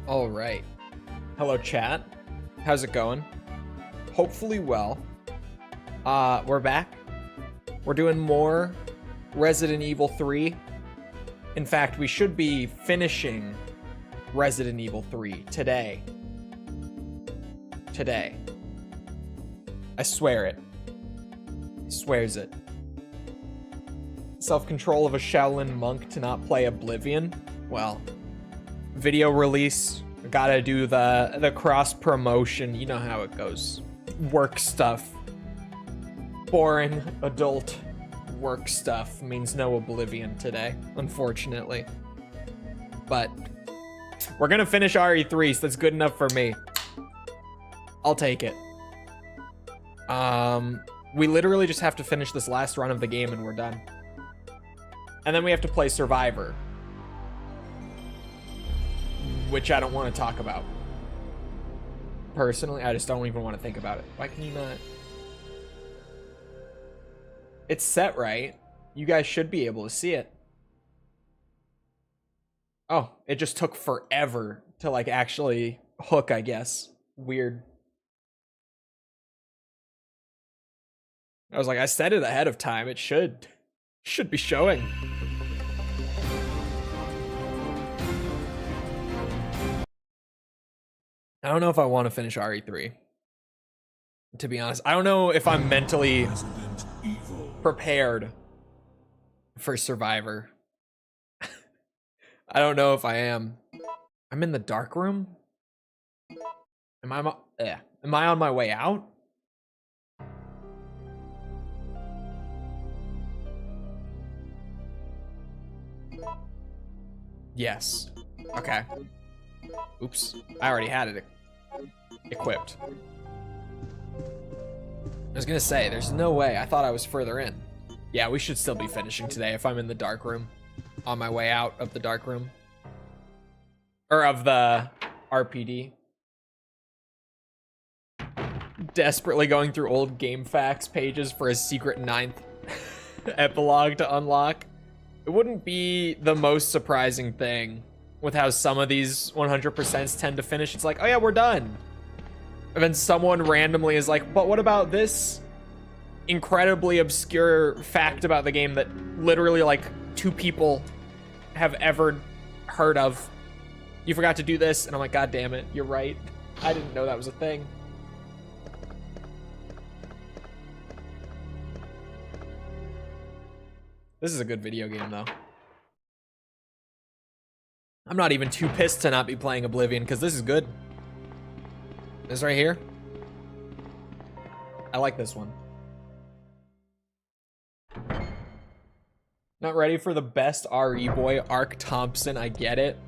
All right. Hello, chat. How's it going? Hopefully well. We're back. We're doing more Resident Evil 3. In fact, we should be finishing Resident Evil 3 today. Today. I swear it. Swears it. Self-control of a Shaolin monk to not play Oblivion. Well, video release. Gotta do the cross promotion. You know how it goes. Work stuff. Boring adult work stuff means no Oblivion today, unfortunately. But we're gonna finish RE3, so that's good enough for me. I'll take it. We literally just have to finish this last run of the game and we're done. And then we have to play Survivor, which I don't want to talk about. Personally, I just don't even want to think about it. Why can you not? It's set right. You guys should be able to see it. Oh, it just took forever to like actually hook, I guess. Weird. I was like, I set it ahead of time. It should be showing. I don't know if I want to finish RE3. To be honest, I don't know if I'm mentally prepared for Survivor. I don't know if I am. I'm in the dark room? Am I on my way out? Yes. Okay. Oops. I already had it equipped. I was gonna say, there's no way. I thought I was further in. Yeah, we should still be finishing today if I'm in the dark room. On my way out of the dark room. Or of the RPD. Desperately going through old game facts pages for a secret 9th epilogue to unlock. It wouldn't be the most surprising thing with how some of these 100% tend to finish. It's like, oh yeah, we're done. And then someone randomly is like, but what about this incredibly obscure fact about the game that literally like 2 people have ever heard of? You forgot to do this. And I'm like, God damn it, you're right. I didn't know that was a thing. This is a good video game, though. I'm not even too pissed to not be playing Oblivion, because this is good. This right here. I like this one. Not ready for the best RE boy, Ark Thompson. I get it.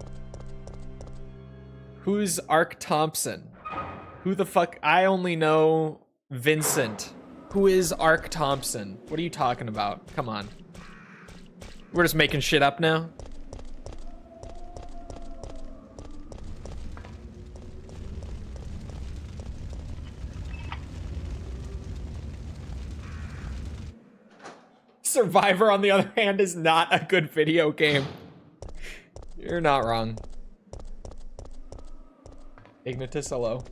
Who's Ark Thompson? Who the fuck? I only know Vincent. Who is Ark Thompson? What are you talking about? Come on. We're just making shit up now. Survivor, on the other hand, is not a good video game. You're not wrong. Ignitus, hello.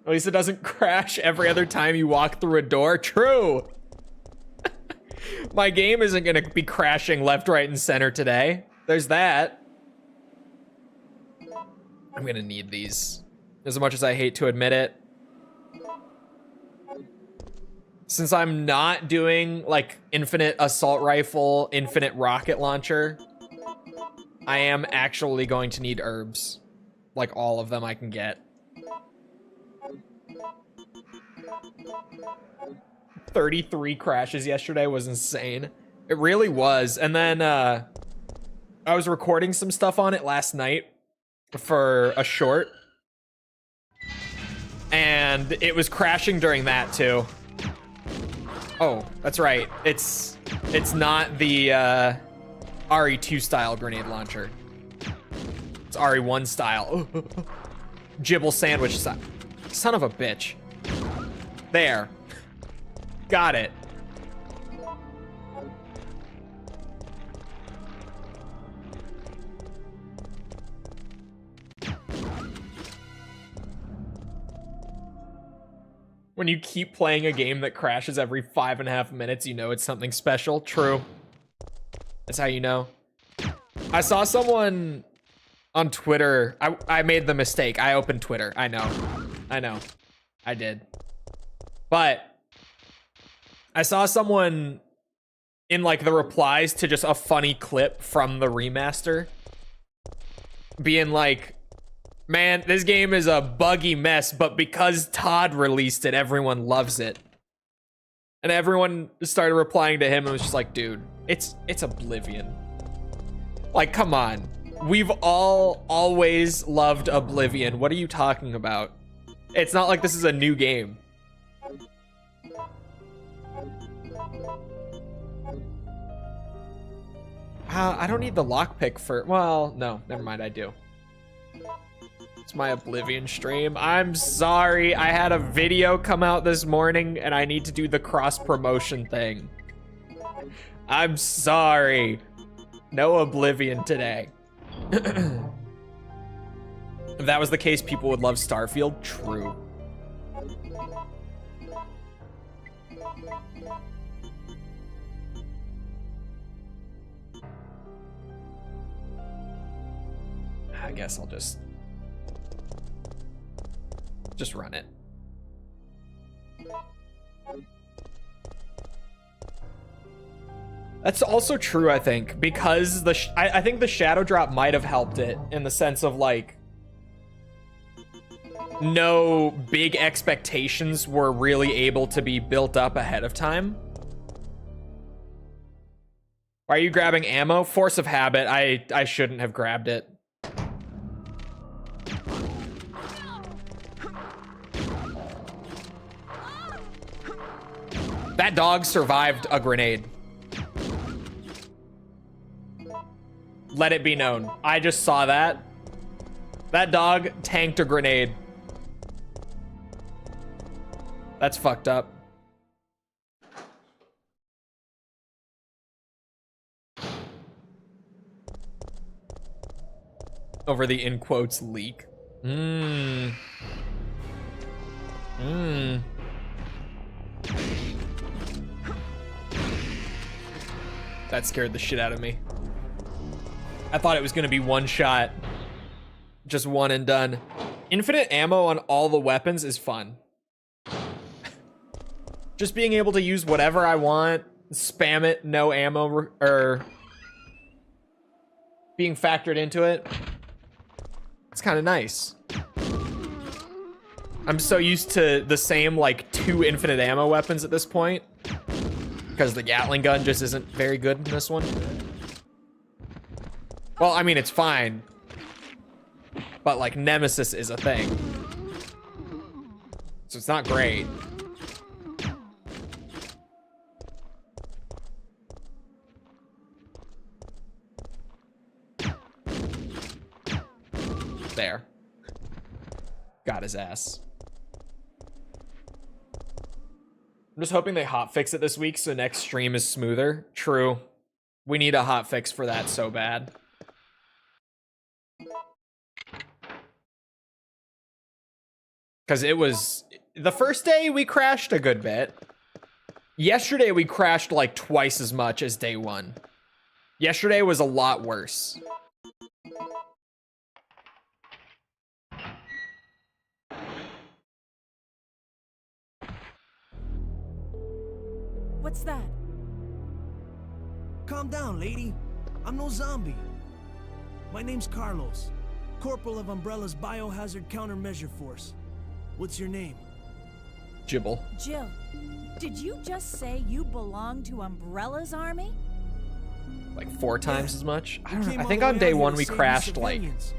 At least it doesn't crash every other time you walk through a door. True. My game isn't going to be crashing left, right, and center today. There's that. I'm going to need these. As much as I hate to admit it. Since I'm not doing, like, infinite assault rifle, infinite rocket launcher, I am actually going to need herbs. Like, all of them I can get. 33 crashes yesterday was insane. It really was. And then I was recording some stuff on it last night for a short. And it was crashing during that too. Oh, that's right. It's not the RE2 style grenade launcher. It's RE1 style. Jibble sandwich style. Son of a bitch. There. Got it. When you keep playing a game that crashes every 5.5 minutes, you know it's something special. True. That's how you know. I saw someone on Twitter. I made the mistake. I opened Twitter. I know. I did. But I saw someone in like the replies to just a funny clip from the remaster being like, man, this game is a buggy mess, but because Todd released it, everyone loves it. And everyone started replying to him and was just like, dude, it's Oblivion. Like, come on. We've all always loved Oblivion. What are you talking about? It's not like this is a new game. I don't need the lockpick for... Well, no, never mind, I do. It's my Oblivion stream. I'm sorry, I had a video come out this morning and I need to do the cross-promotion thing. I'm sorry. No Oblivion today. If that was the case, people would love Starfield. True. I guess I'll just run it. That's also true, I think, because I think the shadow drop might have helped it in the sense of like no big expectations were really able to be built up ahead of time. Why are you grabbing ammo? Force of habit. I shouldn't have grabbed it. That dog survived a grenade. Let it be known. I just saw that. That dog tanked a grenade. That's fucked up. Over the in quotes leak. That scared the shit out of me. I thought it was gonna be one shot. Just one and done. Infinite ammo on all the weapons is fun. Just being able to use whatever I want, spam it, no ammo, or being factored into it. It's kind of nice. I'm so used to the same like 2 infinite ammo weapons at this point, because the Gatling gun just isn't very good in this one. Well, I mean, it's fine, but like Nemesis is a thing, so it's not great. There. Got his ass. I'm just hoping they hotfix it this week so next stream is smoother. True. We need a hotfix for that so bad. Because it was... The first day we crashed a good bit. Yesterday we crashed like twice as much as day 1. Yesterday was a lot worse. What's that? Calm down, lady. I'm no zombie. My name's Carlos, Corporal of Umbrella's Biohazard Countermeasure Force. What's your name? Jill. Jill, did you just say you belong to Umbrella's army? Like 4 times as much? I don't know. I Came think all on the way day out here one to we save crashed you like civilians.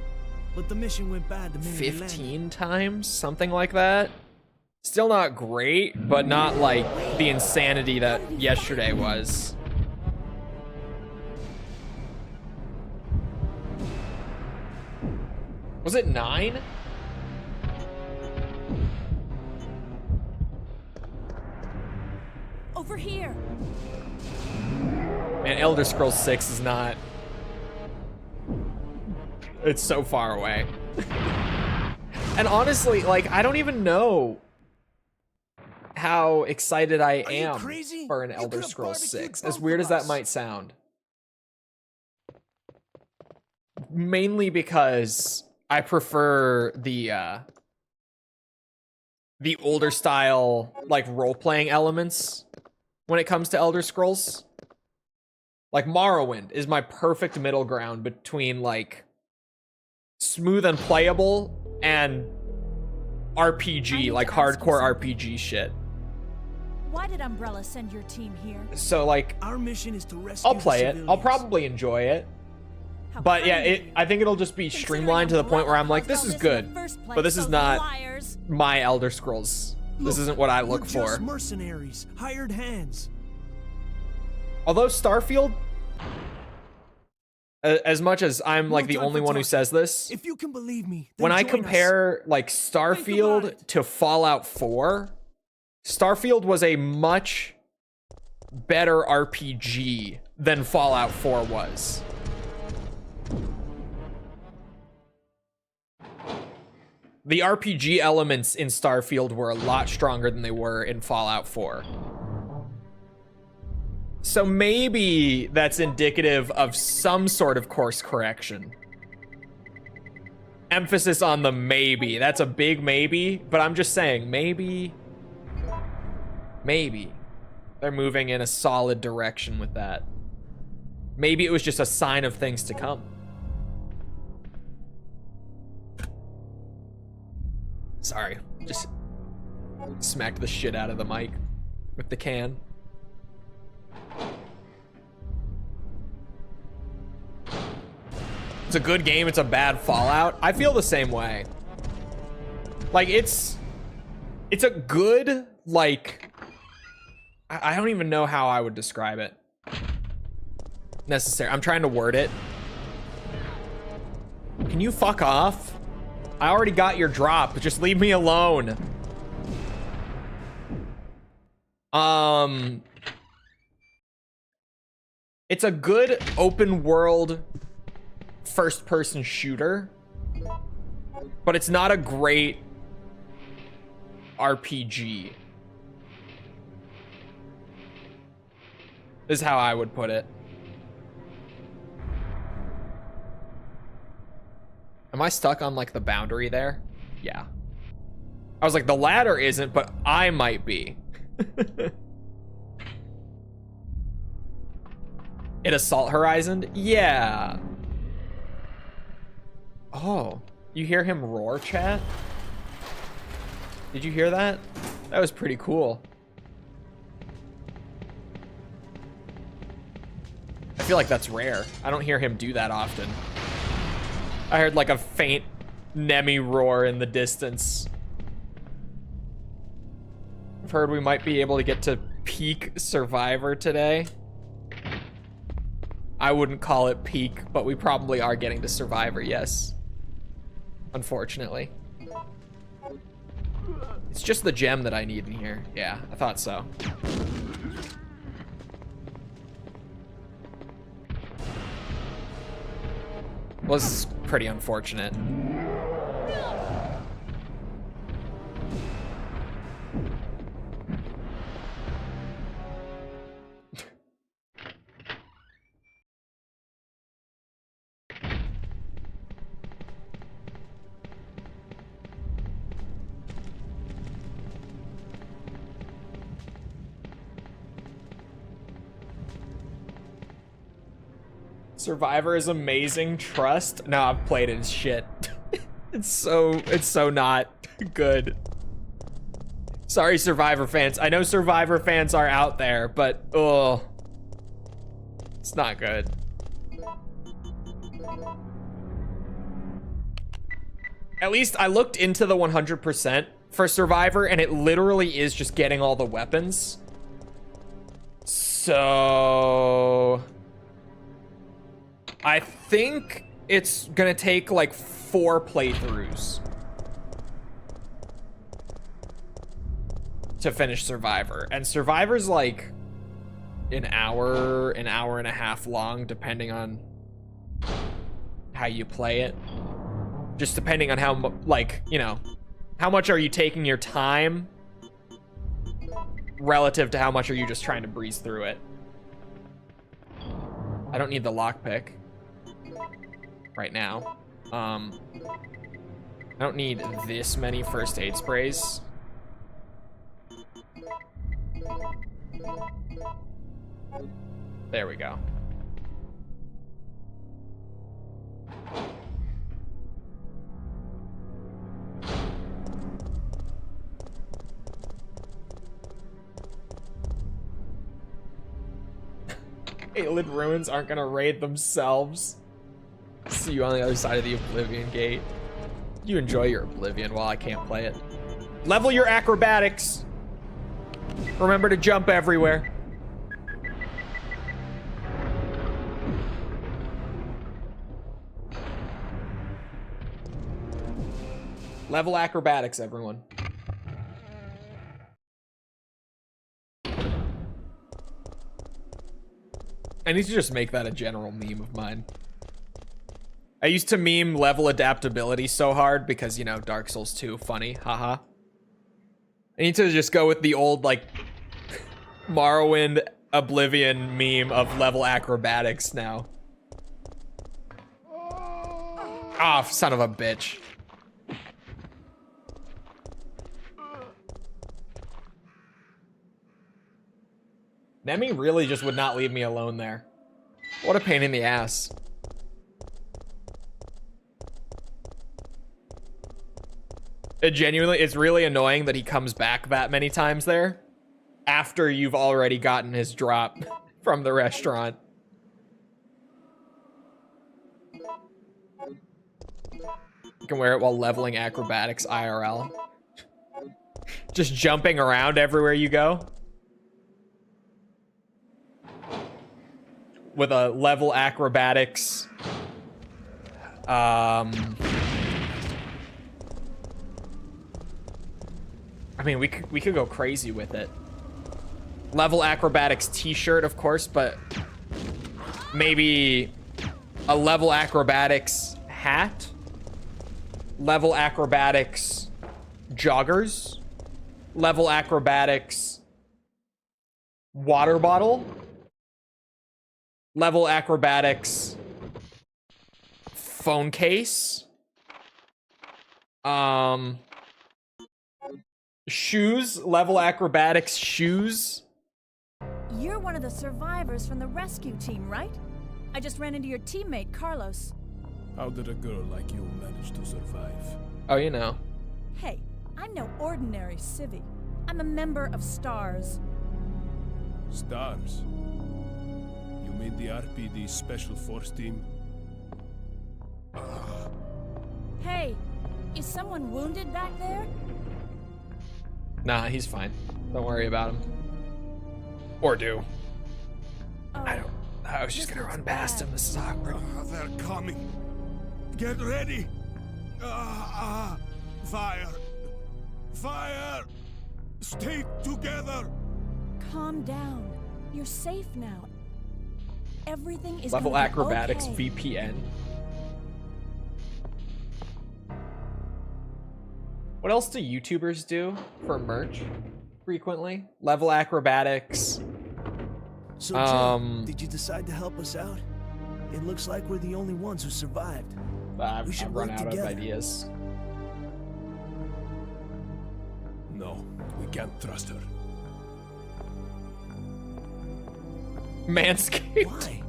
But the mission went bad the minute we landed. 15 times? Something like that? Still not great, but not like the insanity that yesterday was. Was it 9? Over here. Man, Elder Scrolls 6 is not... It's so far away. And honestly, like, I don't even know how excited I Are you am crazy? for an You Elder could've Scrolls barbecued 6, both as weird of as that us. might sound. Mainly because I prefer the older style, like, role-playing elements when it comes to Elder Scrolls. Like, Morrowind is my perfect middle ground between, like, smooth and playable and I RPG, need like to ask you hardcore something. RPG shit. Why did Umbrella send your team here? So, like, Our mission is to rescue I'll the play it. I'll civilians. probably enjoy it. How But yeah, kind of you. I think it'll just be Considering streamlined to the point where I'm like, Umbrella this is caused all good, in the first but place, this is those not liars. my Elder Scrolls. This Look, isn't what I we're look for. just mercenaries, hired hands. Although Starfield, as much as I'm like No the time only for one who talking. says this, If you can believe me, then when I join us. compare like about Starfield it. to Fallout 4, Starfield was a much better RPG than Fallout 4 was. The RPG elements in Starfield were a lot stronger than they were in Fallout 4. So maybe that's indicative of some sort of course correction. Emphasis on the maybe. That's a big maybe, but I'm just saying, maybe they're moving in a solid direction with that. Maybe it was just a sign of things to come. Sorry, just smacked the shit out of the mic with the can. It's a good game, it's a bad Fallout. I feel the same way. Like, it's a good, like, I don't even know how I would describe it. Necessary. I'm trying to word it. Can you fuck off? I already got your drop. Just leave me alone. It's a good open world first person shooter, but it's not a great RPG. Is how I would put it. Am I stuck on like the boundary there? Yeah. I was like, the ladder isn't, but I might be. It Assault Horizon? Yeah. Oh, you hear him roar, chat? Did you hear that? That was pretty cool. I feel like that's rare. I don't hear him do that often. I heard like a faint Nemi roar in the distance. I've heard we might be able to get to peak Survivor today. I wouldn't call it peak, but we probably are getting to Survivor, yes. Unfortunately. It's just the gem that I need in here. Yeah, I thought so. Was pretty unfortunate. Survivor is amazing. Trust. No, I've played it as shit. It's so not good. Sorry, Survivor fans. I know Survivor fans are out there, but oh, it's not good. At least I looked into the 100% for Survivor, and it literally is just getting all the weapons. So I think it's gonna take like 4 playthroughs to finish Survivor. And Survivor's like an hour and a half long, depending on how you play it. Just depending on how, like, you know, how much are you taking your time relative to how much are you just trying to breeze through it. I don't need the lockpick right now. I don't need this many first aid sprays. There we go. Aelid ruins aren't gonna raid themselves. See you on the other side of the Oblivion Gate. You enjoy your Oblivion while I can't play it. Level your acrobatics. Remember to jump everywhere. Level acrobatics, everyone. I need to just make that a general meme of mine. I used to meme level adaptability so hard because, you know, Dark Souls 2, funny, haha. I need to just go with the old, like, Morrowind Oblivion meme of level acrobatics now. Ah, oh, son of a bitch. Nemi really just would not leave me alone there. What a pain in the ass. It genuinely, it's really annoying that he comes back that many times there after you've already gotten his drop from the restaurant. You can wear it while leveling acrobatics IRL. Just jumping around everywhere you go. With a level acrobatics. I mean, we could go crazy with it. Level acrobatics t-shirt, of course, but maybe a level acrobatics hat, level acrobatics joggers, level acrobatics water bottle, level acrobatics phone case, shoes, level acrobatics shoes. You're one of the survivors from the rescue team, right? I just ran into your teammate, Carlos. How did a girl like you manage to survive? Oh, you know. Hey, I'm no ordinary civvy. I'm a member of STARS. Stars? You mean the RPD Special Force Team? Hey, is someone wounded back there? Nah, he's fine. Don't worry about him. Or do. Oh, I was just gonna run past him. This is awkward. They're coming. Get ready. Fire. Fire. Stay together. calm down. You're safe now. Everything is Level gonna be acrobatics okay. VPN. What else do YouTubers do for merch frequently? Level acrobatics. So, Jill, did you decide to help us out? It looks like we're the only ones who survived. I've should run work out together. of ideas. No, we can't trust her. Manscaped. Why?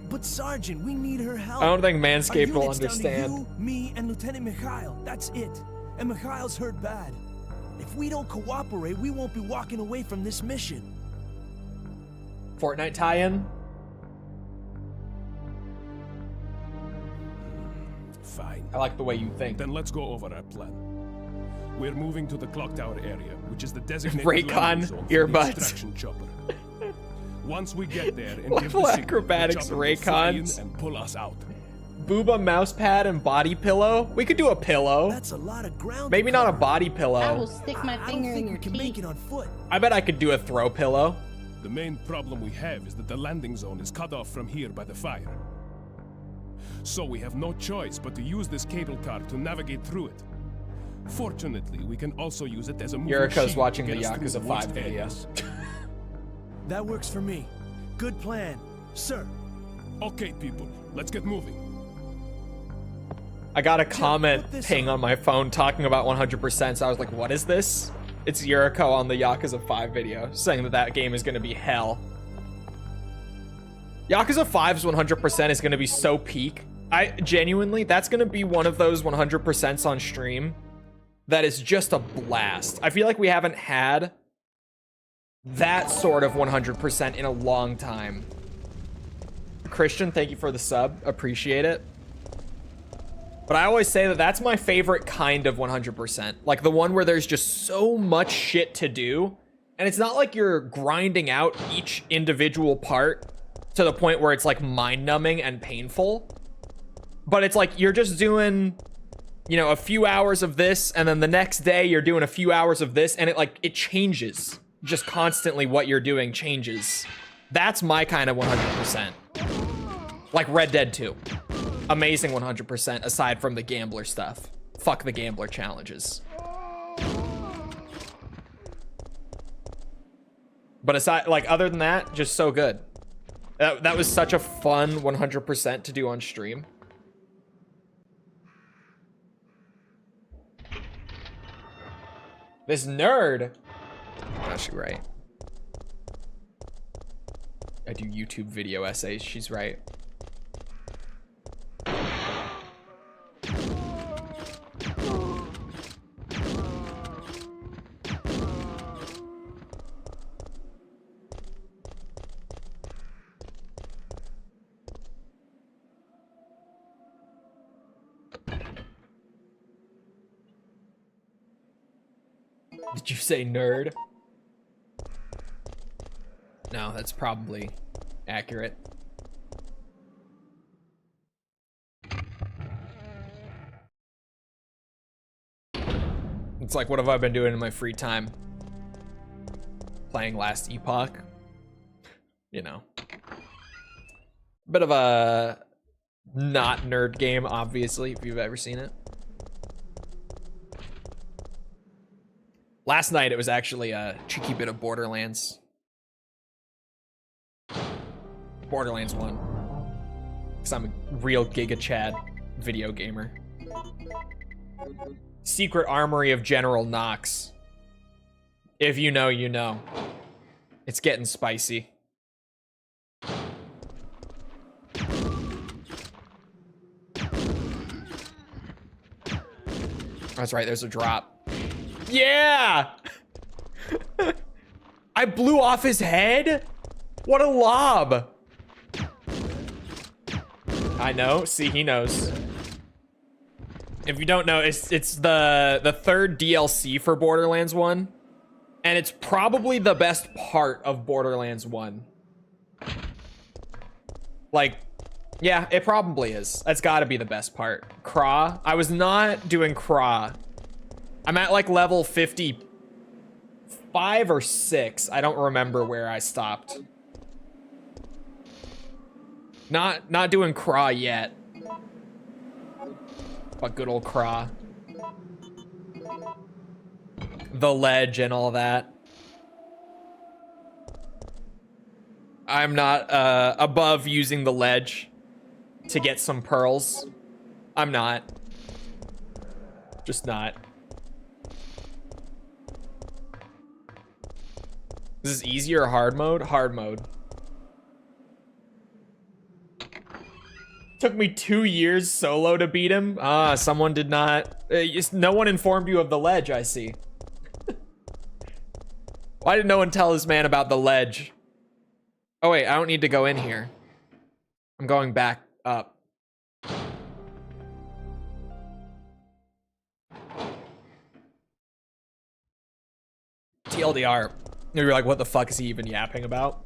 But Sergeant, we need her help. I don't think Our Manscaped will unit's down to understand. you, me, and Lieutenant Mikhail. That's it. And Mikhail's hurt bad. If we don't cooperate, we won't be walking away from this mission. Fortnite tie-in. Fine. I like the way you think. Then let's go over our plan. We're moving to the clock tower area, which is the designated Raycon landing zone for the earbuds. extraction chopper. Once we get there and give Level the signal, acrobatics the chopper will fly in Raycons. and pull us out. Booba mousepad and body pillow. We could do a pillow. That's a lot of ground. Maybe to not a cover. body I will pillow. stick my I don't finger in think your we can make teeth. it on foot. I bet I could do a throw pillow. The main problem we have is that the landing zone is cut off from here by the fire. So we have no choice but to use this cable car to navigate through it. Fortunately, we can also use it as a moving Yuriko's shield watching to the get us through Yakuza 5 worst video. areas. That works for me. Good plan, sir. Okay, people, let's get moving. I got a put comment this ping on my phone talking about 100%, so I was like, what is this? It's Yuriko on the Yakuza 5 video, saying that that game is going to be hell. Yakuza 5's 100% is going to be so peak. Genuinely, that's going to be one of those 100%s on stream that is just a blast. I feel like we haven't had that sort of 100% in a long time. Christian, thank you for the sub. Appreciate it. But I always say that that's my favorite kind of 100%. Like the one where there's just so much shit to do. And it's not like you're grinding out each individual part to the point where it's like mind-numbing and painful. But it's like you're just doing, you know, a few hours of this, and then the next day you're doing a few hours of this, and it changes. Just constantly what you're doing changes. That's my kind of 100%. Like Red Dead 2. Amazing 100% aside from the gambler stuff. Fuck the gambler challenges. But aside, like, other than that, just so good. That was such a fun 100% to do on stream. This nerd. Oh, she's right. I do YouTube video essays. She's right. Did you say nerd? No, that's probably accurate. It's like, what have I been doing in my free time? Playing Last Epoch. You know. Bit of a not nerd game, obviously, if you've ever seen it. Last night, it was actually a cheeky bit of Borderlands. Borderlands 1. Because I'm a real Giga Chad video gamer. Secret Armory of General Knox. If you know, you know. It's getting spicy. That's right, there's a drop. Yeah! I blew off his head? What a lob! I know. See, he knows. If you don't know, it's the third DLC for Borderlands 1. And it's probably the best part of Borderlands 1. Like, yeah, it probably is. That's gotta be the best part. Craw? I was not doing Craw. I'm at like level 55 or 6. I don't remember where I stopped. Not doing Craw yet. But good old Craw. The ledge and all that. I'm not above using the ledge to get some pearls. I'm not. Just not. This is easier or hard mode? Hard mode. Took me 2 years solo to beat him. Ah, someone did not. No one informed you of the ledge, I see. Why did no one tell this man about the ledge? Oh wait, I don't need to go in here. I'm going back up. TLDR. You're like, what the fuck is he even yapping about?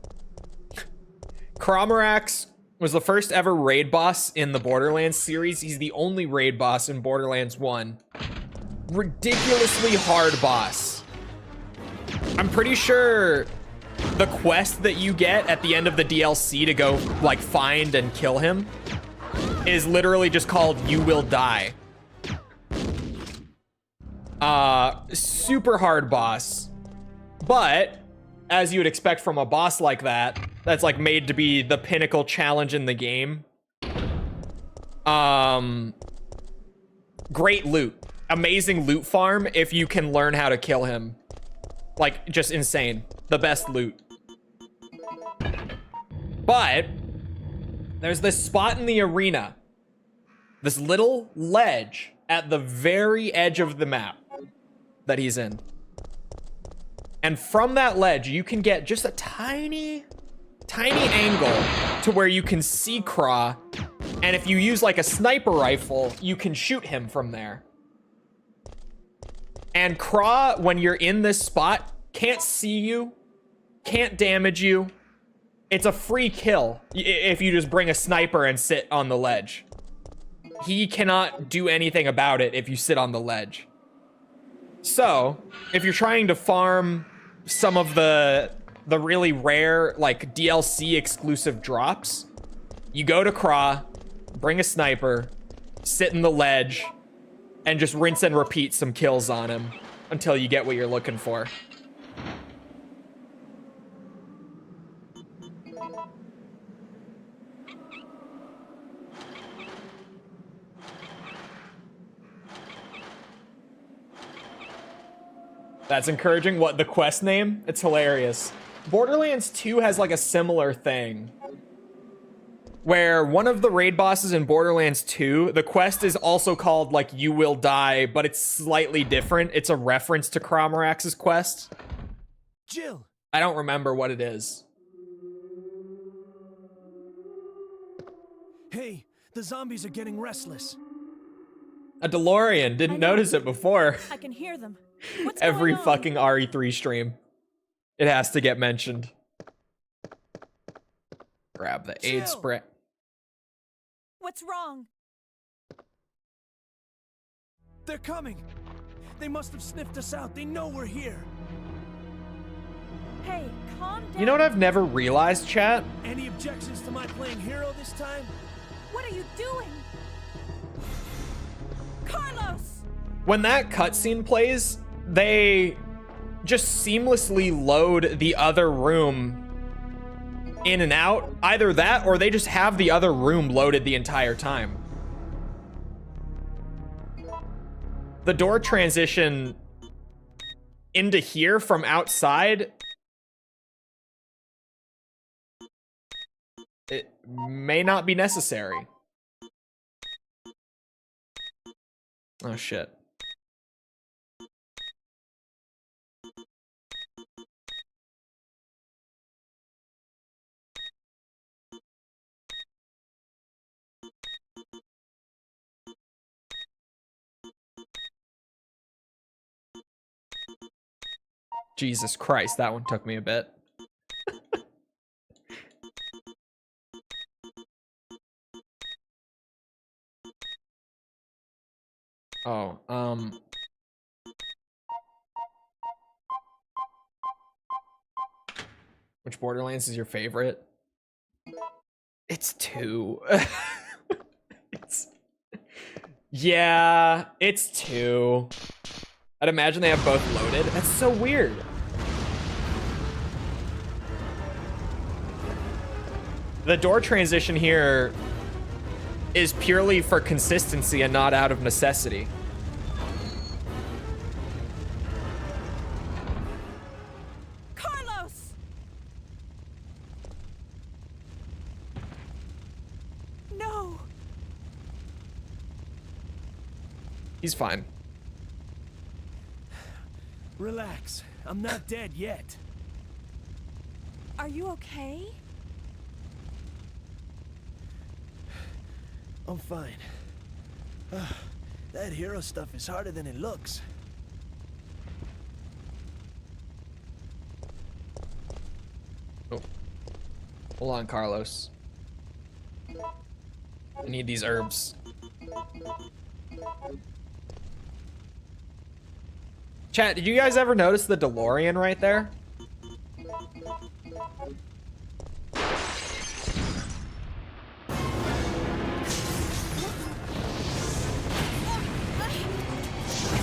Cromarax was the first ever raid boss in the Borderlands series. He's the only raid boss in Borderlands 1. Ridiculously hard boss. I'm pretty sure the quest that you get at the end of the DLC to go, like, find and kill him is literally just called You Will Die. Super hard boss. But, as you would expect from a boss like that, that's like made to be the pinnacle challenge in the game. Great loot. Amazing loot farm if you can learn how to kill him. Like, just insane. The best loot. But there's this spot in the arena. This little ledge at the very edge of the map that he's in. And from that ledge, you can get just a tiny angle to where you can see Craw. And if you use like a sniper rifle, you can shoot him from there. And Craw, when you're in this spot, can't see you, can't damage you. It's a free kill if you just bring a sniper and sit on the ledge. He cannot do anything about it if you sit on the ledge. So, if you're trying to farm some of the really rare, like, DLC exclusive drops, you go to Craw, bring a sniper, sit in the ledge, and just rinse and repeat some kills on him until you get what you're looking for. That's encouraging. What, the quest name? It's hilarious. Borderlands 2 has like a similar thing where one of the raid bosses in Borderlands 2, the quest is also called like You Will Die, but it's slightly different. It's a reference to Cromarax's quest. Jill! I don't remember what it is. Hey, the zombies are getting restless. A DeLorean. Didn't notice it before. I can hear them. What's Every going on? fucking RE3 stream, it has to get mentioned. Grab the aid Jill! spray. What's wrong? They're coming. They must have sniffed us out. They know we're here. Hey, calm down. You know what I've never realized, chat? Any objections to my playing hero this time? What are you doing? Carlos! When that cutscene plays, they just seamlessly load the other room in and out. Either that, or they just have the other room loaded the entire time. The door transition into here from outside, it may not be necessary. Oh shit. Jesus Christ, that one took me a bit. Oh, which Borderlands is your favorite? It's 2. Yeah, it's 2. I'd imagine they have both loaded. That's so weird. The door transition here is purely for consistency and not out of necessity. Carlos! No. He's fine. Relax. I'm not dead yet. Are you okay? I'm fine. That hero stuff is harder than it looks. Oh. Hold on, Carlos. I need these herbs. Chat, did you guys ever notice the DeLorean right there?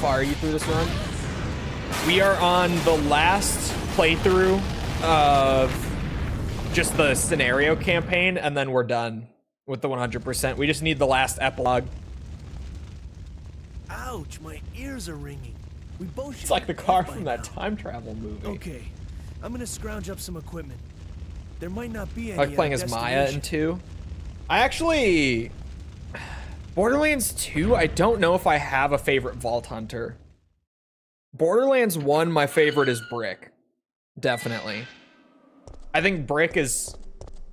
far are you through this run? We are on the last playthrough of just the scenario campaign, and then we're done with the 100%. We just need the last epilogue. Ouch, my ears are ringing. We both It's like the car from that time travel movie. Okay, I'm gonna scrounge up some equipment. There might not be any. I like playing as Maya in 2. I actually... Borderlands 2, I don't know if I have a favorite Vault Hunter. Borderlands 1, my favorite is Brick. Definitely. I think Brick is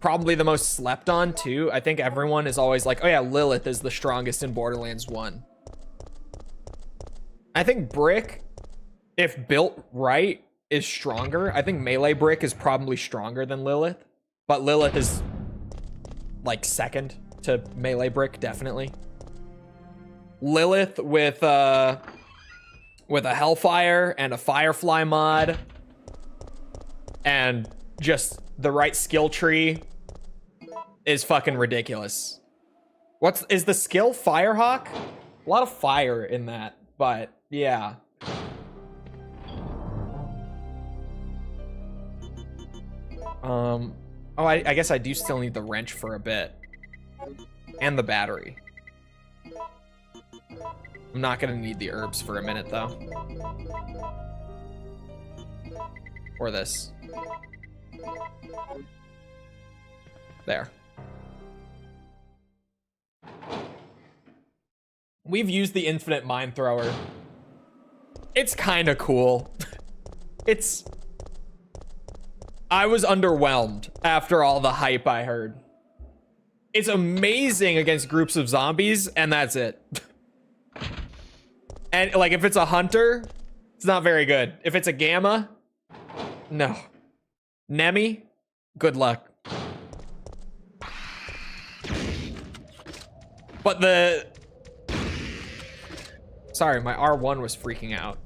probably the most slept on too. I think everyone is always like, oh yeah, Lilith is the strongest in Borderlands 1. I think Brick, if built right, is stronger. I think Melee Brick is probably stronger than Lilith, but Lilith is like second to Melee Brick, definitely. Lilith with a Hellfire and a Firefly mod and just the right skill tree is fucking ridiculous. Is the skill Firehawk? A lot of fire in that, but yeah. Oh, I guess I do still need the wrench for a bit. And the battery. I'm not gonna need the herbs for a minute, though. Or this. There. We've used the infinite mine thrower. It's kind of cool. I was underwhelmed after all the hype I heard. It's amazing against groups of zombies, and that's it. And like, if it's a hunter, it's not very good. If it's a gamma, no. Nemi, good luck. But sorry, my R1 was freaking out.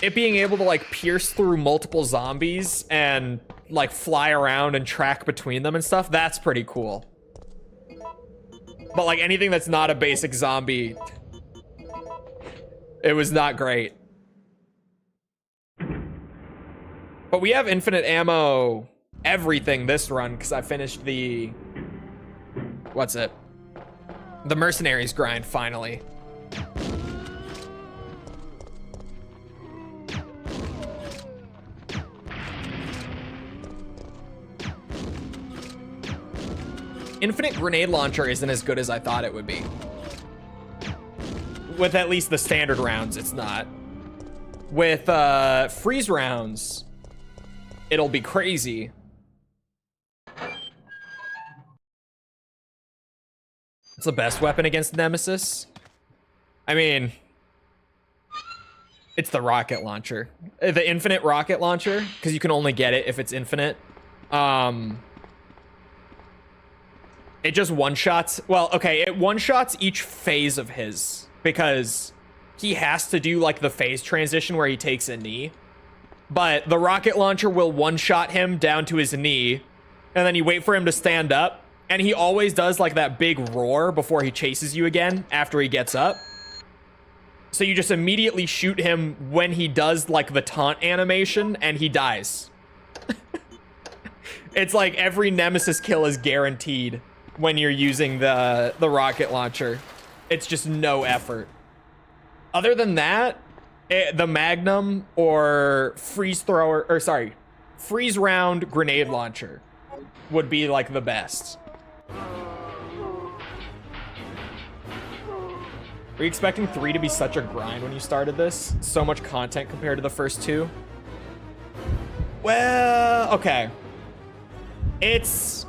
It being able to like pierce through multiple zombies and like fly around and track between them and stuff, that's pretty cool. But like anything that's not a basic zombie, it was not great. But we have infinite ammo, everything this run, because I finished the... What's it? The Mercenaries grind, finally. Infinite grenade launcher isn't as good as I thought it would be. With at least the standard rounds, it's not. With freeze rounds, it'll be crazy. It's the best weapon against Nemesis. I mean, it's the rocket launcher. The infinite rocket launcher, because you can only get it if it's infinite. It just one-shots. Well, okay, it one-shots each phase of his, because he has to do like the phase transition where he takes a knee. But the rocket launcher will one-shot him down to his knee, and then you wait for him to stand up, and he always does like that big roar before he chases you again after he gets up. So you just immediately shoot him when he does like the taunt animation, and he dies. It's like every Nemesis kill is guaranteed when you're using the rocket launcher. It's just no effort. Other than that, the Magnum or freeze round grenade launcher would be like the best. Were you expecting 3 to be such a grind when you started this? So much content compared to the first 2? Well, okay. It's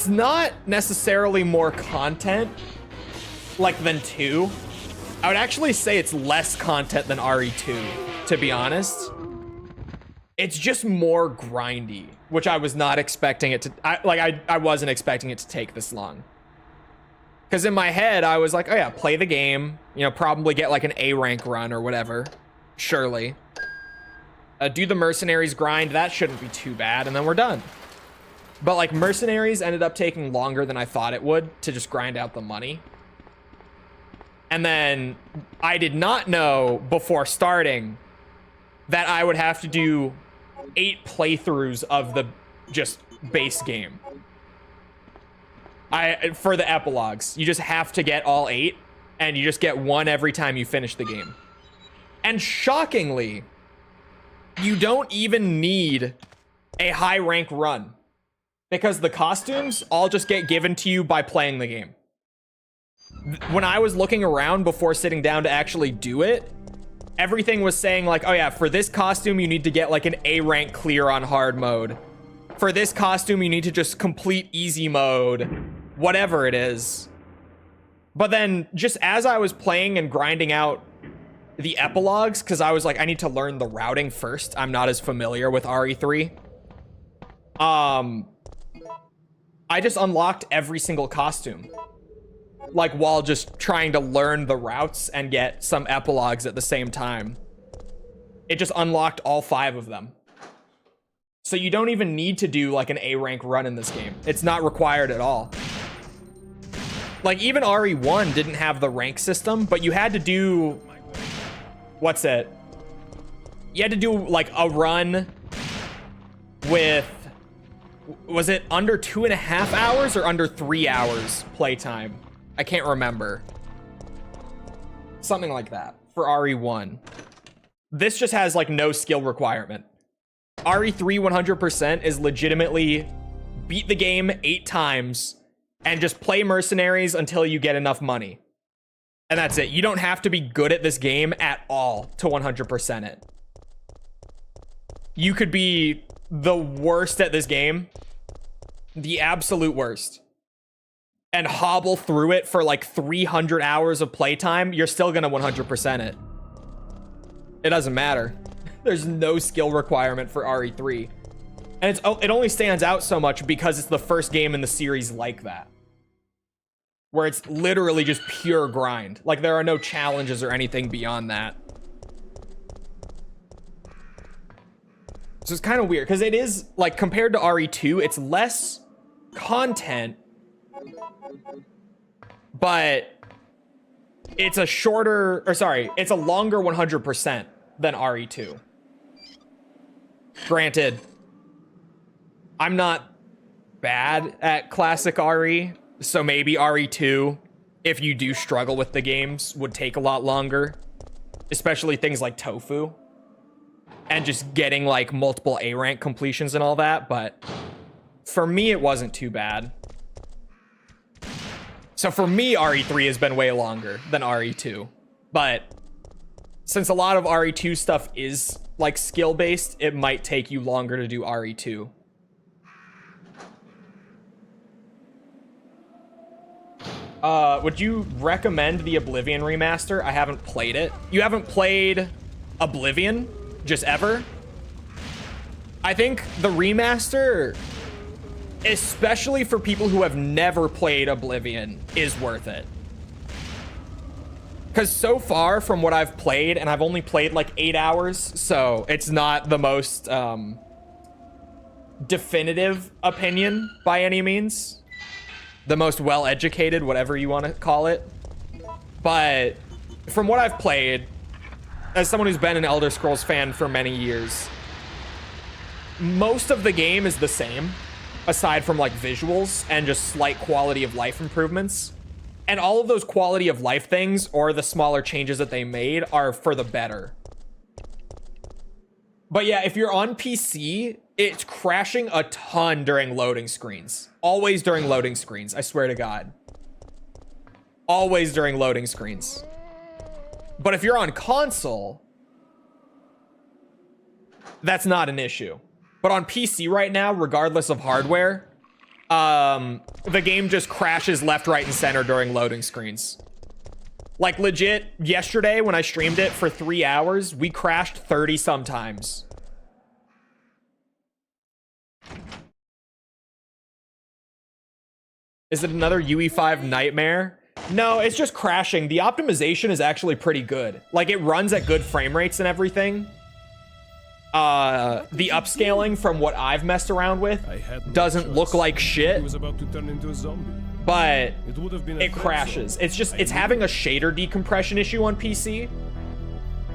not necessarily more content like than 2. I would actually say it's less content than RE2, to be honest. It's just more grindy, which I was not expecting it to. I wasn't expecting it to take this long. Because in my head, I was like, oh yeah, play the game, you know, probably get like an A rank run or whatever, surely. Do the Mercenaries grind, that shouldn't be too bad, and then we're done. But like Mercenaries ended up taking longer than I thought it would to just grind out the money. And then I did not know before starting that I would have to do 8 playthroughs of the just base game. For the epilogues, you just have to get all 8, and you just get 1 every time you finish the game. And shockingly, you don't even need a high rank run, because the costumes all just get given to you by playing the game. When I was looking around before sitting down to actually do it, everything was saying like, oh yeah, for this costume, you need to get like an A rank clear on hard mode. For this costume, you need to just complete easy mode, whatever it is. But then just as I was playing and grinding out the epilogues, because I was like, I need to learn the routing first. I'm not as familiar with RE3. I just unlocked every single costume, like while just trying to learn the routes and get some epilogues at the same time. It just unlocked all 5 of them. So you don't even need to do like an A rank run in this game. It's not required at all. Like even RE1 didn't have the rank system, but you had to do, what's it? You had to do like a run with, was it under 2.5 hours or under 3 hours playtime? I can't remember. Something like that for RE1. This just has like no skill requirement. RE3 100% is legitimately beat the game 8 times and just play Mercenaries until you get enough money. And that's it. You don't have to be good at this game at all to 100% it. You could be the worst at this game, the absolute worst, and hobble through it for like 300 hours of playtime. You're still gonna 100% it. It doesn't matter. There's no skill requirement for RE3. And it only stands out so much because it's the first game in the series like that, where it's literally just pure grind. Like there are no challenges or anything beyond that. So it's kind of weird because it is like, compared to RE2, it's less content, but it's a shorter, or sorry, it's a longer 100% than RE2. Granted, I'm not bad at classic RE, so maybe RE2, if you do struggle with the games, would take a lot longer, especially things like Tofu and just getting like multiple A rank completions and all that. But for me, it wasn't too bad. So for me, RE3 has been way longer than RE2, but since a lot of RE2 stuff is like skill based, it might take you longer to do RE2. Would you recommend the Oblivion remaster? I haven't played it. You haven't played Oblivion? Just ever? I think the remaster, especially for people who have never played Oblivion, is worth it. Because so far from what I've played, and I've only played like 8 hours, so it's not the most definitive opinion by any means. The most well-educated, whatever you want to call it. But from what I've played, as someone who's been an Elder Scrolls fan for many years, most of the game is the same, aside from like visuals and just slight quality of life improvements. And all of those quality of life things, or the smaller changes that they made, are for the better. But yeah, if you're on PC, it's crashing a ton during loading screens. Always during loading screens, I swear to God. Always during loading screens. But if you're on console, that's not an issue. But on PC right now, regardless of hardware, the game just crashes left, right, and center during loading screens. Like legit, yesterday when I streamed it for 3 hours, we crashed 30 sometimes. Is it another UE5 nightmare? No, it's just crashing. The optimization is actually pretty good. Like it runs at good frame rates and everything. the upscaling from what I've messed around with I had no doesn't choice. look like He was was about to turn into a zombie. but It would have been a it threat crashes. zone. It's just, I it's knew having it. a shader decompression issue on PC.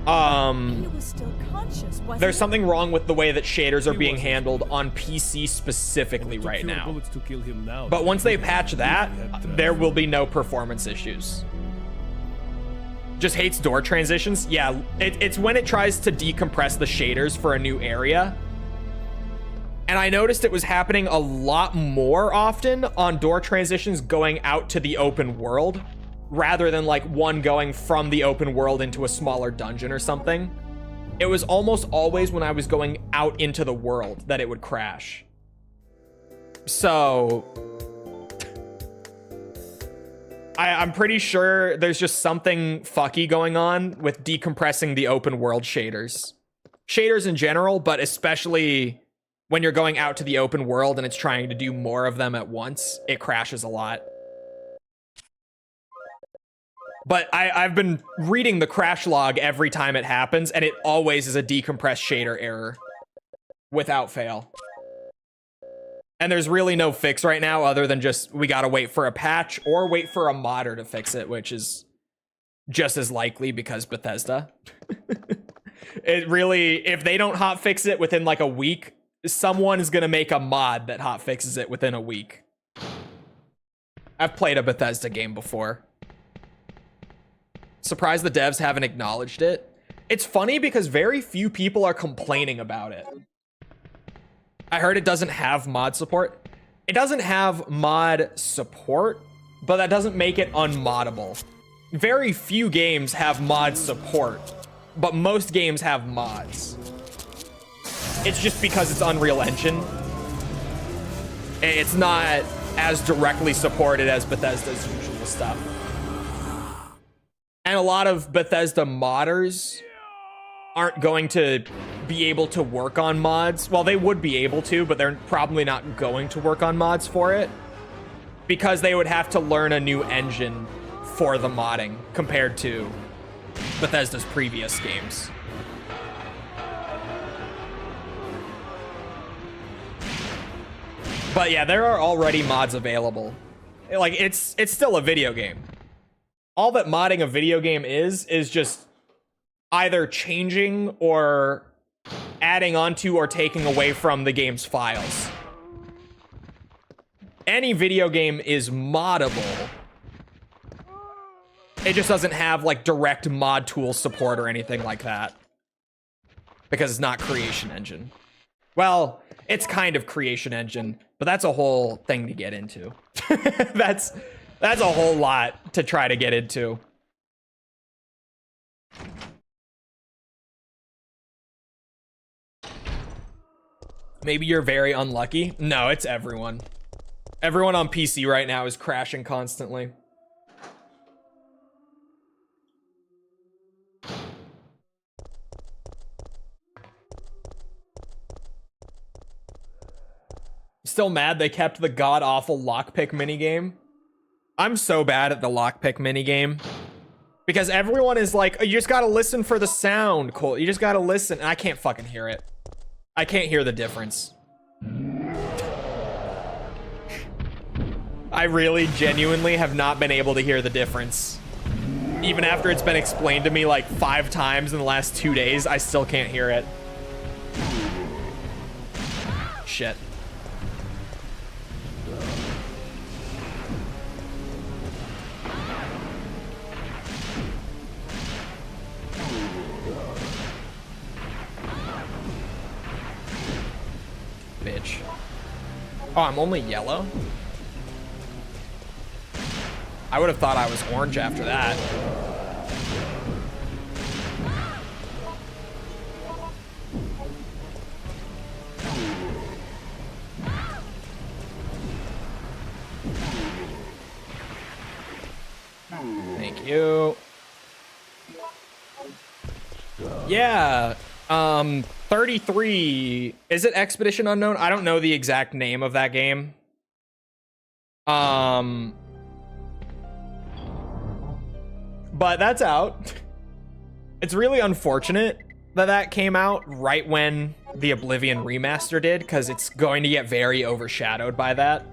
He was still conscious, wasn't There's he? something wrong with the way that shaders are He being wasn't. handled on PC specifically It took right fewer now. bullets to kill him now But than once it they would patch have that, if he had there tried. will be no performance issues. Just hates door transitions? Yeah, it's when it tries to decompress the shaders for a new area. And I noticed it was happening a lot more often on door transitions going out to the open world, rather than like one going from the open world into a smaller dungeon or something. It was almost always when I was going out into the world that it would crash. So I'm pretty sure there's just something fucky going on with decompressing the open world shaders. Shaders in general, but especially when you're going out to the open world and it's trying to do more of them at once, it crashes a lot. But I've been reading the crash log every time it happens, and it always is a decompressed shader error. Without fail. And there's really no fix right now other than just we gotta wait for a patch or wait for a modder to fix it, which is just as likely because Bethesda. It really, if they don't hotfix it within like a week, someone is gonna make a mod that hotfixes it within a week. I've played a Bethesda game before. Surprised the devs haven't acknowledged it. It's funny because very few people are complaining about it. I heard it doesn't have mod support. It doesn't have mod support, but that doesn't make it unmoddable. Very few games have mod support, but most games have mods. It's just because it's Unreal Engine. It's not as directly supported as Bethesda's usual stuff. And a lot of Bethesda modders aren't going to be able to work on mods. Well, they would be able to, but they're probably not going to work on mods for it because they would have to learn a new engine for the modding compared to Bethesda's previous games. But yeah, there are already mods available. Like, it's still a video game. All that modding a video game is just either changing or adding onto or taking away from the game's files. Any video game is moddable. It just doesn't have like direct mod tool support or anything like that. Because it's not Creation Engine. Well, it's kind of Creation Engine, but that's a whole thing to get into. That's a whole lot to try to get into. Maybe you're very unlucky. No, it's everyone. Everyone on PC right now is crashing constantly. Still mad they kept the god-awful lockpick minigame. I'm so bad at the lockpick minigame. Because everyone is like, oh, you just gotta listen for the sound, Cole. You just gotta listen. And I can't fucking hear it. I can't hear the difference. I really genuinely have not been able to hear the difference. Even after it's been explained to me like 5 times in the last 2 days, I still can't hear it. Shit. Bitch. Oh, I'm only yellow? I would have thought I was orange after that. Thank you. Yeah. 33. Is it Expedition Unknown? I don't know the exact name of that game. But that's out. It's really unfortunate that came out right when the Oblivion remaster did, because it's going to get very overshadowed by that.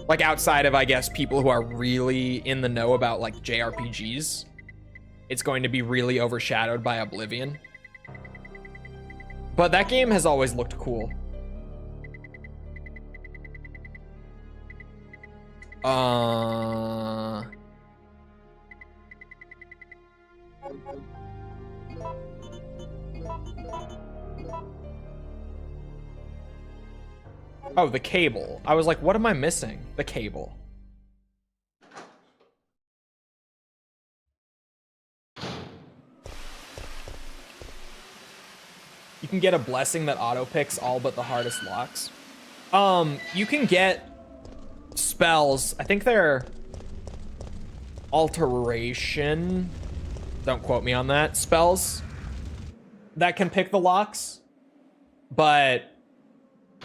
Like, outside of, I guess, people who are really in the know about, like, JRPGs, it's going to be really overshadowed by Oblivion. But that game has always looked cool. Oh, the cable. I was like, what am I missing? The cable. You can get a blessing that auto-picks all but the hardest locks. You can get spells. I think they're alteration. Don't quote me on that. Spells that can pick the locks. But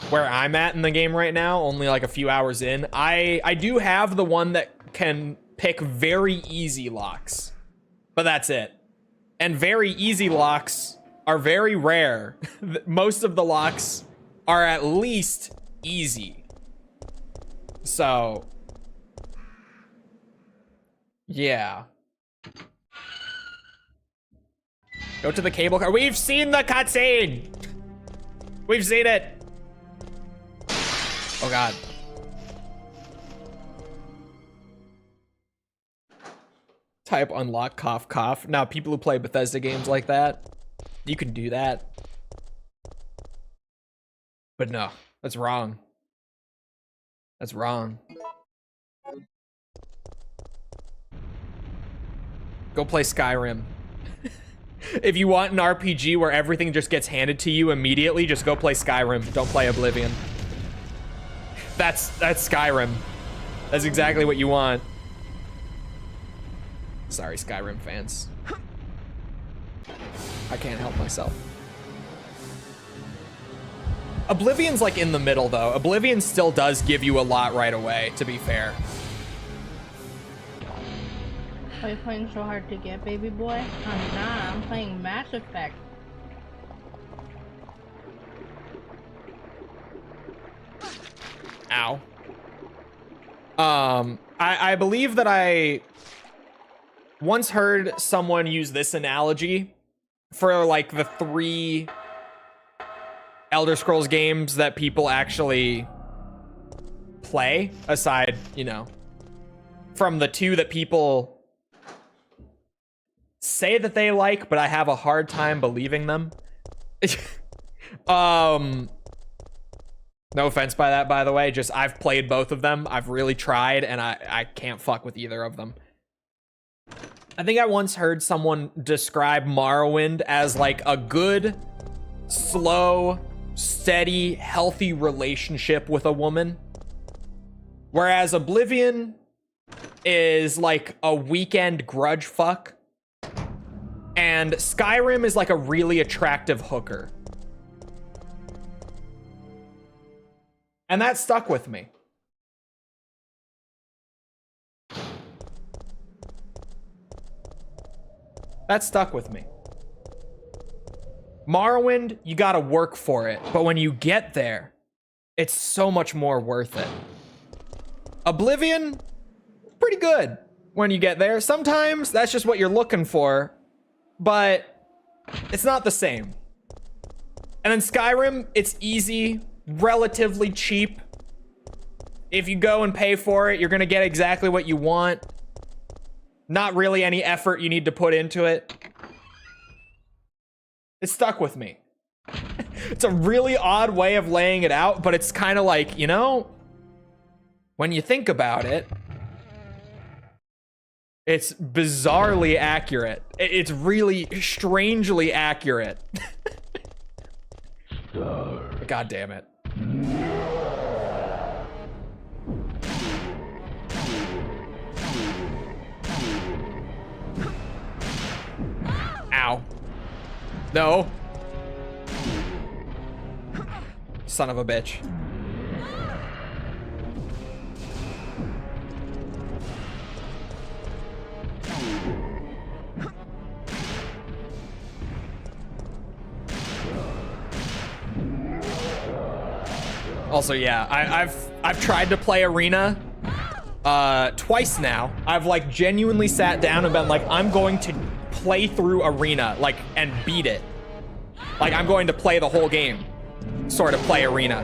where I'm at in the game right now, only like a few hours in, I do have the one that can pick very easy locks. But that's it. And very easy locks are very rare. Most of the locks are at least easy. So, yeah. Go to the cable car. We've seen the cutscene. We've seen it. Oh God. Type unlock cough cough. Now people who play Bethesda games like that, you can do that. But no, that's wrong. That's wrong. Go play Skyrim. If you want an RPG where everything just gets handed to you immediately, just go play Skyrim. Don't play Oblivion. That's Skyrim. That's exactly what you want. Sorry, Skyrim fans. I can't help myself. Oblivion's like in the middle though. Oblivion still does give you a lot right away, to be fair. Are you playing so hard to get, baby boy? I'm not. I'm playing Mass Effect. Ow. I believe that I once heard someone use this analogy for like the 3 Elder Scrolls games that people actually play, aside, you know, from the 2 that people say that they like, but I have a hard time believing them. No offense by that, by the way. Just, I've played both of them. I've really tried, and I can't fuck with either of them. I think I once heard someone describe Morrowind as like a good, slow, steady, healthy relationship with a woman. Whereas Oblivion is like a weekend grudge fuck. And Skyrim is like a really attractive hooker. And that stuck with me. That stuck with me. Morrowind, you gotta work for it. But when you get there, it's so much more worth it. Oblivion, pretty good when you get there. Sometimes that's just what you're looking for, but it's not the same. And in Skyrim, it's easy, relatively cheap. If you go and pay for it, you're gonna get exactly what you want. Not really any effort you need to put into it. It stuck with me. It's a really odd way of laying it out, but it's kind of like, you know, when you think about it, it's bizarrely accurate. It's really strangely accurate. God damn it. Ow. No. Son of a bitch. Also, yeah, I've tried to play Arena twice now. I've like genuinely sat down and been like, I'm going to play through Arena, like, and beat it. Like, I'm going to play the whole game. Sort of play Arena.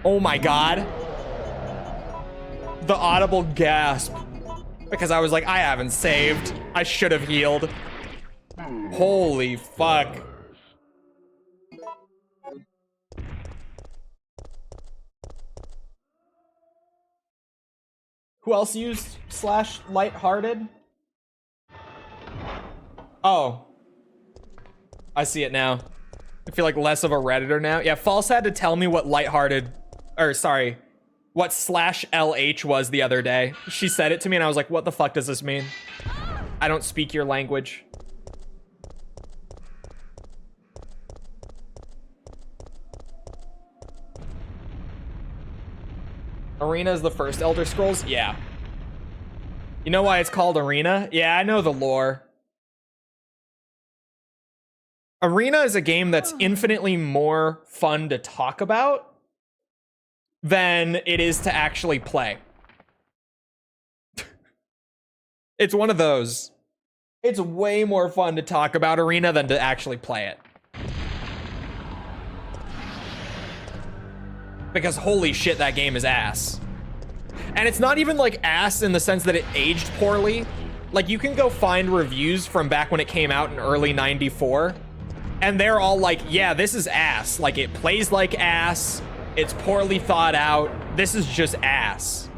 Oh my god. The audible gasp. Because I was like, I haven't saved. I should have healed. Holy fuck. Who else used / lighthearted? Oh. I see it now. I feel like less of a Redditor now. Yeah, False had to tell me what lighthearted, or sorry, what /LH was the other day. She said it to me and I was like, what the fuck does this mean? I don't speak your language. Arena is the first Elder Scrolls? Yeah. You know why it's called Arena? Yeah, I know the lore. Arena is a game that's infinitely more fun to talk about than it is to actually play. It's one of those. It's way more fun to talk about Arena than to actually play it. Because holy shit, that game is ass. And it's not even like ass in the sense that it aged poorly. Like, you can go find reviews from back when it came out in early '94, and they're all like, yeah, this is ass. Like, it plays like ass. It's poorly thought out. This is just ass.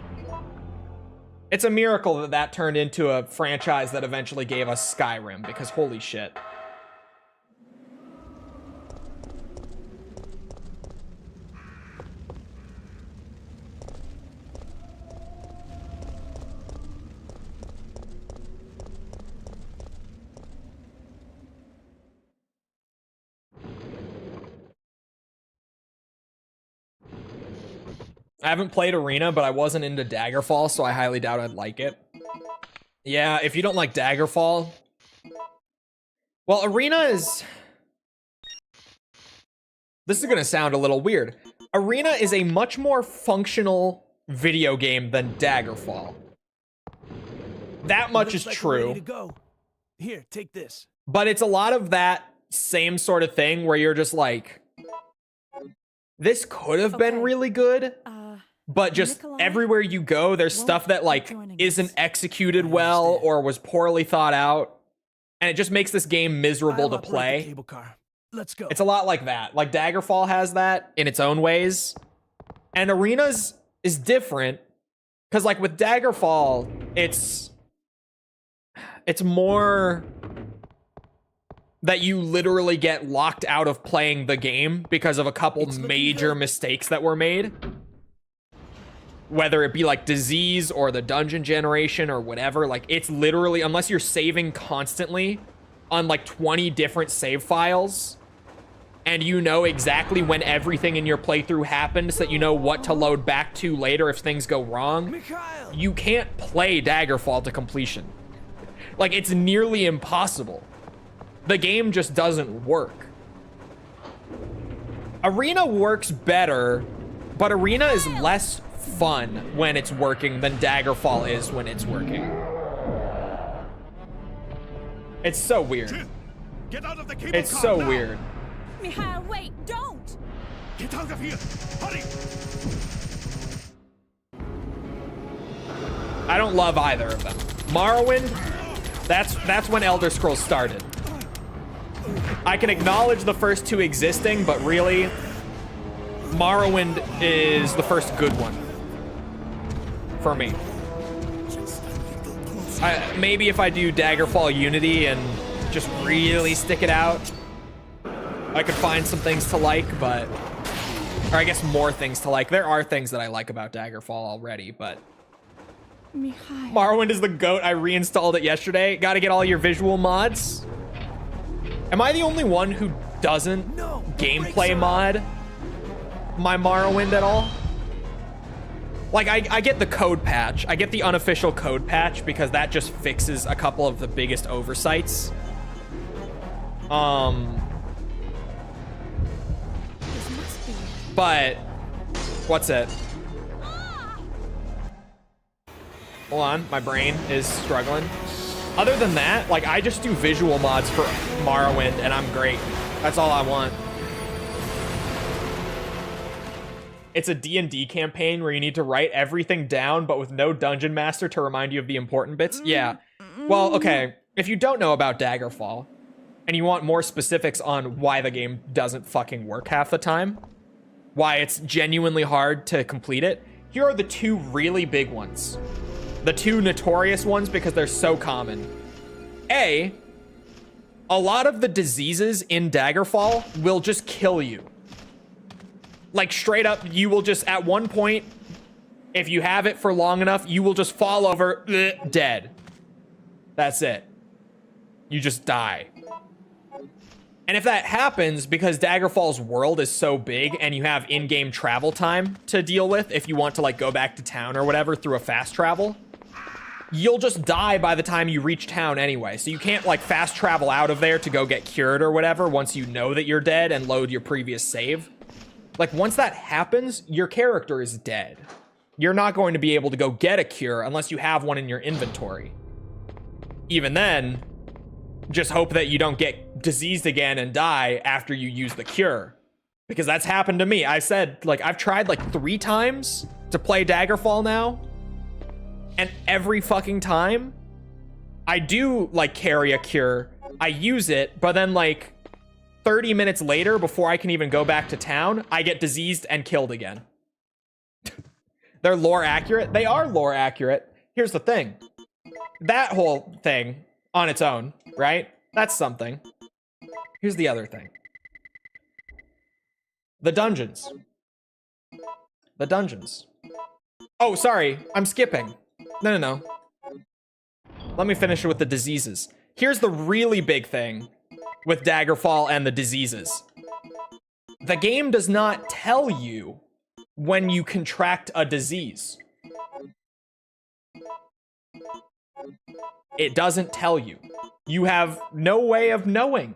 It's a miracle that that turned into a franchise that eventually gave us Skyrim, because holy shit. I haven't played Arena, but I wasn't into Daggerfall, so I highly doubt I'd like it. Yeah, if you don't like Daggerfall... Well, Arena is... This is gonna sound a little weird. Arena is a much more functional video game than Daggerfall. That much is true. Ready to go. Here, take this. But it's a lot of that same sort of thing where you're just like... This could have been really good. But just Nikolai everywhere you go, there's stuff that like isn't executed well or was poorly thought out, and it just makes this game miserable to play. Cable car. Let's go. It's a lot like that. Like Daggerfall has that in its own ways, and Arenas is different because like with Daggerfall, it's more that you literally get locked out of playing the game because of a couple major mistakes that were made. Whether it be like disease or the dungeon generation or whatever, like it's literally, unless you're saving constantly on like 20 different save files and you know exactly when everything in your playthrough happened so that you know what to load back to later if things go wrong, you can't play Daggerfall to completion. Like it's nearly impossible. The game just doesn't work. Arena works better, but Arena is less fun when it's working than Daggerfall is when it's working. It's so weird. Get out of the cable It's car so now. weird. Mikhail, wait, don't! Get out of here! Hurry! I don't love either of them. Morrowind, that's when Elder Scrolls started. I can acknowledge the first two existing, but really, Morrowind is the first good one. For me. Maybe if I do Daggerfall Unity and just really stick it out, I could find some things to like, but... Or I guess more things to like. There are things that I like about Daggerfall already, but... Mikhail. Morrowind is the GOAT. I reinstalled it yesterday. Gotta get all your visual mods. Am I the only one who doesn't gameplay mod my Morrowind at all? Like, I get the code patch. I get the unofficial code patch because that just fixes a couple of the biggest oversights. But what's it? Hold on, my brain is struggling. Other than that, like, I just do visual mods for Morrowind and I'm great. That's all I want. It's a D&D campaign where you need to write everything down, but with no dungeon master to remind you of the important bits. Yeah. Well, okay. If you don't know about Daggerfall and you want more specifics on why the game doesn't fucking work half the time, why it's genuinely hard to complete it, here are the two really big ones. The two notorious ones because they're so common. A lot of the diseases in Daggerfall will just kill you. Like, straight up, you will just, at one point, if you have it for long enough, you will just fall over, dead. That's it. You just die. And if that happens, because Daggerfall's world is so big and you have in-game travel time to deal with, if you want to, like, go back to town or whatever through a fast travel, you'll just die by the time you reach town anyway. So you can't, like, fast travel out of there to go get cured or whatever once you know that you're dead and load your previous save. Like, once that happens, your character is dead. You're not going to be able to go get a cure unless you have one in your inventory. Even then, just hope that you don't get diseased again and die after you use the cure. Because that's happened to me. I said, like, I've tried like 3 times to play Daggerfall now. And every fucking time, I do, like, carry a cure. I use it, but then, like, 30 minutes later, before I can even go back to town, I get diseased and killed again. They're lore accurate? They are lore accurate. Here's the thing. That whole thing, on its own, right? That's something. Here's the other thing. The dungeons. The dungeons. Oh, sorry. I'm skipping. No. Let me finish with the diseases. Here's the really big thing with Daggerfall and the diseases. The game does not tell you when you contract a disease. It doesn't tell you. You have no way of knowing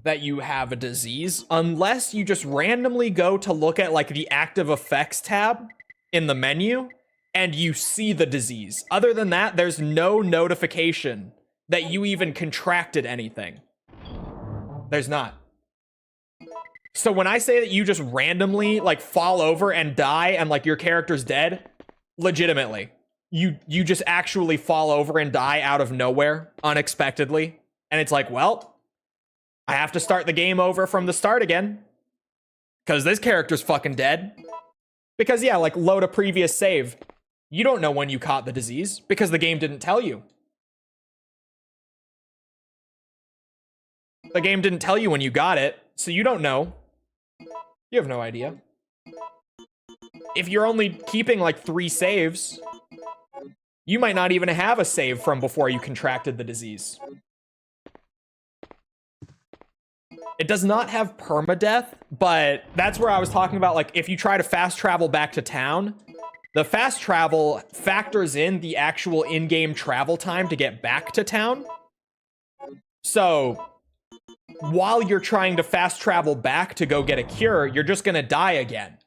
that you have a disease unless you just randomly go to look at, like, the active effects tab in the menu and you see the disease. Other than that, there's no notification that you even contracted anything. There's not. So when I say that you just randomly, like, fall over and die and, like, your character's dead, legitimately, you just actually fall over and die out of nowhere unexpectedly. And it's like, well, I have to start the game over from the start again because this character's fucking dead. Because, yeah, like, load a previous save. You don't know when you caught the disease because the game didn't tell you. The game didn't tell you when you got it, so you don't know. You have no idea. If you're only keeping, like, 3 saves, you might not even have a save from before you contracted the disease. It does not have permadeath, but that's where I was talking about, like, if you try to fast travel back to town, the fast travel factors in the actual in-game travel time to get back to town. So while you're trying to fast travel back to go get a cure, you're just gonna die again.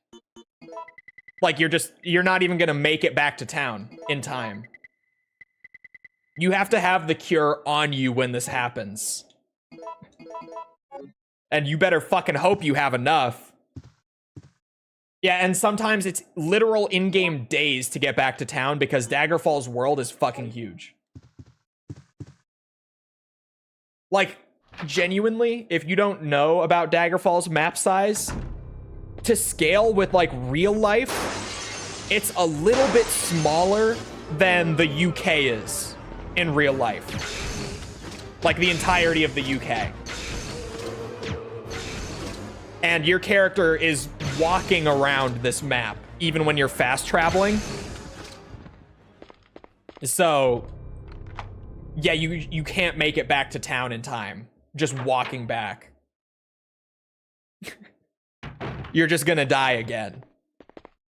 Like, you're not even gonna make it back to town in time. You have to have the cure on you when this happens. And you better fucking hope you have enough. Yeah, and sometimes it's literal in-game days to get back to town because Daggerfall's world is fucking huge. Like, genuinely, if you don't know about Daggerfall's map size, to scale with, like, real life, it's a little bit smaller than the UK is in real life. Like, the entirety of the UK. And your character is walking around this map, even when you're fast traveling. So, yeah, you can't make it back to town in time. Just walking back. You're just gonna die again.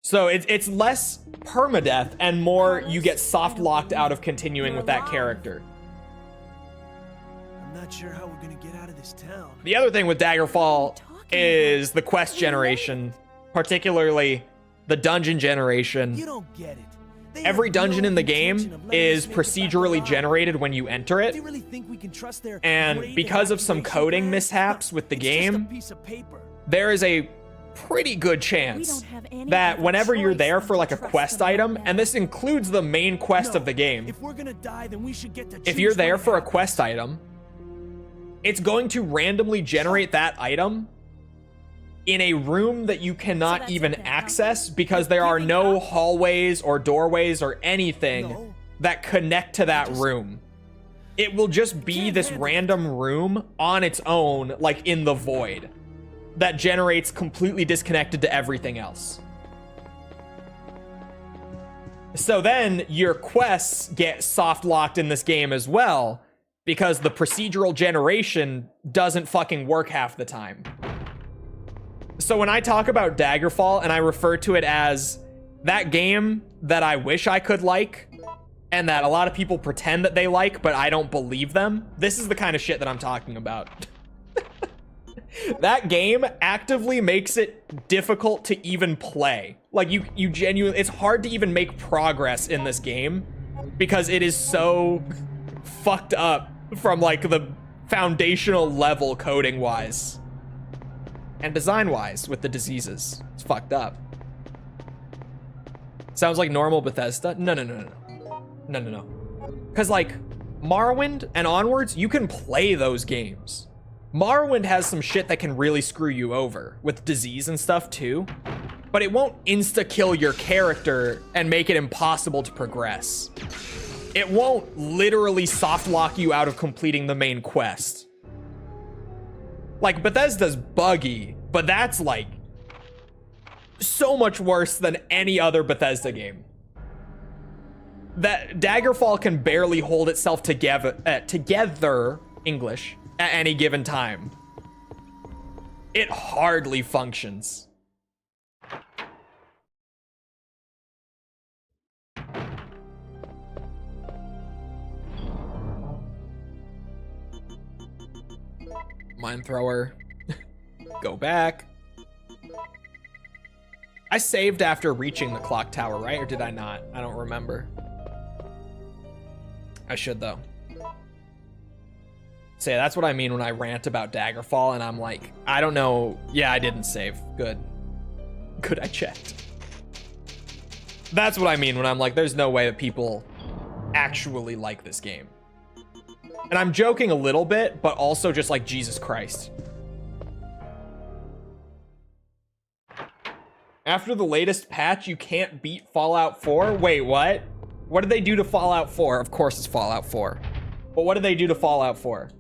So it's less permadeath and more you get soft locked out of continuing with that character. I'm not sure how we're gonna get out of this town. The other thing with Daggerfall is the quest generation, particularly the dungeon generation. You don't get it. They Every have dungeon no in the intention game of letting is us make it back procedurally alive. generated when you enter Do it. you really think we can trust their And great because of some evaluation coding plan? mishaps with the It's just a game, piece of paper. there is a pretty good chance We don't have any that other whenever you're choice there than for to like a trust quest them right item, now. and this includes the main quest No, of the game, If we're gonna die, then we should get to if choose you're there when it for a happens. quest item, it's going to randomly generate that item in a room that you cannot that's even it then, huh? access because there are Giving no up? hallways or doorways or anything No. that connect to that room. It will just be Can't this handle it. random room on its own, like in the void, that generates completely disconnected to everything else. So then your quests get soft locked in this game as well, because the procedural generation doesn't fucking work half the time. So when I talk about Daggerfall and I refer to it as that game that I wish I could like, and that a lot of people pretend that they like, but I don't believe them, this is the kind of shit that I'm talking about. That game actively makes it difficult to even play. Like you genuinely, it's hard to even make progress in this game because it is so fucked up from like the foundational level coding wise and design wise with the diseases. It's fucked up. Sounds like normal Bethesda. No. Because like Morrowind and onwards, you can play those games. Morrowind has some shit that can really screw you over with disease and stuff too, but it won't insta-kill your character and make it impossible to progress. It won't literally soft lock you out of completing the main quest. Like Bethesda's buggy, but that's like so much worse than any other Bethesda game. That Daggerfall can barely hold itself together, English, at any given time. It hardly functions. Mine thrower. Go back. I saved after reaching the clock tower, right? Or did I not? I don't remember. I should though. So yeah, that's what I mean when I rant about Daggerfall and I'm like, I don't know. Yeah, I didn't save. Good. Good, I checked. That's what I mean when I'm like, there's no way that people actually like this game. And I'm joking a little bit, but also just like, Jesus Christ. After the latest patch, you can't beat Fallout 4? Wait, what? What did they do to Fallout 4? Of course it's Fallout 4. But what did they do to Fallout 4?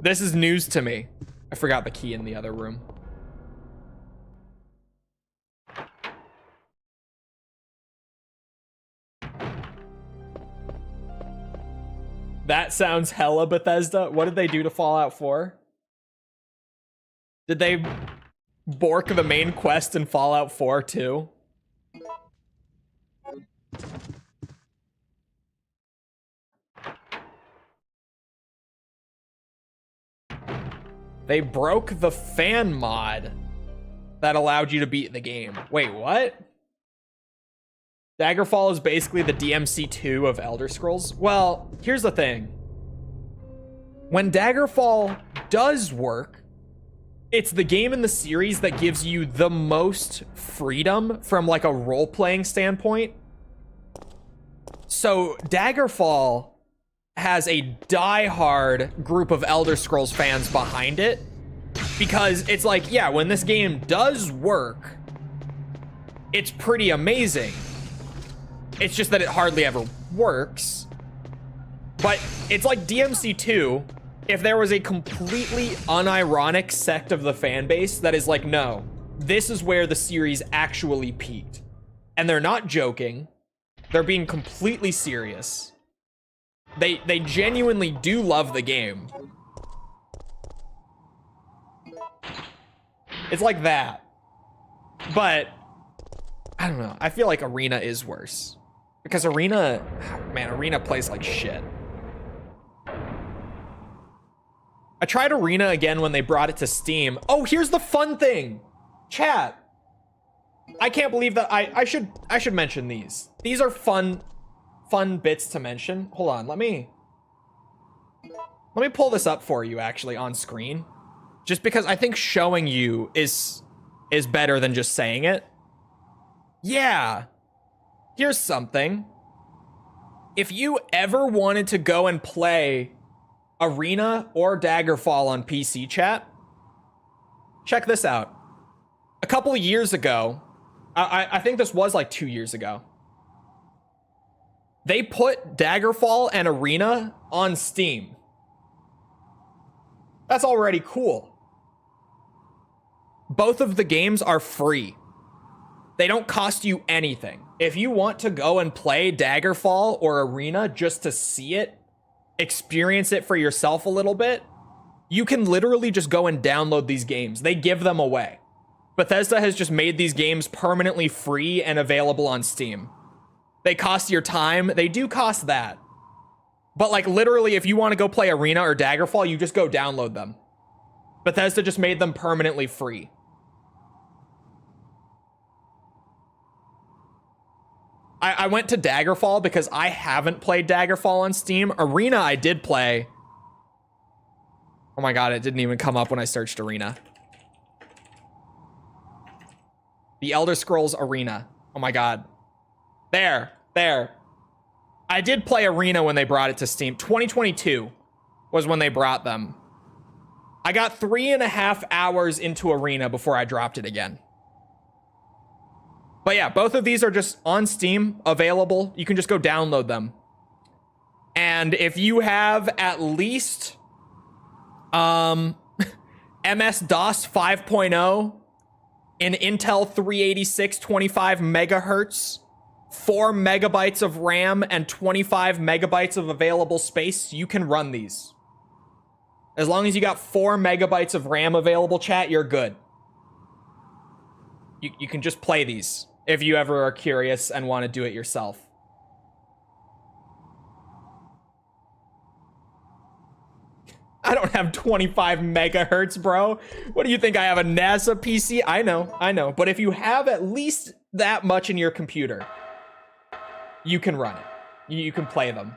This is news to me. I forgot the key in the other room. That sounds hella Bethesda. What did they do to Fallout 4? Did they bork the main quest in Fallout 4 too? They broke the fan mod that allowed you to beat the game. Wait, what? Daggerfall is basically the DMC2 of Elder Scrolls? Well, here's the thing. When Daggerfall does work, it's the game in the series that gives you the most freedom from like a role-playing standpoint. So Daggerfall has a die-hard group of Elder Scrolls fans behind it because it's like, yeah, when this game does work, it's pretty amazing. It's just that it hardly ever works. But it's like DMC2 if there was a completely unironic sect of the fan base that is like, no, this is where the series actually peaked. And they're not joking. They're being completely serious. They genuinely do love the game. It's like that. But I don't know. I feel like Arena is worse. Because Arena, man, Arena plays like shit. I tried Arena again when they brought it to Steam. Oh, here's the fun thing. Chat. I can't believe that I should mention these. These are fun bits to mention. Hold on, let me pull this up for you actually on screen. Just because I think showing you is better than just saying it. Yeah. Here's something. If you ever wanted to go and play Arena or Daggerfall on PC, chat, check this out. A couple of years ago, I think this was like 2 years ago, they put Daggerfall and Arena on Steam. That's already cool. Both of the games are free. They don't cost you anything. If you want to go and play Daggerfall or Arena just to see it, experience it for yourself a little bit, you can literally just go and download these games. They give them away. Bethesda has just made these games permanently free and available on Steam. They cost your time. They do cost that. But like literally, if you want to go play Arena or Daggerfall, you just go download them. Bethesda just made them permanently free. I went to Daggerfall because I haven't played Daggerfall on Steam. Arena I did play. Oh my god, it didn't even come up when I searched Arena. The Elder Scrolls Arena. Oh my god. There. I did play Arena when they brought it to Steam. 2022 was when they brought them. I got 3.5 hours into Arena before I dropped it again. But yeah, both of these are just on Steam, available. You can just go download them. And if you have at least MS-DOS 5.0, an Intel 386 25 megahertz, 4 megabytes of RAM, and 25 megabytes of available space, you can run these. As long as you got 4 megabytes of RAM available, chat, you're good. You can just play these if you ever are curious and want to do it yourself. I don't have 25 megahertz, bro. What do you think? I have a NASA PC? I know. But if you have at least that much in your computer, you can run it. You can play them.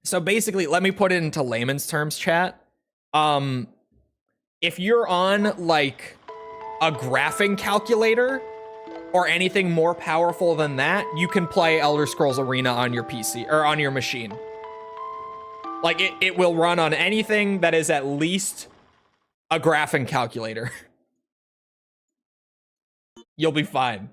So basically, let me put it into layman's terms, chat. If you're on like a graphing calculator or anything more powerful than that, you can play Elder Scrolls Arena on your PC or on your machine. Like it will run on anything that is at least a graphing calculator. You'll be fine.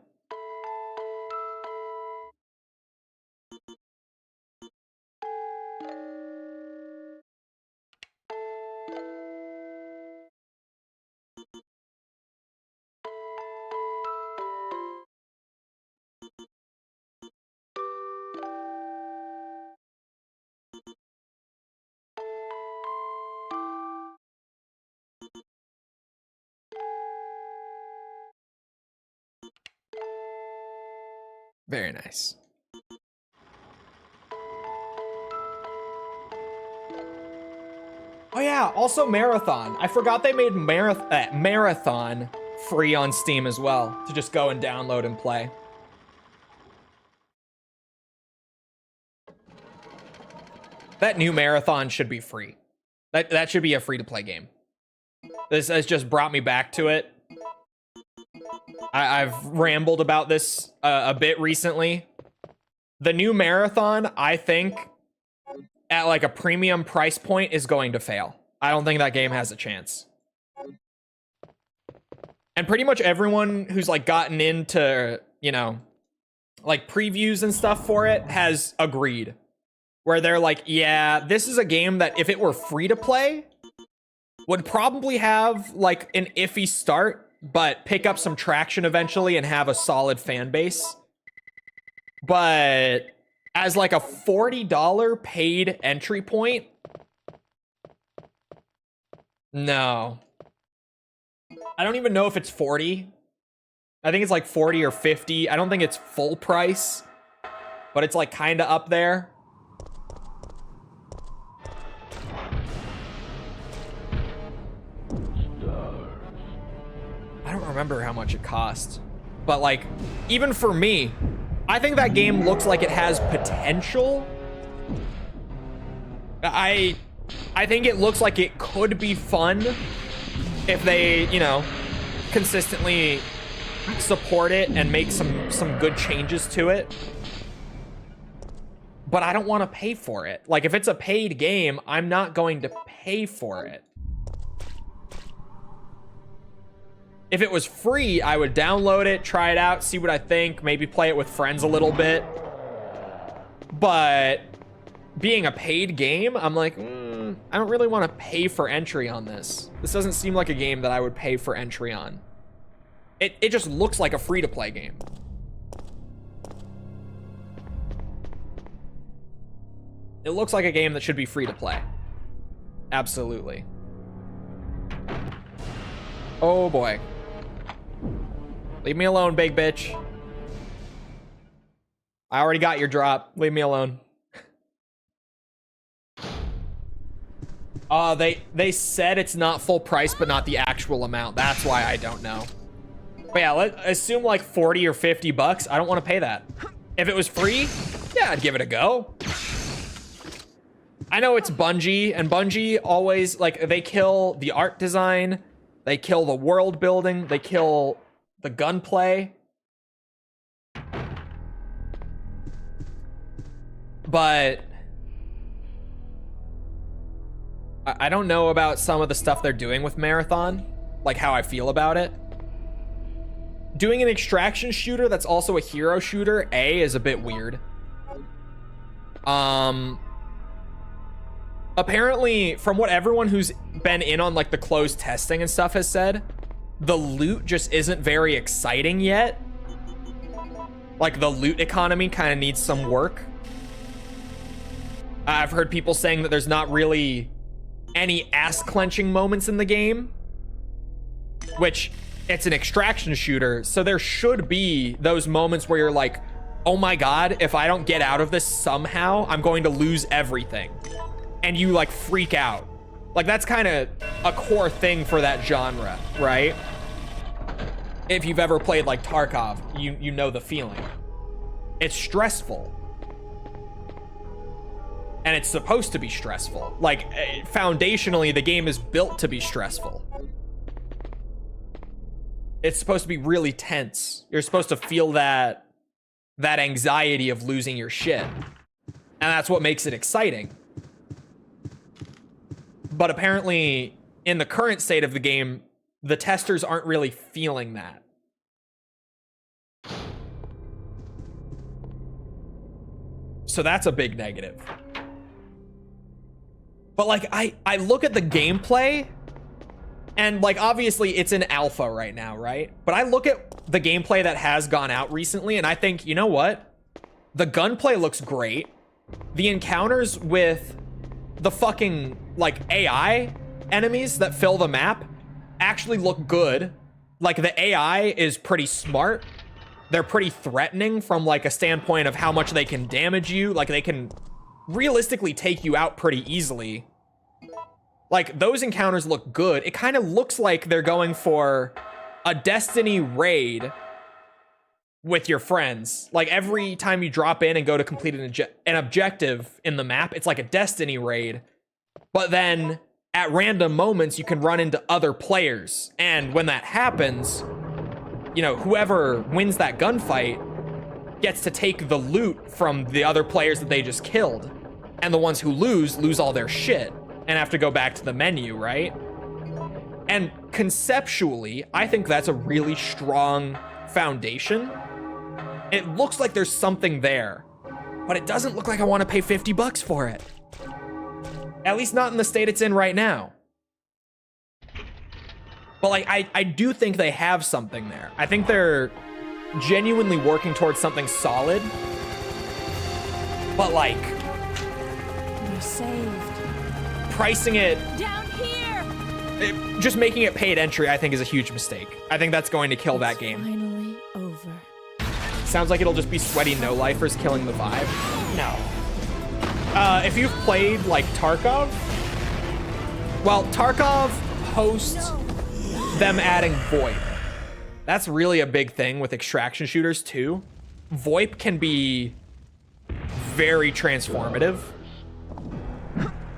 Very nice. Oh yeah, also Marathon. I forgot they made Marathon free on Steam as well, to just go and download and play. That new Marathon should be free. That should be a free-to-play game. This has just brought me back to it. I've rambled about this a bit recently. The new Marathon, I think, at like a premium price point, is going to fail. I don't think that game has a chance. And pretty much everyone who's like gotten into, you know, like previews and stuff for it has agreed. Where they're like, yeah, this is a game that if it were free to play, would probably have like an iffy start, but pick up some traction eventually and have a solid fan base. But as like a $40 paid entry point, no. I don't even know if it's 40. I think it's like 40 or 50. I don't think it's full price, but it's like kind of up there. remember how much it cost. But like, even for me, I think that game looks like it has potential. I think it looks like it could be fun if they, you know, consistently support it and make some good changes to it. But I don't want to pay for it. Like, if it's a paid game, I'm not going to pay for it. If it was free, I would download it, try it out, see what I think, maybe play it with friends a little bit. But being a paid game, I'm like, I don't really want to pay for entry on this. This doesn't seem like a game that I would pay for entry on. It just looks like a free-to-play game. It looks like a game that should be free to play. Absolutely. Oh boy. Leave me alone, big bitch. I already got your drop. Leave me alone. They said it's not full price, but not the actual amount. That's why I don't know. But yeah, let's assume like 40 or 50 bucks. I don't want to pay that. If it was free, yeah, I'd give it a go. I know it's Bungie, and Bungie always, like, they kill the art design, they kill the world building, they kill the gunplay. But I don't know about some of the stuff they're doing with Marathon, like how I feel about it. Doing an extraction shooter that's also a hero shooter, is a bit weird. Apparently, from what everyone who's been in on like the closed testing and stuff has said, the loot just isn't very exciting yet. Like, the loot economy kind of needs some work. I've heard people saying that there's not really any ass-clenching moments in the game, which, it's an extraction shooter, so there should be those moments where you're like, oh my god, if I don't get out of this somehow, I'm going to lose everything. And you like freak out. Like, that's kind of a core thing for that genre, right? If you've ever played like Tarkov, you know the feeling. It's stressful. And it's supposed to be stressful. Like, foundationally, the game is built to be stressful. It's supposed to be really tense. You're supposed to feel that anxiety of losing your shit. And that's what makes it exciting. But apparently, in the current state of the game, the testers aren't really feeling that. So that's a big negative. But like, I look at the gameplay, and like, obviously it's in alpha right now, right? But I look at the gameplay that has gone out recently, and I think, you know what? The gunplay looks great. The encounters with the fucking like AI enemies that fill the map actually look good. Like, the AI is pretty smart. They're pretty threatening from like a standpoint of how much they can damage you. Like, they can realistically take you out pretty easily. Like, those encounters look good. It kind of looks like they're going for a Destiny raid with your friends. Like, every time you drop in and go to complete an objective in the map, it's like a Destiny raid. But then at random moments, you can run into other players. And when that happens, you know, whoever wins that gunfight gets to take the loot from the other players that they just killed. And the ones who lose all their shit and have to go back to the menu, right? And conceptually, I think that's a really strong foundation. It looks like there's something there, but it doesn't look like I want to pay 50 bucks for it. At least not in the state it's in right now. But like, I do think they have something there. I think they're genuinely working towards something solid. But like, We're saved. pricing it, Down here! just making it paid entry, I think is a huge mistake. I think that's going to kill that game. Finally over. Sounds like it'll just be sweaty no-lifers killing the vibe. No. If you've played, like, Tarkov, well, Tarkov hosts them adding Void. That's really a big thing with extraction shooters too. VoIP can be very transformative.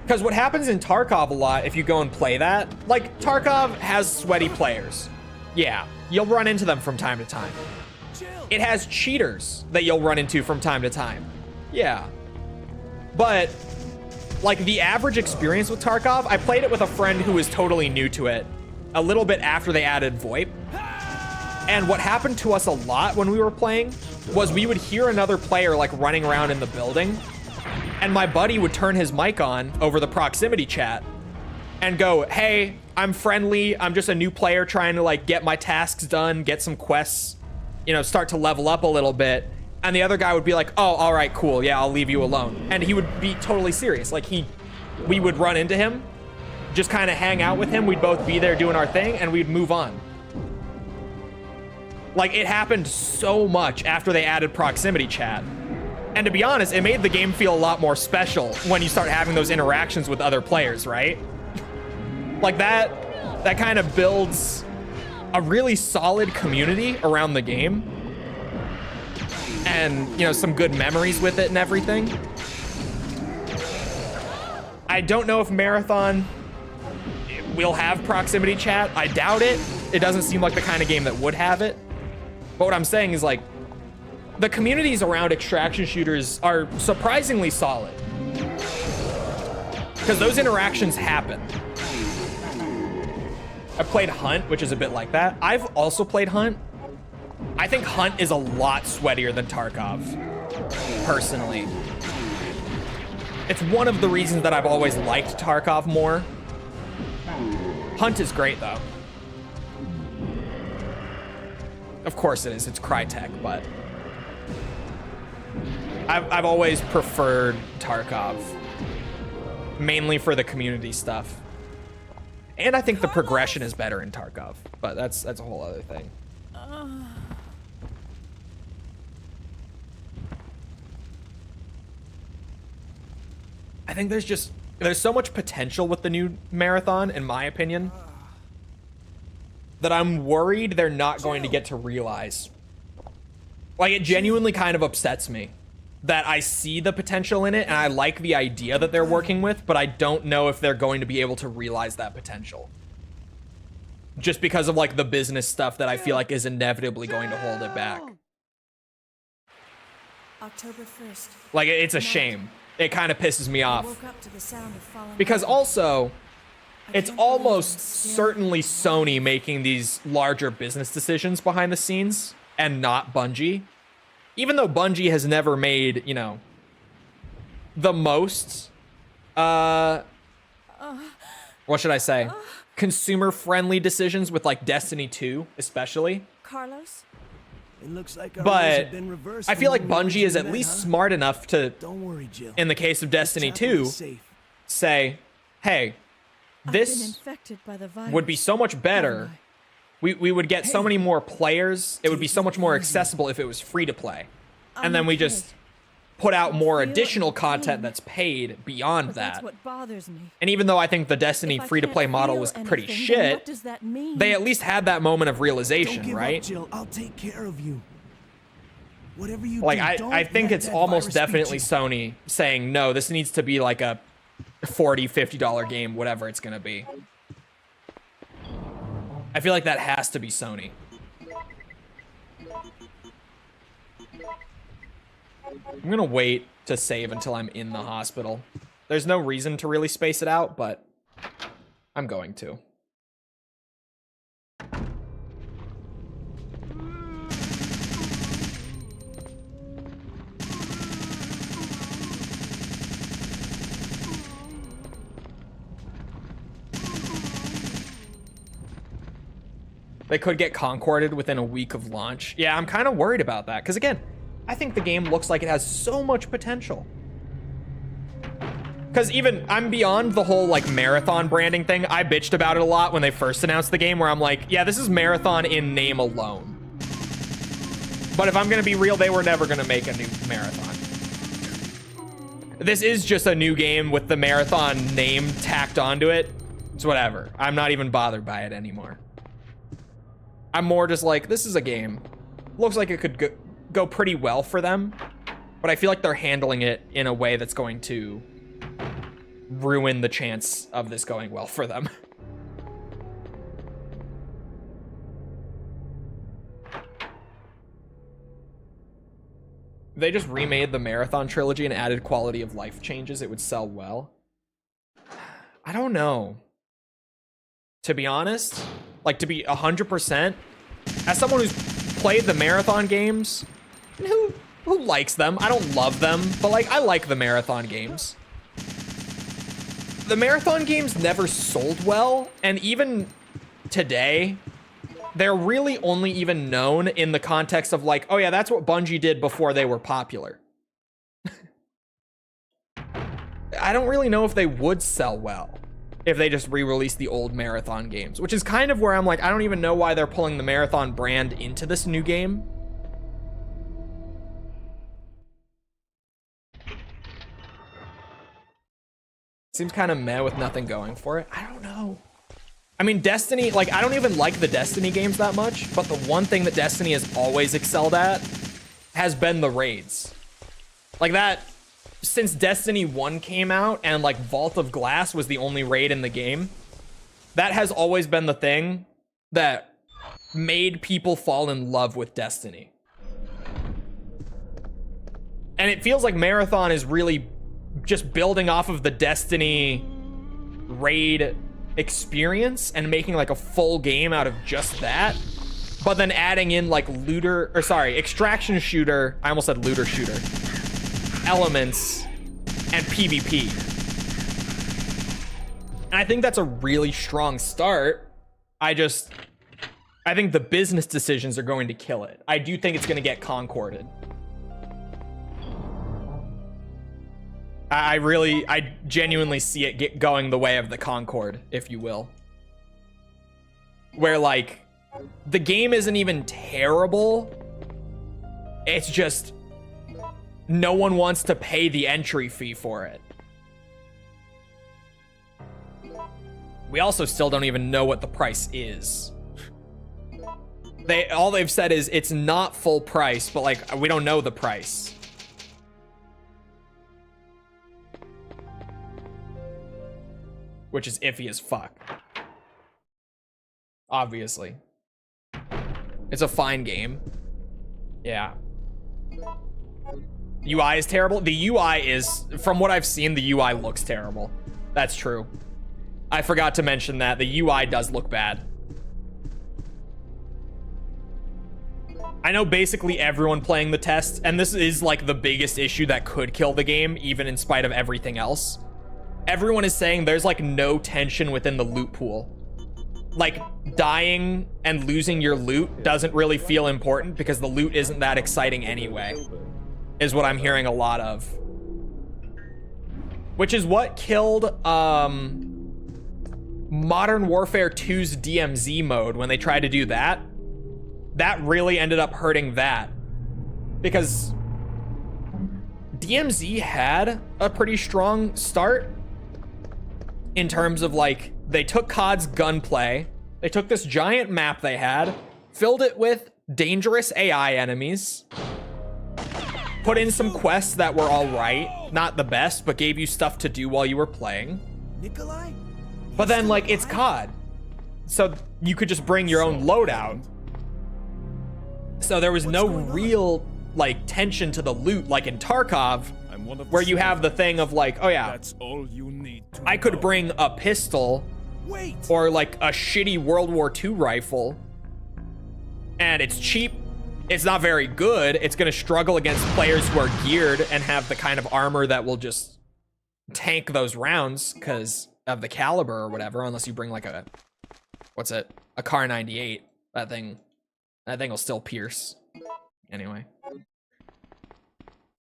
Because what happens in Tarkov a lot, if you go and play that, like, Tarkov has sweaty players. Yeah, you'll run into them from time to time. It has cheaters that you'll run into from time to time. Yeah. But, like, the average experience with Tarkov, I played it with a friend who was totally new to it a little bit after they added VoIP. And what happened to us a lot when we were playing was we would hear another player, like, running around in the building, and my buddy would turn his mic on over the proximity chat and go, hey, I'm friendly. I'm just a new player trying to, like, get my tasks done, get some quests, you know, start to level up a little bit. And the other guy would be like, oh, all right, cool. Yeah, I'll leave you alone. And he would be totally serious. Like, we would run into him, just kind of hang out with him. We'd both be there doing our thing, and we'd move on. Like, it happened so much after they added proximity chat. And to be honest, it made the game feel a lot more special when you start having those interactions with other players, right? Like, that kind of builds a really solid community around the game. And, you know, some good memories with it and everything. I don't know if Marathon will have proximity chat. I doubt it. It doesn't seem like the kind of game that would have it. But what I'm saying is, like, the communities around extraction shooters are surprisingly solid. Because those interactions happen. I played Hunt, which is a bit like that. I've also played Hunt. I think Hunt is a lot sweatier than Tarkov, personally. It's one of the reasons that I've always liked Tarkov more. Hunt is great, though. Of course it is. It's Crytek, but I've always preferred Tarkov, mainly for the community stuff. And I think the progression is better in Tarkov, but that's a whole other thing. I think there's so much potential with the new Marathon, in my opinion, that I'm worried they're not going to get to realize. Like, it genuinely kind of upsets me that I see the potential in it, and I like the idea that they're working with, but I don't know if they're going to be able to realize that potential. Just because of, like, the business stuff that I feel like is inevitably going to hold it back. October 1st. Like, it's a shame. It kind of pisses me off. Because also, it's almost certainly Sony making these larger business decisions behind the scenes and not Bungie. Even though Bungie has never made, you know, the most, what should I say? Consumer-friendly decisions with, like, Destiny 2, especially. Carlos? It looks like our roles But have been reversed I feel like from when we Bungie is originally at met, least huh? smart enough to, Don't worry, Jill. in the case of Destiny Chapel 2, is safe. say, hey, I've been this infected by the virus, would be so much better. haven't We would get so many more players. It would be so much more accessible if it was free to play. And then we just put out more additional content that's paid beyond But that's that. what bothers me. And even though I think the Destiny If I free-to-play can't model feel was pretty anything, then shit, what does that mean? they at least had that moment of Don't realization, give right? up, Jill. I'll take care of you. Whatever you Like, do, I don't think let it's that almost virus beat definitely you. Sony saying, no, this needs to be like a $40, $50 game, whatever it's going to be. I feel like that has to be Sony. I'm going to wait to save until I'm in the hospital. There's no reason to really space it out, but I'm going to. They could get concorded within a week of launch. Yeah, I'm kind of worried about that. Because again, I think the game looks like it has so much potential. Because even, I'm beyond the whole, like, Marathon branding thing. I bitched about it a lot when they first announced the game, where I'm like, yeah, this is Marathon in name alone. But if I'm going to be real, they were never going to make a new Marathon. This is just a new game with the Marathon name tacked onto it. It's whatever. I'm not even bothered by it anymore. I'm more just like, this is a game. Looks like it could go pretty well for them, but I feel like they're handling it in a way that's going to ruin the chance of this going well for them. If they just remade the Marathon trilogy and added quality of life changes, it would sell well. I don't know. To be honest, like, to be 100%, as someone who's played the Marathon games, who likes them? I don't love them, but like, I like the Marathon games. The Marathon games never sold well, and even today, they're really only even known in the context of like, oh yeah, that's what Bungie did before they were popular. I don't really know if they would sell well if they just re-released the old Marathon games, which is kind of where I'm like, I don't even know why they're pulling the Marathon brand into this new game. Seems kind of meh with nothing going for it. I don't know. I mean, Destiny, like, I don't even like the Destiny games that much, but the one thing that Destiny has always excelled at has been the raids. Like that, since Destiny 1 came out and like Vault of Glass was the only raid in the game, that has always been the thing that made people fall in love with Destiny. And it feels like Marathon is really just building off of the Destiny raid experience and making like a full game out of just that, but then adding in like extraction shooter, I almost said looter shooter, elements and PvP. And I think that's a really strong start. I think the business decisions are going to kill it. I do think it's going to get concorded. I genuinely see it going the way of the Concord, if you will. Where, like, the game isn't even terrible. It's just no one wants to pay the entry fee for it. We also still don't even know what the price is. All they've said is it's not full price, but, like, we don't know the price. Which is iffy as fuck. Obviously. It's a fine game. Yeah. UI is terrible. The UI is, from what I've seen, the UI looks terrible. That's true. I forgot to mention that. The UI does look bad. I know basically everyone playing the test, and this is like the biggest issue that could kill the game, even in spite of everything else. Everyone is saying there's like no tension within the loot pool. Like, dying and losing your loot doesn't really feel important because the loot isn't that exciting anyway, is what I'm hearing a lot of. Which is what killed Modern Warfare 2's DMZ mode when they tried to do that. That really ended up hurting that. Because DMZ had a pretty strong start in terms of, like, they took COD's gunplay, they took this giant map they had, filled it with dangerous AI enemies, put in some quests that were all right, not the best, but gave you stuff to do while you were playing. Nikolai? But then, like, it's COD, so you could just bring your own loadout. So there was no real, like, tension to the loot, like in Tarkov, where you have the thing of like, oh yeah, That's all you need to I could bring a pistol Wait! or like a shitty World War II rifle, and it's cheap. It's not very good. It's going to struggle against players who are geared and have the kind of armor that will just tank those rounds because of the caliber or whatever, unless you bring like a, what's it, a Car 98. That thing will still pierce. Anyway.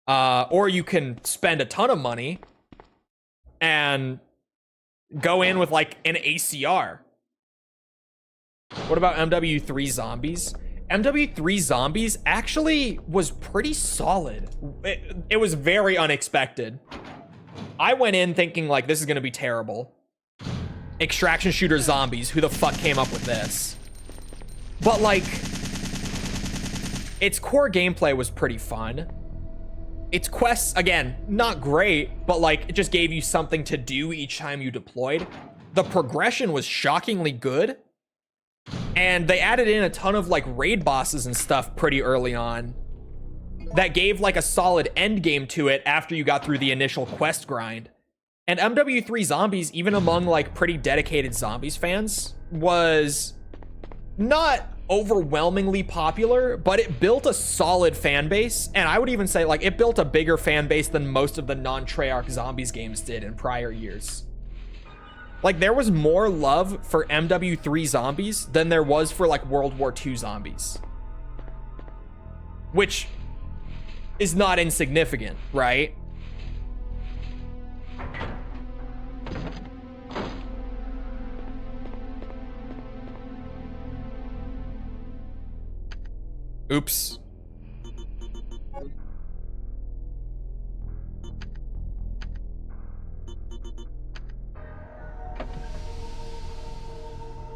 Or you can spend a ton of money and go in with like an ACR. What about MW3 Zombies? MW3 Zombies actually was pretty solid. It was very unexpected. I went in thinking like, this is gonna be terrible. Extraction shooter zombies, who the fuck came up with this? But like, its core gameplay was pretty fun. Its quests, again, not great, but like it just gave you something to do each time you deployed. The progression was shockingly good. And they added in a ton of like raid bosses and stuff pretty early on that gave like a solid end game to it after you got through the initial quest grind. And MW3 Zombies, even among like pretty dedicated Zombies fans, was not overwhelmingly popular, but it built a solid fan base. And I would even say like it built a bigger fan base than most of the non-Treyarch Zombies games did in prior years. Like there was more love for MW3 Zombies than there was for like World War II Zombies. Which is not insignificant, right? Oops.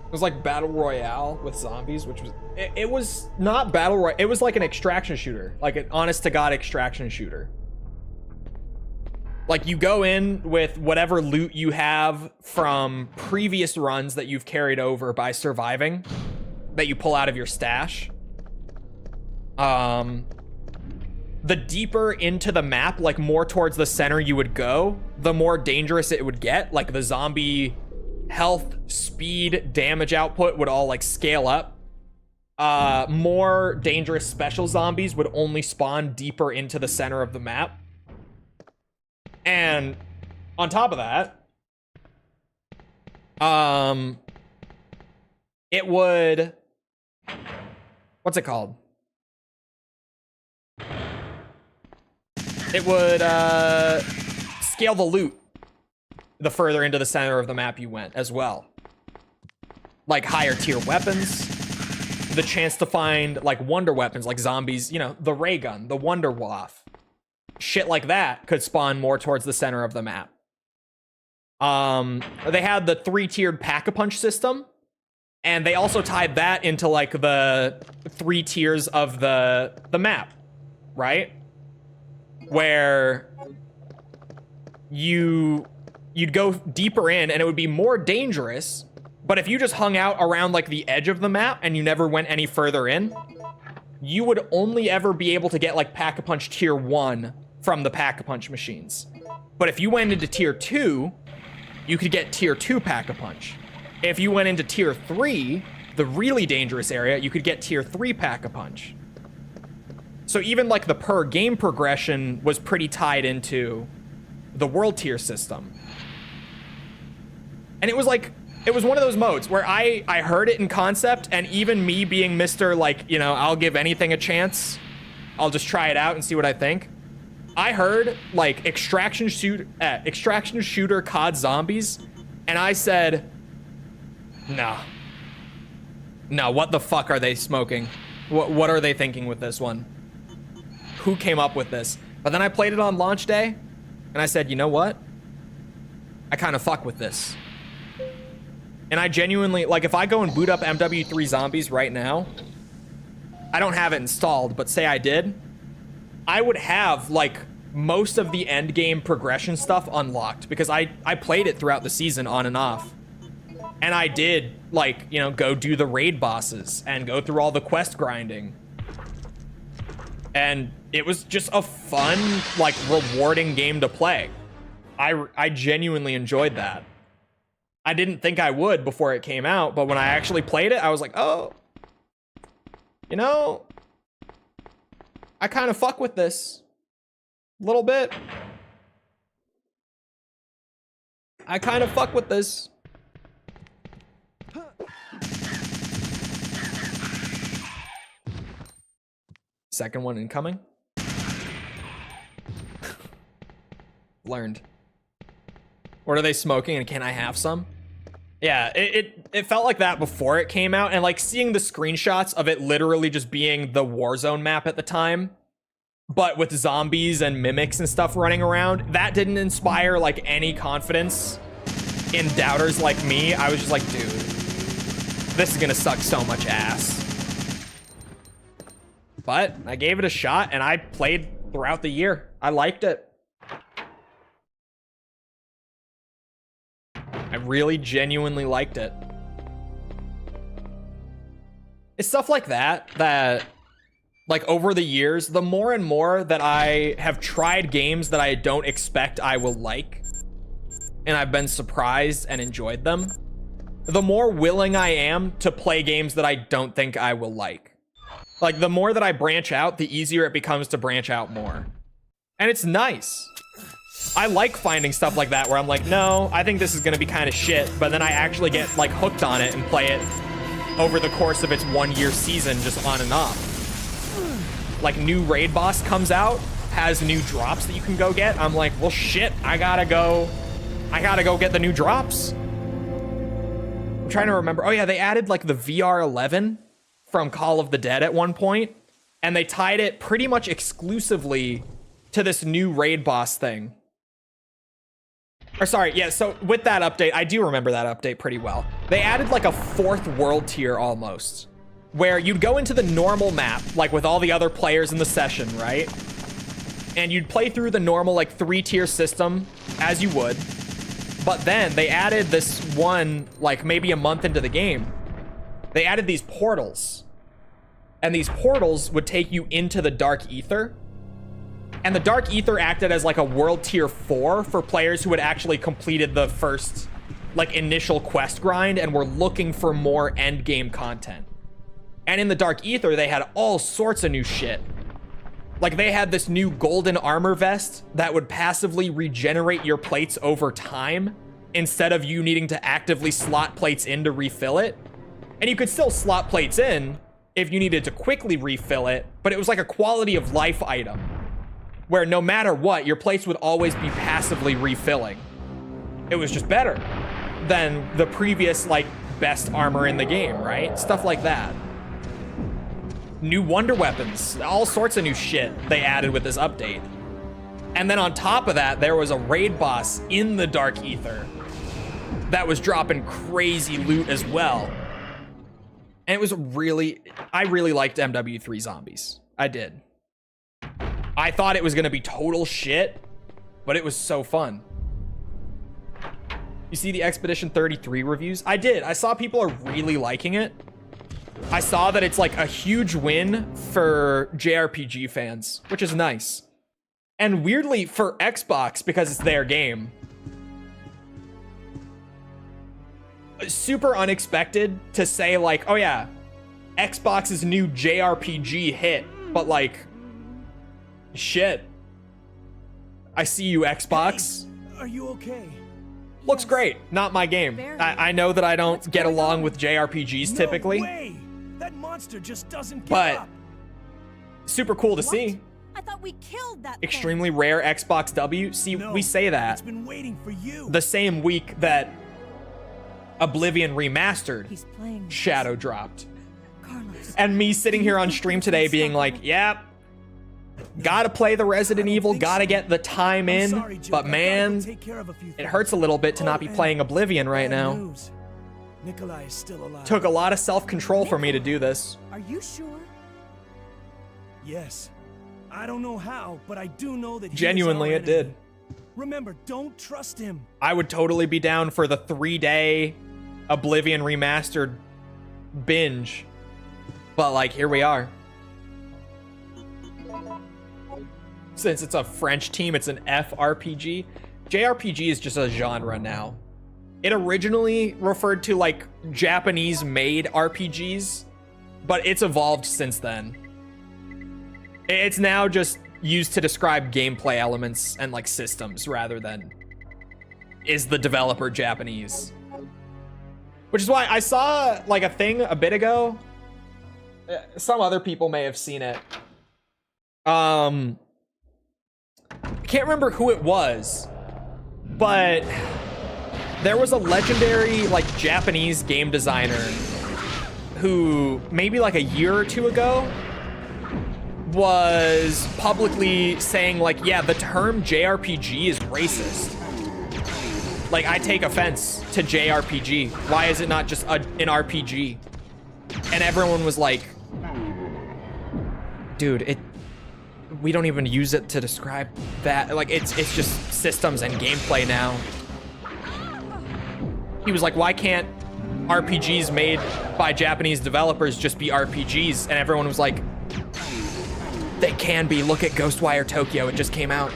It was like Battle Royale with zombies, which was... It was not Battle Royale. It was like an extraction shooter. Like an honest-to-God extraction shooter. Like, you go in with whatever loot you have from previous runs that you've carried over by surviving, that you pull out of your stash. The deeper into the map, like more towards the center you would go, the more dangerous it would get. Like the zombie health, speed, damage output would all like scale up. More dangerous special zombies would only spawn deeper into the center of the map. And on top of that, it would, what's it called? It would scale the loot the further into the center of the map you went as well. Like higher tier weapons, the chance to find like wonder weapons like zombies, you know, the ray gun, the wonder waff. Shit like that could spawn more towards the center of the map. They had the 3-tiered pack-a-punch system, and they also tied that into like the 3 tiers of the map, right? Where you'd go deeper in and it would be more dangerous, but if you just hung out around like the edge of the map and you never went any further in, you would only ever be able to get like Pack-a-Punch tier 1 from the Pack-a-Punch machines. But if you went into tier 2, you could get tier 2 Pack-a-Punch. If you went into tier 3, the really dangerous area, you could get tier 3 Pack-a-Punch. So even like the per game progression was pretty tied into the world tier system. And it was like, it was one of those modes where I heard it in concept, and even me being Mr. like, you know, I'll give anything a chance. I'll just try it out and see what I think. I heard like extraction shooter COD zombies, and I said, no, what the fuck are they smoking? What are they thinking with this one? Who came up with this? But then I played it on launch day, and I said, you know what? I kind of fuck with this. And I genuinely, like, if I go and boot up MW3 Zombies right now, I don't have it installed, but say I did, I would have, like, most of the end game progression stuff unlocked, because I played it throughout the season on and off. And I did, like, you know, go do the raid bosses and go through all the quest grinding. And it was just a fun, like, rewarding game to play. I genuinely enjoyed that. I didn't think I would before it came out, but when I actually played it, I was like, oh, you know, I kind of fuck with this a little bit. I kind of fuck with this. Second one incoming. Learned. What are they smoking, and can I have some? Yeah, it felt like that before it came out, and like seeing the screenshots of it literally just being the Warzone map at the time, but with zombies and mimics and stuff running around, that didn't inspire like any confidence in doubters like me. I was just like, dude, this is gonna suck so much ass. But I gave it a shot, and I played throughout the year. I liked it. I really genuinely liked it. It's stuff like that, like over the years, the more and more that I have tried games that I don't expect I will like, and I've been surprised and enjoyed them, the more willing I am to play games that I don't think I will like. Like, the more that I branch out, the easier it becomes to branch out more. And it's nice. I like finding stuff like that where I'm like, no, I think this is gonna be kind of shit, but then I actually get like hooked on it and play it over the course of its 1 year season, just on and off. Like, new raid boss comes out, has new drops that you can go get. I'm like, well, shit, I gotta go get the new drops. I'm trying to remember. Oh yeah, they added like the VR11 from Call of the Dead at one point, and they tied it pretty much exclusively to this new raid boss thing. Or sorry, yeah, so with that update, I do remember that update pretty well. They added like a 4th world tier almost, where you'd go into the normal map, like with all the other players in the session, right? And you'd play through the normal like 3-tier system as you would. But then they added this one, like maybe a month into the game, they added these portals. And these portals would take you into the Dark Ether. And the Dark Ether acted as like a world tier 4 for players who had actually completed the first like initial quest grind and were looking for more end game content. And in the Dark Ether, they had all sorts of new shit. Like, they had this new golden armor vest that would passively regenerate your plates over time instead of you needing to actively slot plates in to refill it. And you could still slot plates in if you needed to quickly refill it, but it was like a quality of life item where no matter what, your plates would always be passively refilling. It was just better than the previous, like, best armor in the game, right? Stuff like that. New wonder weapons, all sorts of new shit they added with this update. And then on top of that, there was a raid boss in the Dark Ether that was dropping crazy loot as well. And it was I really liked MW3 Zombies. I did. I thought it was gonna be total shit, but it was so fun. You see the Expedition 33 reviews? I did. I saw people are really liking it. I saw that it's like a huge win for JRPG fans, which is nice. And weirdly for Xbox, because it's their game. Super unexpected to say like, oh yeah, Xbox's new JRPG hit, but like, shit. I see you, Xbox. Hey, are you okay? Looks great. Not my game. I know that I don't get along with JRPGs typically. No way. That monster just doesn't give but up. super cool to see. I thought we killed that Extremely rare Xbox W. See, No, we say that It's been waiting for you. the same week that Oblivion Remastered He's playing Shadow dropped. Carlos. And me sitting here on stream today being like, yep, gotta play the Resident Evil, gotta get the time I'm in, sorry, Jill, but I gotta man, go take care of a few it things. hurts a little bit to not be and playing Oblivion right bad now. news. Nikolai is still alive. Took a lot of self-control for me to do this. Are you sure? Yes. I don't know how, but I do know that he is Genuinely, our it did. enemy. Remember, don't trust him. I would totally be down for the 3-day Oblivion Remastered binge. But like, here we are. Since it's a French team, it's an FRPG. JRPG is just a genre now. It originally referred to like Japanese-made RPGs, but it's evolved since then. It's now just used to describe gameplay elements and like systems rather than is the developer Japanese. Which is why I saw like a thing a bit ago. Some other people may have seen it. I can't remember who it was, but there was a legendary like Japanese game designer who maybe like a year or two ago was publicly saying like, yeah, the term JRPG is racist. Like, I take offense to JRPG. Why is it not just an RPG? And everyone was like, dude, we don't even use it to describe that. Like, it's just systems and gameplay now. He was like, why can't RPGs made by Japanese developers just be RPGs? And everyone was like, they can be. Look at Ghostwire Tokyo. It just came out.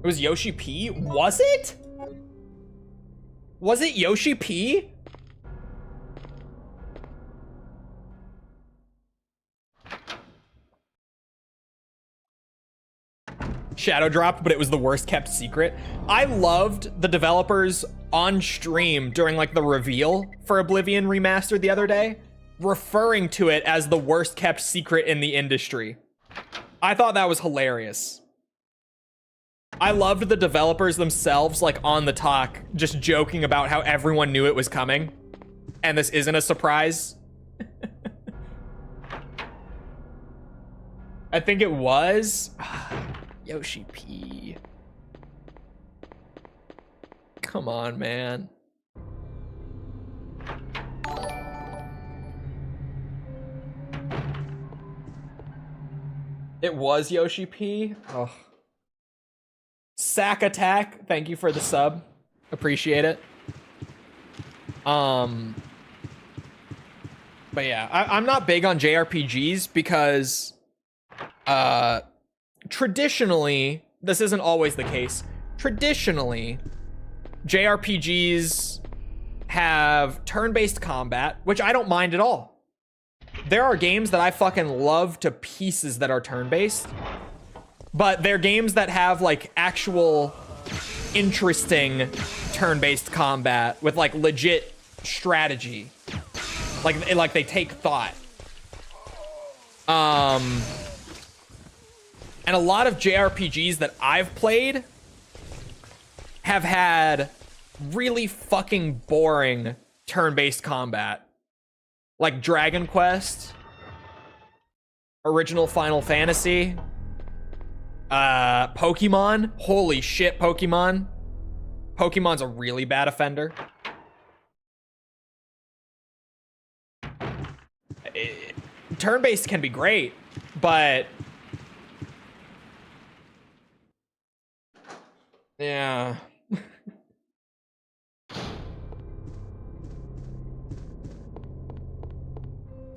It was Yoshi P? Was it? Was it Yoshi P? Shadow dropped, but it was the worst kept secret. I loved the developers on stream during like the reveal for Oblivion Remastered the other day, referring to it as the worst kept secret in the industry. I thought that was hilarious. I loved the developers themselves, like, on the talk, just joking about how everyone knew it was coming. And this isn't a surprise. I think it was Yoshi P. Come on, man. It was Yoshi P. Oh. Sack Attack, thank you for the sub. Appreciate it. But yeah, I'm not big on JRPGs because traditionally, this isn't always the case. Traditionally, JRPGs have turn-based combat, which I don't mind at all. There are games that I fucking love to pieces that are turn-based. But they're games that have, like, actual interesting turn-based combat with, like, legit strategy. Like they take thought. And a lot of JRPGs that I've played have had really fucking boring turn-based combat. Like Dragon Quest, original Final Fantasy, Pokemon. Holy shit, Pokemon. Pokemon's a really bad offender. Turn-based can be great, but yeah.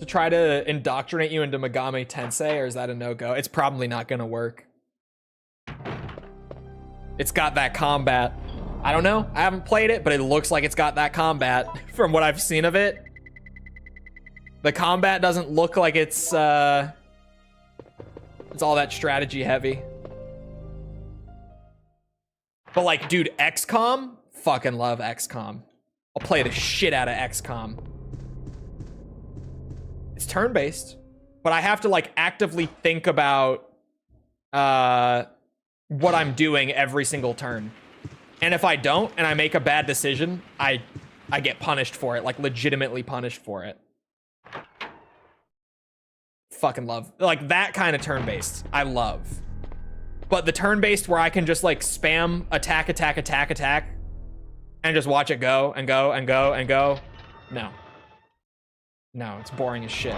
To try to indoctrinate you into Megami Tensei, or is that a no-go? It's probably not gonna work. It's got that combat. I don't know. I haven't played it, but it looks like it's got that combat from what I've seen of it. The combat doesn't look like it's all that strategy heavy. But like, dude, XCOM? Fucking love XCOM. I'll play the shit out of XCOM. It's turn-based, but I have to like actively think about what I'm doing every single turn. And if I don't, and I make a bad decision, I get punished for it, like legitimately punished for it. Fucking love. Like that kind of turn-based, I love. But the turn-based where I can just like spam attack, attack, attack, attack, and just watch it go and go and go and go. No. No, it's boring as shit.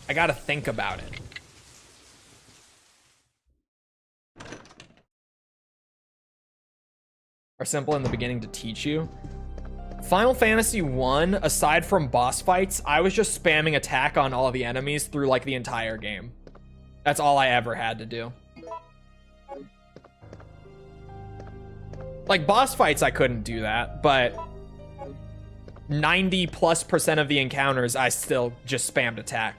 I gotta think about it. Are simple in the beginning to teach you. Final Fantasy 1, aside from boss fights, I was just spamming attack on all the enemies through like the entire game. That's all I ever had to do. Like boss fights, I couldn't do that, but 90+% of the encounters, I still just spammed attack.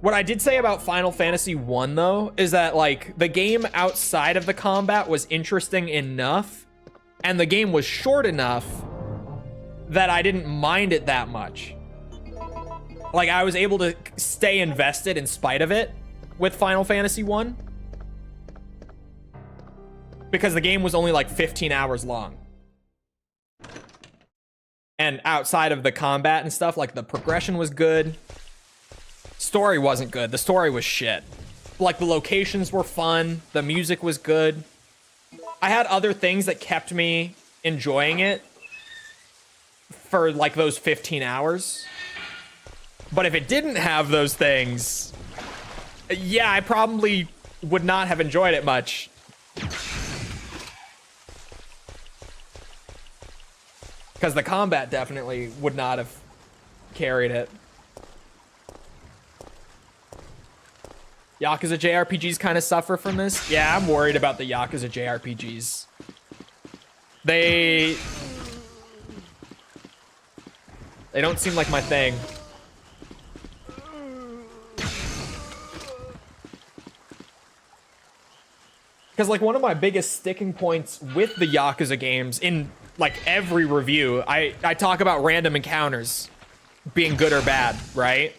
What I did say about Final Fantasy 1 though, is that like the game outside of the combat was interesting enough, and the game was short enough that I didn't mind it that much. Like I was able to stay invested in spite of it with Final Fantasy 1. Because the game was only like 15 hours long. And outside of the combat and stuff, like the progression was good. Story wasn't good. The story was shit. Like the locations were fun. The music was good. I had other things that kept me enjoying it for like those 15 hours. But if it didn't have those things, yeah, I probably would not have enjoyed it much. Because the combat definitely would not have carried it. Yakuza JRPGs kind of suffer from this. Yeah, I'm worried about the Yakuza JRPGs. They don't seem like my thing. Because like one of my biggest sticking points with the Yakuza games in like every review, I talk about random encounters being good or bad, right?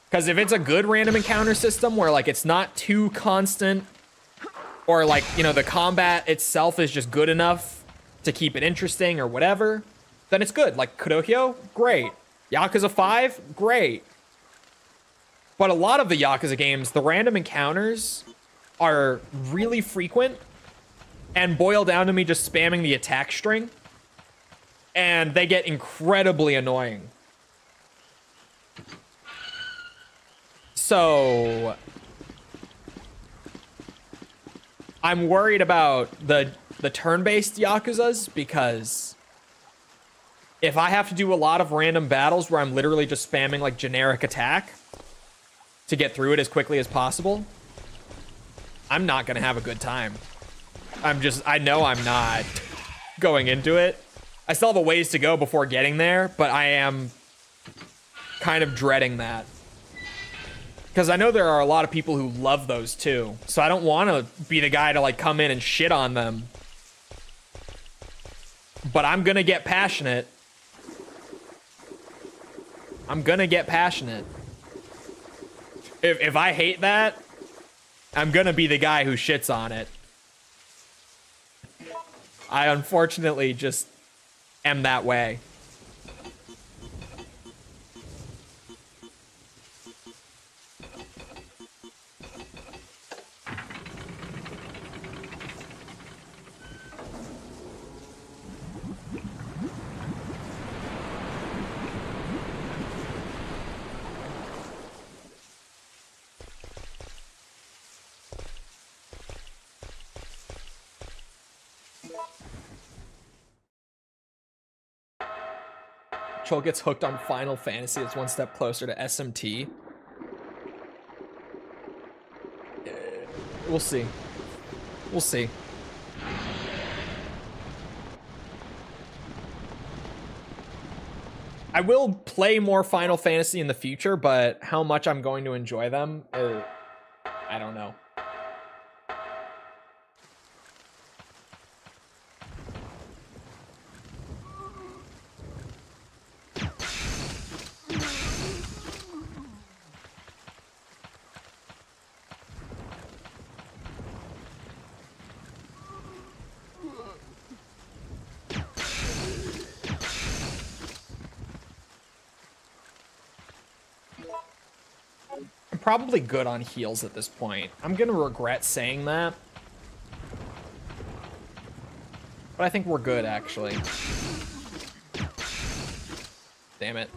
Because if it's a good random encounter system where like it's not too constant, or like, you know, the combat itself is just good enough to keep it interesting or whatever, then it's good. Like Kudohyo, great. Yakuza 5, great. But a lot of the Yakuza games, the random encounters are really frequent and boil down to me just spamming the attack string, and they get incredibly annoying. So I'm worried about the turn-based Yakuzas, because if I have to do a lot of random battles where I'm literally just spamming like generic attack to get through it as quickly as possible, I'm not gonna have a good time. I know I'm not going into it. I still have a ways to go before getting there, but I am kind of dreading that. Because I know there are a lot of people who love those too. So I don't want to be the guy to like come in and shit on them. But I'm gonna get passionate. I'm gonna get passionate. If I hate that, I'm gonna be the guy who shits on it. I unfortunately just am that way. Chole gets hooked on Final Fantasy. It's one step closer to SMT. We'll see. We'll see. I will play more Final Fantasy in the future, but how much I'm going to enjoy them, I don't know. Probably good on heals at this point. I'm gonna regret saying that, but I think we're good actually. Damn it.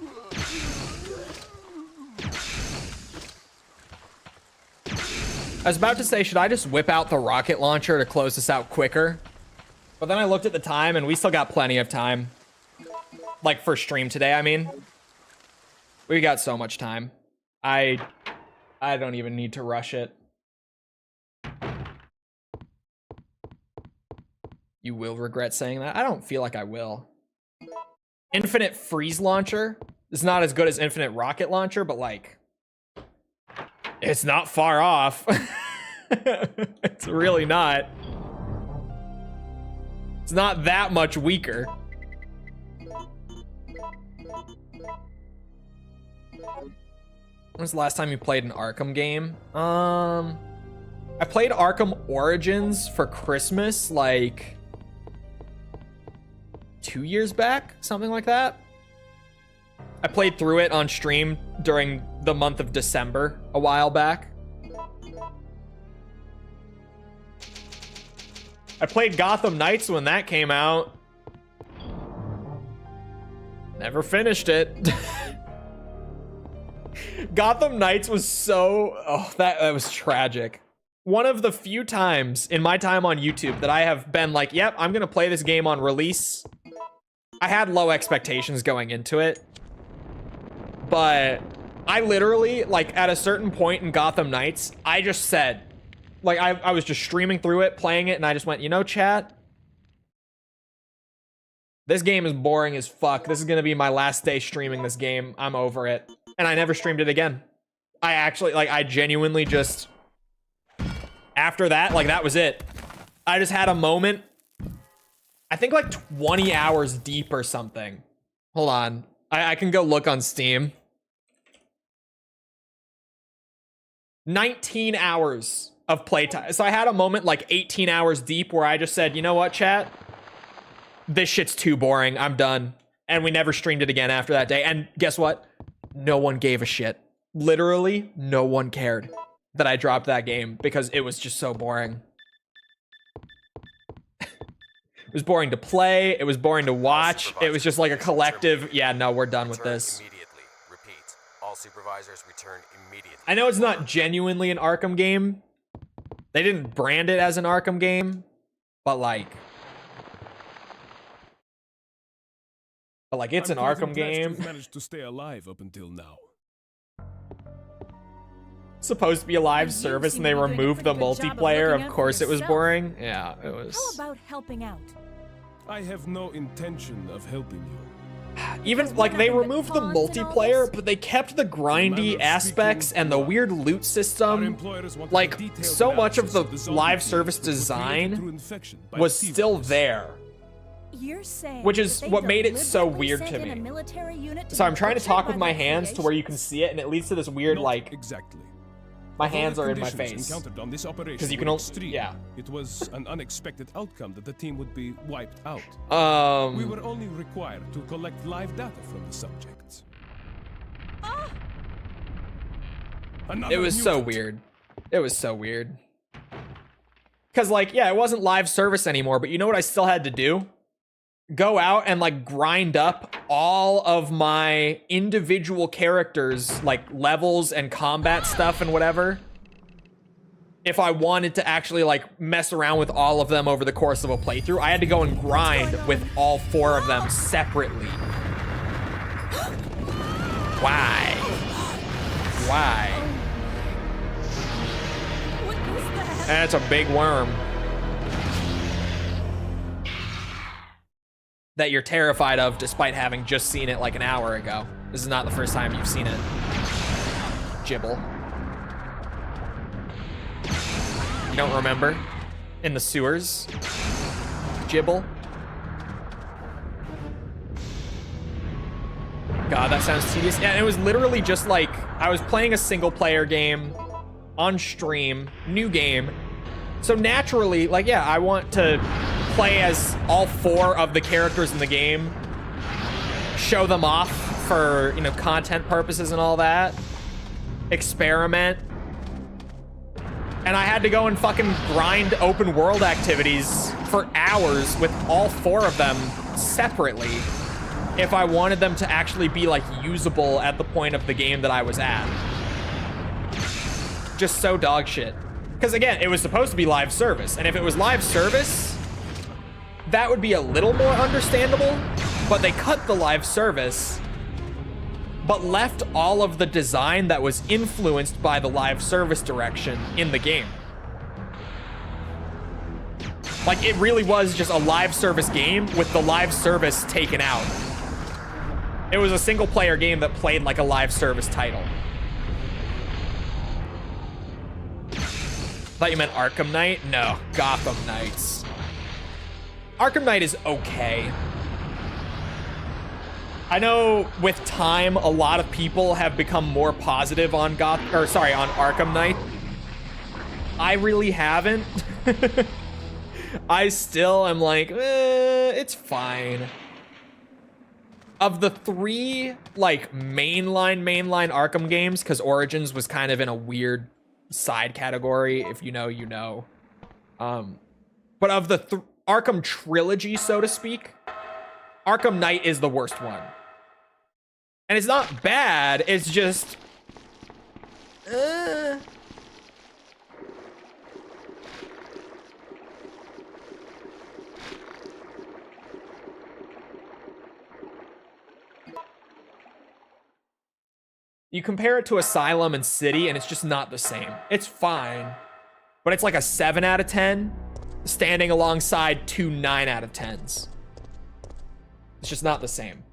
I was about to say, should I just whip out the rocket launcher to close this out quicker? But then I looked at the time and we still got plenty of time. Like for stream today, I mean. We got so much time. I don't even need to rush it. You will regret saying that? I don't feel like I will. Infinite freeze launcher is not as good as infinite rocket launcher, but like, it's not far off. It's really not. It's not that much weaker. When was the last time you played an Arkham game? I played Arkham Origins for Christmas like 2 years back, something like that. I played through it on stream during the month of December a while back. I played Gotham Knights when that came out. Never finished it. Gotham Knights was so... Oh, that was tragic. One of the few times in my time on YouTube that I have been like, yep, I'm going to play this game on release. I had low expectations going into it. But I literally, like, at a certain point in Gotham Knights, I just said... Like, I was just streaming through it, playing it, and I just went, you know, chat? This game is boring as fuck. This is going to be my last day streaming this game. I'm over it. And I never streamed it again. I actually, like, I genuinely just... After that, like, that was it. I just had a moment. I think, like, 20 hours deep or something. Hold on. I can go look on Steam. 19 hours of playtime. So I had a moment like 18 hours deep where I just said, you know what, chat? This shit's too boring. I'm done. And we never streamed it again after that day. And guess what? No one gave a shit. Literally, no one cared that I dropped that game because it was just so boring. It was boring to play. It was boring to watch. It was just like a collective, yeah, no, we're done with this. Immediately. Repeat. All supervisors return immediately. I know it's not genuinely an Arkham game. They didn't brand it as an Arkham game, but like it's an Arkham game. Managed to stay alive up until now. Supposed to be a live service and they removed the multiplayer. Of course it was boring. Yeah, it was. How about helping out? I have no intention of helping you. Even like they removed the multiplayer, but they kept the grindy aspects and the weird loot system. Like so much of the live service design was still there. You're saying which is what made it so weird to sent in a me. military unit to So I'm be trying to butchered talk by with my the hands to where you can see it, and it leads to this weird Not like exactly. my hands are in my face. Because you can only- yeah. It was an unexpected outcome that the team would be wiped out. We were only required to collect live data from the subjects. It was so weird. It was so weird. Because, like, yeah, it wasn't live service anymore, but you know what I still had to do? Go out and, like, grind up all of my individual characters, like, levels and combat stuff and whatever. If I wanted to actually, like, mess around with all of them over the course of a playthrough, I had to go and grind with all 4 of them separately. Why? Why? What is that? That's a big worm. That you're terrified of despite having just seen it like an hour ago. This is not the first time you've seen it. Jibble. You don't remember? In the sewers? Jibble? God, that sounds tedious. Yeah, it was literally just like, I was playing a single player game on stream, new game. So naturally, like, yeah, I want to play as all 4 of the characters in the game, show them off for, you know, content purposes and all that, experiment. And I had to go and fucking grind open world activities for hours with all 4 of them separately if I wanted them to actually be, like, usable at the point of the game that I was at. Just so dog shit. Because again, it was supposed to be live service, and if it was live service, that would be a little more understandable, but they cut the live service, but left all of the design that was influenced by the live service direction in the game. Like, it really was just a live service game with the live service taken out. It was a single player game that played like a live service title. Thought you meant Arkham Knight? No, Gotham Knights. Arkham Knight is okay. I know with time, a lot of people have become more positive on Arkham Knight. I really haven't. I still am like, it's fine. of the 3 like mainline Arkham games, because Origins was kind of in a weird side category. If you know, you know. But of the Arkham trilogy, so to speak, Arkham Knight is the worst one. And it's not bad, it's just... You compare it to Asylum and City, and it's just not the same. It's fine, but it's like a 7 out of 10, standing alongside 2 9 out of 10s. It's just not the same.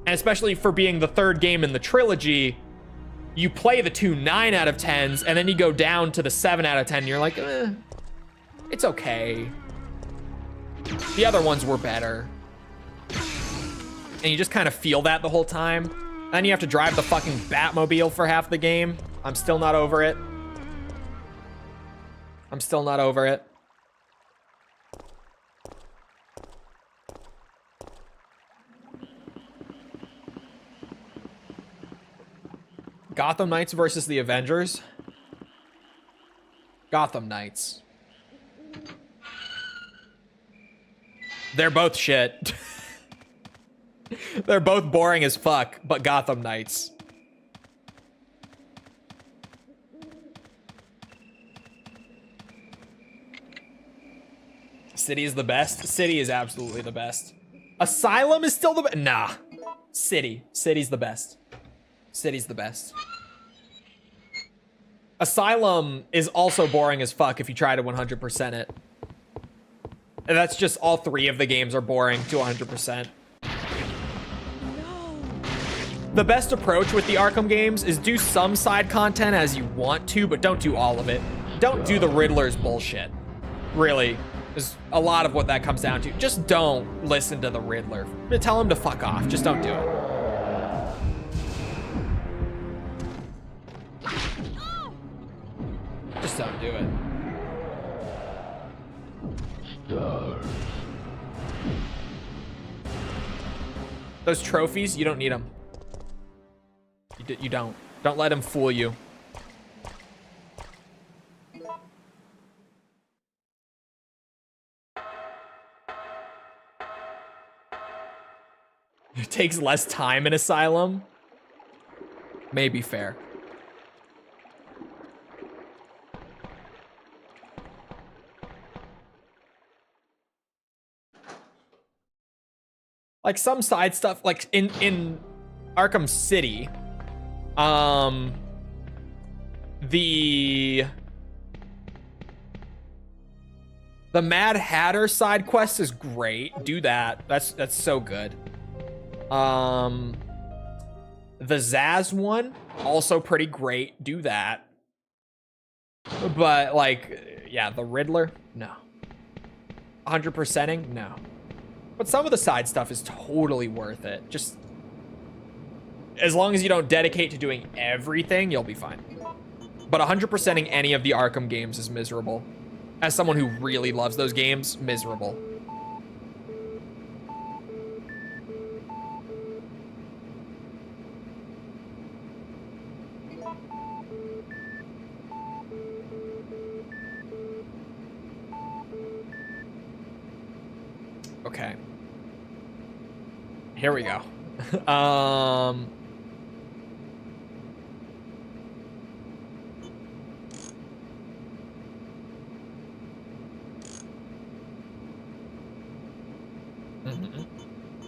And especially for being the 3rd game in the trilogy, you play the 2 9 out of 10s, and then you go down to the 7 out of 10, and you're like, it's okay. The other ones were better. And you just kind of feel that the whole time. Then you have to drive the fucking Batmobile for half the game. I'm still not over it. I'm still not over it. Gotham Knights versus the Avengers. Gotham Knights. They're both shit. They're both boring as fuck, but Gotham Knights. City is the best. City is absolutely the best. Asylum is still the best. Nah. City. City's the best. City's the best. Asylum is also boring as fuck if you try to 100% it. And that's just all 3 of the games are boring to 100%. The best approach with the Arkham games is do some side content as you want to, but don't do all of it. Don't do the Riddler's bullshit. Really. Is a lot of what that comes down to. Just don't listen to the Riddler. Tell him to fuck off. Just don't do it. Just don't do it. Those trophies, you don't need them. You don't. Don't let him fool you. It takes less time in Asylum. Maybe fair. Like some side stuff, like in Arkham City, the Mad Hatter side quest is great. Do that. That's so good. The Zaz one, also pretty great. Do that. But like, yeah, the Riddler, no. 100%ing, no. But some of the side stuff is totally worth it. Just as long as you don't dedicate to doing everything, you'll be fine. But 100%ing any of the Arkham games is miserable. As someone who really loves those games, miserable. Okay. Here we go.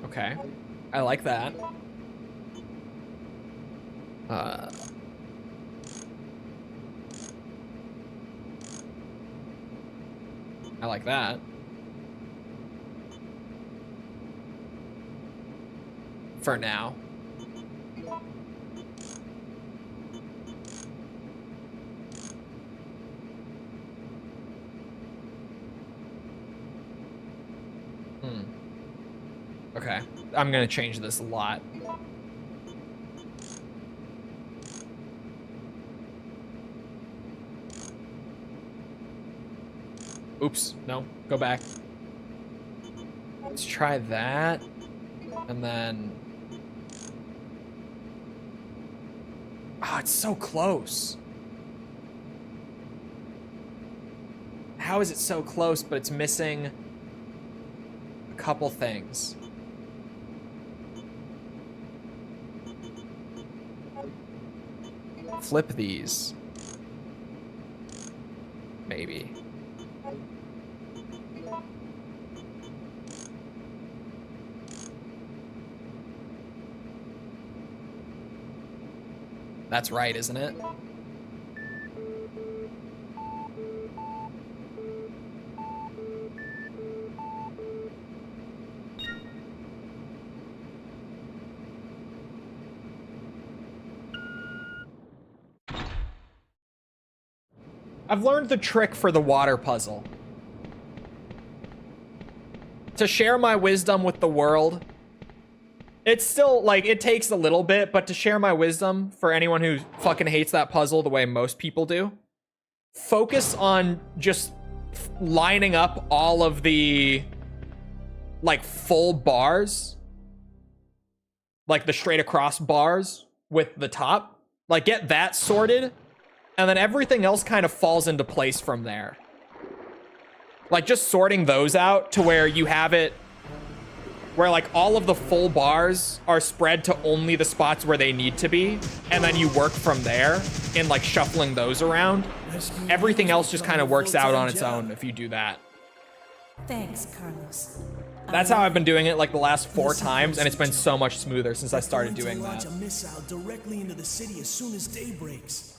Okay. I like that. I like that. For now. Okay, I'm gonna change this a lot. Oops, no, go back. Let's try that. And then... Oh, it's so close. How is it so close, but it's missing a couple things? Flip these. Maybe. That's right, isn't it? I've learned the trick for the water puzzle. To share my wisdom with the world. It's still, like, it takes a little bit, but to share my wisdom for anyone who fucking hates that puzzle the way most people do, focus on just lining up all of the, like, full bars. Like, the straight across bars with the top. Like, get that sorted. And then everything else kind of falls into place from there. Like, just sorting those out to where you have it where, like, all of the full bars are spread to only the spots where they need to be. And then you work from there in, like, shuffling those around. Everything else just kind of works out on its own if you do that. Thanks, Carlos. That's how I've been doing it, like, the last 4 times, and it's been so much smoother since I started doing that. A missile directly into the city as soon as day breaks.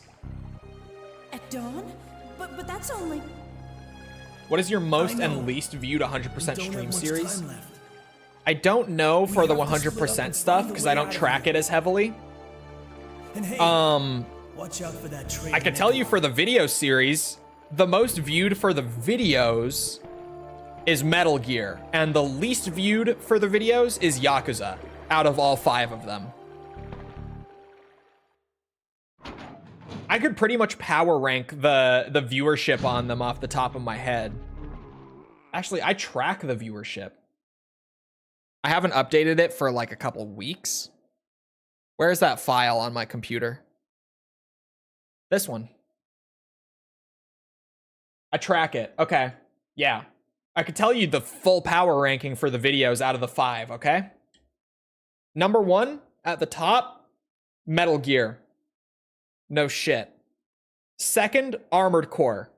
At dawn? But that's only... What is your most and least viewed 100% stream series? I don't know for the 100% stuff because I don't track it as heavily. Watch out for that I could tell you for the video series, the most viewed for the videos is Metal Gear, and the least viewed for the videos is Yakuza, out of all 5 of them. I could pretty much power rank the viewership on them off the top of my head. Actually, I track the viewership. I haven't updated it for like a couple weeks. Where's that file on my computer? This one. I track it. Okay. Yeah. I could tell you the full power ranking for the videos out of the 5, okay? Number 1 at the top, Metal Gear. No shit. 2nd, Armored Core.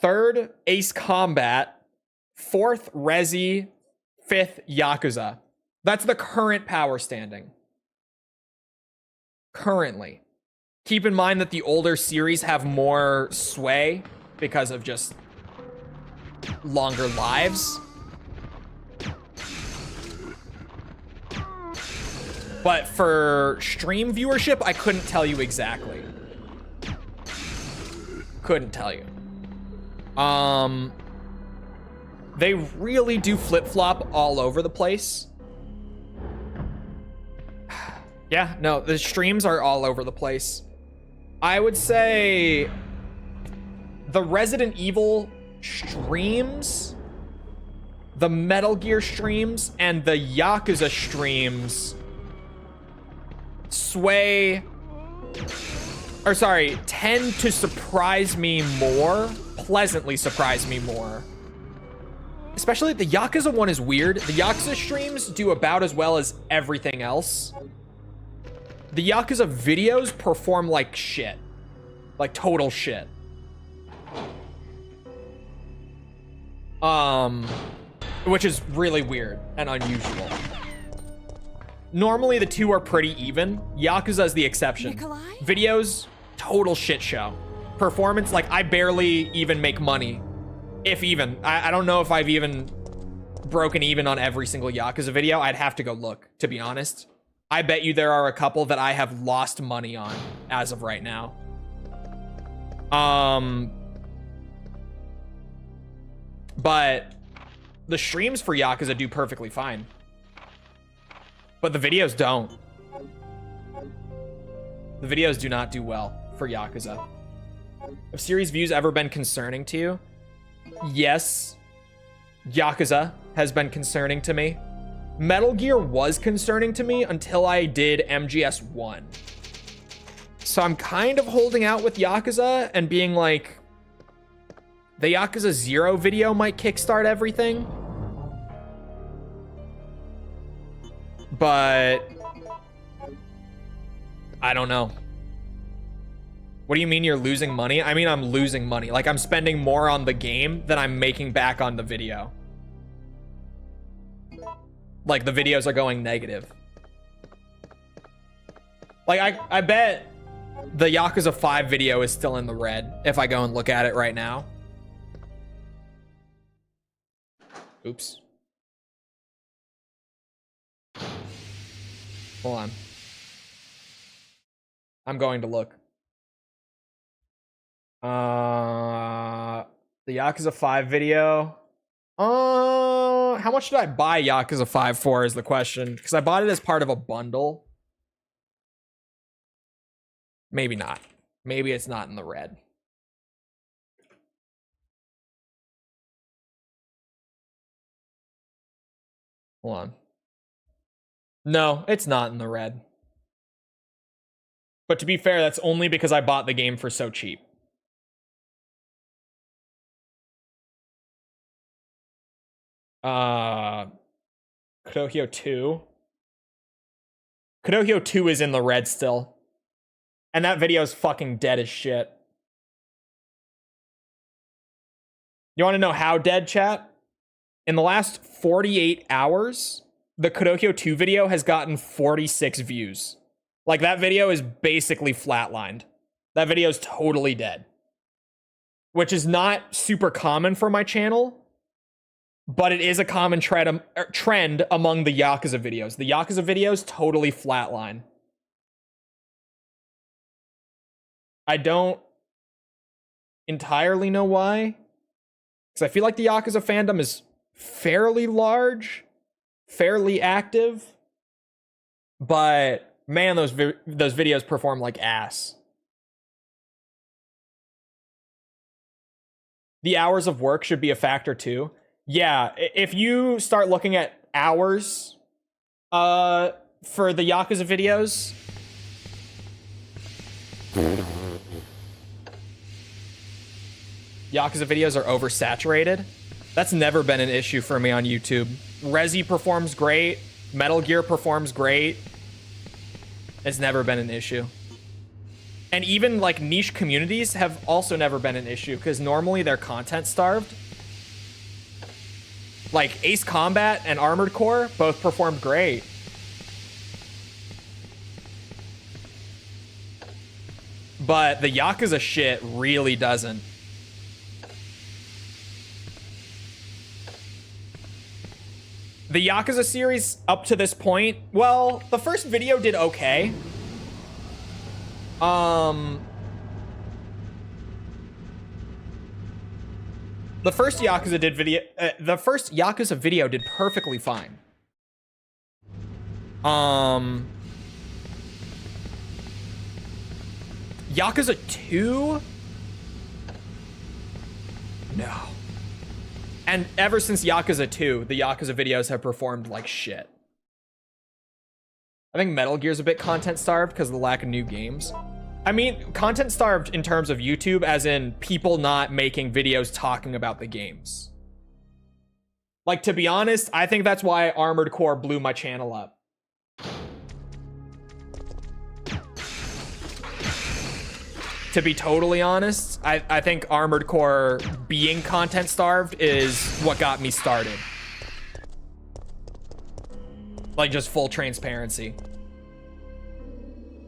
3rd, Ace Combat. 4th, Resi. 5th, Yakuza. That's the current power standing. Currently. Keep in mind that the older series have more sway because of just longer lives. But for stream viewership, I couldn't tell you exactly. Couldn't tell you. They really do flip-flop all over the place. Yeah, no, the streams are all over the place. I would say the Resident Evil streams, the Metal Gear streams, and the Yakuza streams tend to surprise me more, pleasantly surprise me more. Especially the Yakuza one is weird. The Yakuza streams do about as well as everything else. The Yakuza videos perform like shit. Like total shit. Which is really weird and unusual. Normally the two are pretty even. Yakuza is the exception. Nikolai? Videos, total shit show. Performance, like I barely even make money. If even. I don't know if I've even broken even on every single Yakuza video. I'd have to go look, to be honest. I bet you there are a couple that I have lost money on as of right now. But the streams for Yakuza do perfectly fine. But the videos don't. The videos do not do well for Yakuza. Have series views ever been concerning to you? Yes. Yakuza has been concerning to me. Metal Gear was concerning to me until I did MGS 1. So I'm kind of holding out with Yakuza and being like, the Yakuza 0 video might kickstart everything. But I don't know. What do you mean you're losing money? I mean, I'm losing money. Like, I'm spending more on the game than I'm making back on the video. Like, the videos are going negative. Like, I bet the Yakuza 5 video is still in the red if I go and look at it right now. Oops. Hold on. I'm going to look. The Yakuza 5 video. How much did I buy Yakuza 5 for is the question. Because I bought it as part of a bundle. Maybe not. Maybe it's not in the red. Hold on. No, it's not in the red. But to be fair, that's only because I bought the game for so cheap. Kudohyo 2. Kudohyo 2 is in the red still. And that video is fucking dead as shit. You want to know how dead, chat? In the last 48 hours, the Kudohyo 2 video has gotten 46 views. Like, that video is basically flatlined. That video is totally dead. Which is not super common for my channel. But it is a common trend among the Yakuza videos. The Yakuza videos totally flatline. I don't entirely know why. Because I feel like the Yakuza fandom is fairly large, fairly active. But man, those videos perform like ass. The hours of work should be a factor too. Yeah, if you start looking at hours for the Yakuza videos, Yakuza videos are oversaturated. That's never been an issue for me on YouTube. Resi performs great. Metal Gear performs great. It's never been an issue. And even like niche communities have also never been an issue because normally they're content starved. Like Ace Combat and Armored Core both performed great. But the Yakuza shit really doesn't. The Yakuza series up to this point, well, the first video did okay. The first Yakuza video did perfectly fine. Yakuza 2? No. And ever since Yakuza 2, the Yakuza videos have performed like shit. I think Metal Gear's a bit content starved because of the lack of new games. I mean, content starved in terms of YouTube, as in people not making videos talking about the games. Like, to be honest, I think that's why Armored Core blew my channel up. To be totally honest, I think Armored Core being content starved is what got me started. Like, just full transparency.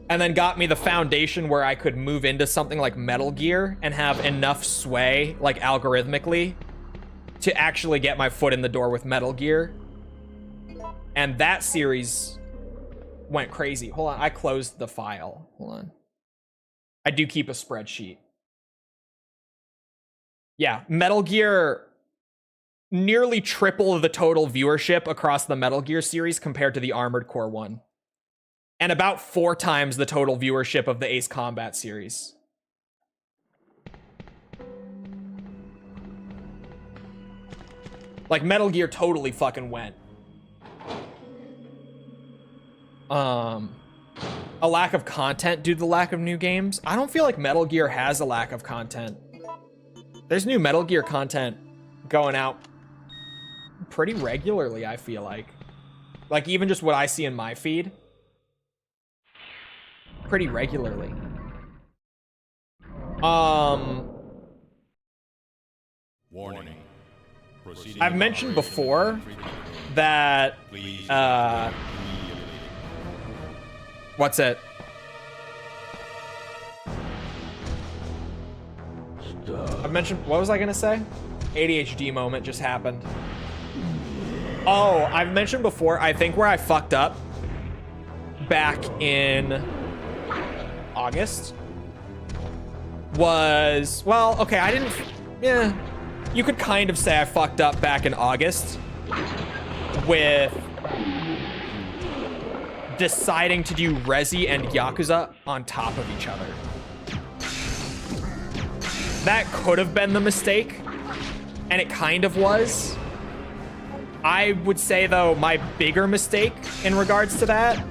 And then got me the foundation where I could move into something like Metal Gear and have enough sway, like algorithmically, to actually get my foot in the door with Metal Gear. And that series went crazy. Hold on, I closed the file. Hold on. I do keep a spreadsheet. Yeah, Metal Gear nearly triple the total viewership across the Metal Gear series compared to the Armored Core one. And about 4 times the total viewership of the Ace Combat series. Like, Metal Gear totally fucking went. a lack of content due to the lack of new games. I don't feel like Metal Gear has a lack of content. There's new Metal Gear content going out pretty regularly, I feel like. Like, even just what I see in my feed. Pretty regularly. Warning. I've mentioned before that, what's it? I've mentioned, what was I gonna say? ADHD moment just happened. Oh, I've mentioned before, I think where I fucked up back in August was, well, okay, I didn't, yeah, you could kind of say I fucked up back in August with deciding to do Resi and Yakuza on top of each other. That could have been the mistake, and it kind of was. I would say, though, my bigger mistake in regards to that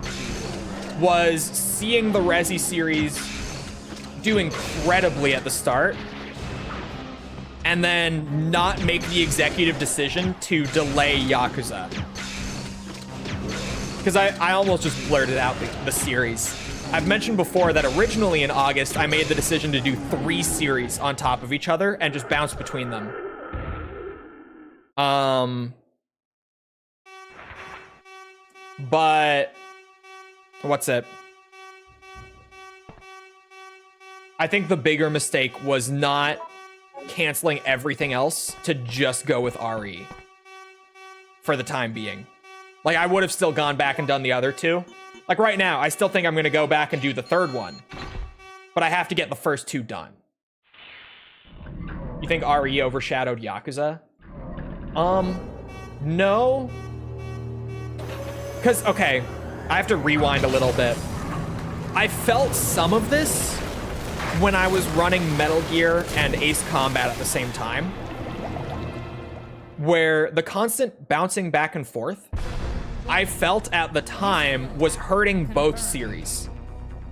was seeing the Resi series do incredibly at the start and then not make the executive decision to delay Yakuza. Because I almost just blurted out the series. I've mentioned before that originally in August, I made the decision to do 3 series on top of each other and just bounce between them. But what's it? I think the bigger mistake was not canceling everything else to just go with RE for the time being. Like, I would have still gone back and done the other 2. Like, right now, I still think I'm going to go back and do the 3rd one. But I have to get the first 2 done. You think RE overshadowed Yakuza? No. Because, okay, I have to rewind a little bit. I felt some of this when I was running Metal Gear and Ace Combat at the same time, where the constant bouncing back and forth, I felt at the time was hurting both series.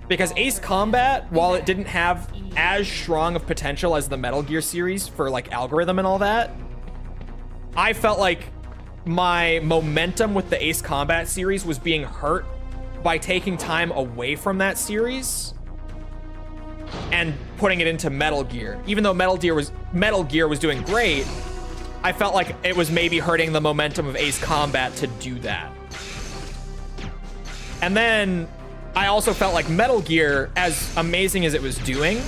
Because Ace Combat, while it didn't have as strong of potential as the Metal Gear series for like algorithm and all that, I felt like my momentum with the Ace Combat series was being hurt by taking time away from that series and putting it into Metal Gear. Even though Metal Gear was doing great, I felt like it was maybe hurting the momentum of Ace Combat to do that. And then I also felt like Metal Gear, as amazing as it was doing,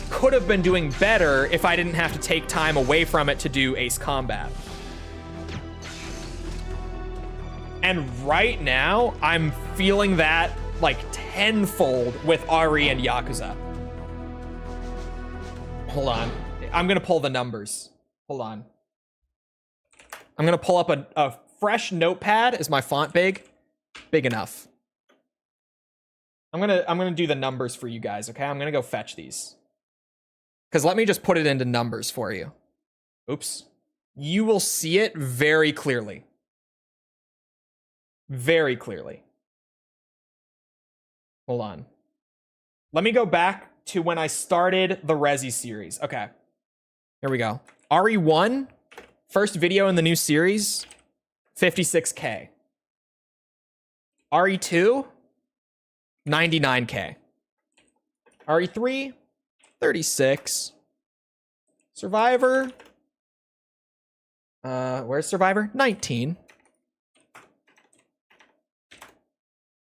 could have been doing better if I didn't have to take time away from it to do Ace Combat. And right now, I'm feeling that like tenfold with RE and Yakuza. Hold on. I'm going to pull the numbers. Hold on. I'm going to pull up a fresh notepad. Is my font big? Big enough. I'm going to do the numbers for you guys, okay? I'm going to go fetch these. Because let me just put it into numbers for you. Oops. You will see it very clearly. Very clearly. Hold on. Let me go back to when I started the Resi series. Okay. Here we go. RE1, first video in the new series, 56K. RE2, 99K. RE3, 36. Survivor. Where's Survivor? 19.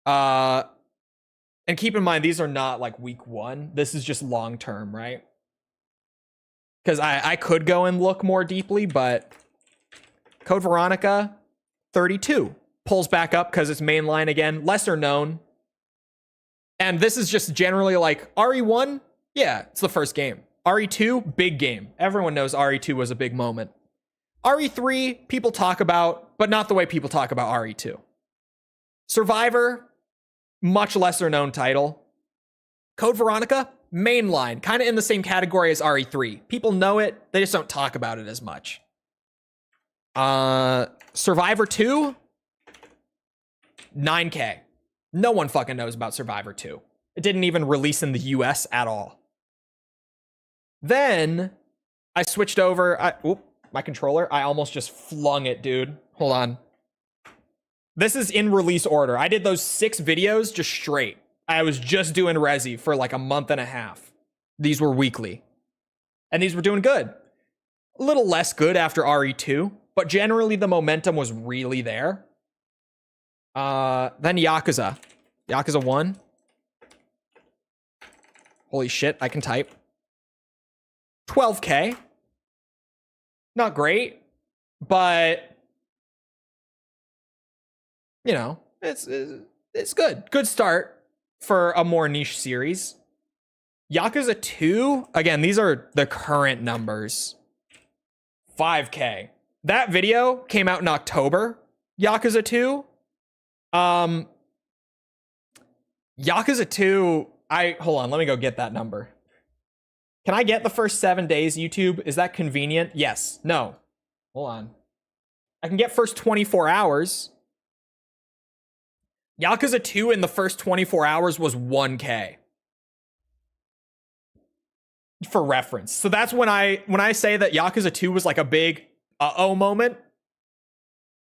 And keep in mind, these are not like week 1. This is just long term, right? Because I could go and look more deeply, but Code Veronica, 32. Pulls back up because it's mainline again. Lesser known. And this is just generally like RE1, yeah, it's the first game. RE2, big game. Everyone knows RE2 was a big moment. RE3, people talk about, but not the way people talk about RE2. Survivor, much lesser known title. Code Veronica, mainline, kind of in the same category as RE3. People know it, they just don't talk about it as much. Survivor 2, 9K. No one fucking knows about Survivor 2. It didn't even release in the US at all. Then I switched over. My controller. I almost just flung it, dude. Hold on. This is in release order. I did those 6 videos just straight. I was just doing Resi for like a month and a half. These were weekly. And these were doing good. A little less good after RE2, but generally the momentum was really there. Then Yakuza. Yakuza 1. Holy shit, I can type. 12K. Not great, but you know, it's good. Good start for a more niche series. Yakuza 2, again, these are the current numbers. 5K. That video came out in October. Yakuza 2. Yakuza 2, hold on, let me go get that number. Can I get the first 7 days, YouTube? Is that convenient? Yes. No. Hold on. I can get first 24 hours. Yakuza 2 in the first 24 hours was 1K. For reference. So that's when I say that Yakuza 2 was like a big uh-oh moment.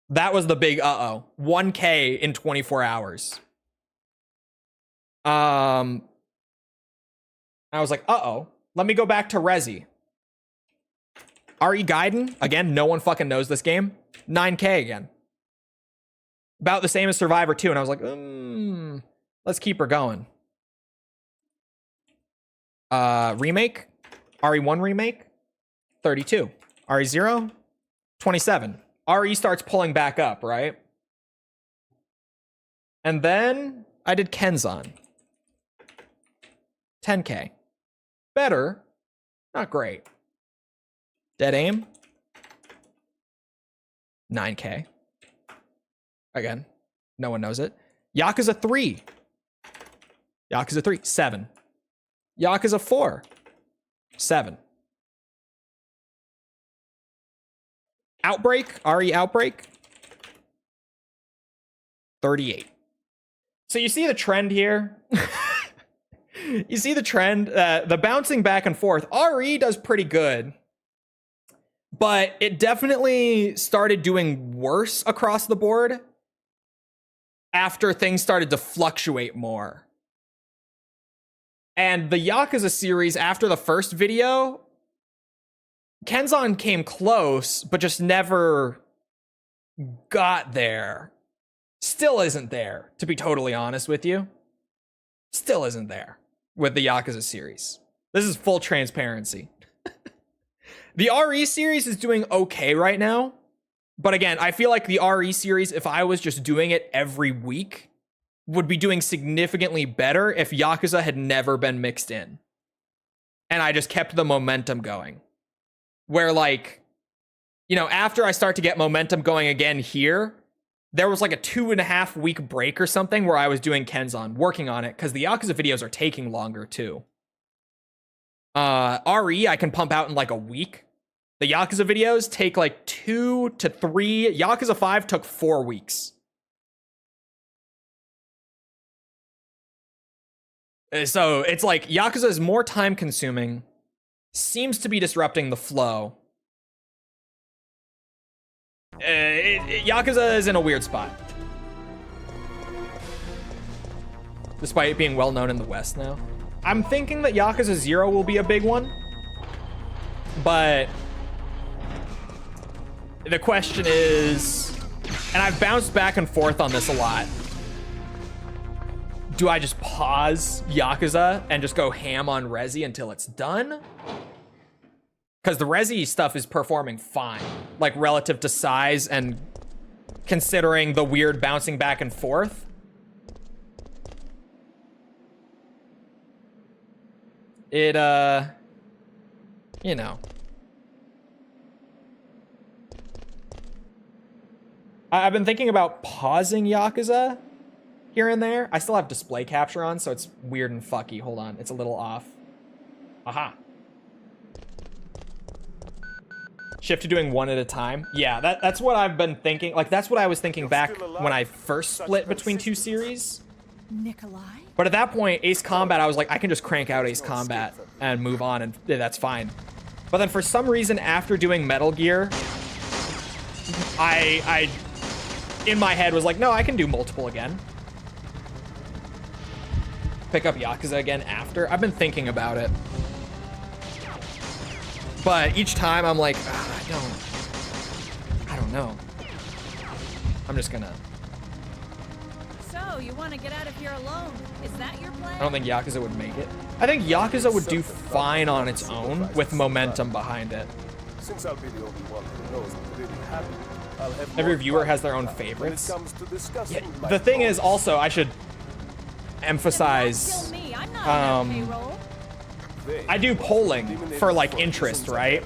That was the big uh-oh. 1K in 24 hours. I was like, uh-oh. Let me go back to Resi. RE Gaiden, again, no one fucking knows this game. 9K again. About the same as Survivor 2, and I was like, let's keep her going. Remake, RE1 remake, 32. RE0, 27. RE starts pulling back up, right? And then I did Kenzan. 10K. Better, not great. Dead Aim, 9K. Again, no one knows it. Yakuza 3. Yakuza 3, 7. Yakuza 4, 7. Outbreak, RE Outbreak, 38. So you see the trend here? You see the trend? The bouncing back and forth. RE does pretty good. But it definitely started doing worse across the board after things started to fluctuate more. And the Yakuza series, after the first video, Kenzan came close, but just never got there. Still isn't there, to be totally honest with you. Still isn't there with the Yakuza series. This is full transparency. The RE series is doing okay right now. But again, I feel like the RE series, if I was just doing it every week, would be doing significantly better if Yakuza had never been mixed in. And I just kept the momentum going. Where like, you know, after I start to get momentum going again here, there was like a 2.5 week break or something where I was doing Kenzan, working on it, because the Yakuza videos are taking longer too. RE I can pump out in like a week. The Yakuza videos take like 2 to 3. Yakuza 5 took 4 weeks. So it's like Yakuza is more time consuming, seems to be disrupting the flow. Yakuza is in a weird spot. Despite it being well known in the West now. I'm thinking that Yakuza 0 will be a big one. But the question is, and I've bounced back and forth on this a lot. Do I just pause Yakuza and just go ham on Resi until it's done? Because the Resi stuff is performing fine, like relative to size and considering the weird bouncing back and forth. It, you know. I've been thinking about pausing Yakuza here and there. I still have display capture on, so it's weird and fucky. Hold on, it's a little off. Aha. Shift to doing one at a time. Yeah, that's what I've been thinking. Like, that's what I was thinking back when I first split between two series. Nikolai? But at that point, Ace Combat, I was like, I can just crank out Ace Combat and move on, and that's fine. But then for some reason, after doing Metal Gear, I in my head was like, no, I can do multiple again. Pick up Yakuza again after. I've been thinking about it. But each time I'm like, I don't know. I'm just gonna. So, you want to get out of here alone? Is that your plan? I don't think Yakuza would make it. I think Yakuza would do fine on its own with momentum behind it. Since I'll be the only one who knows I'm really happy, I'll have Every more viewer fun has their own when it favorites. comes to discussing Yeah, my the thing is, problems. also, I should emphasize, Kill me. I'm not on that payroll. I do polling for like interest, right?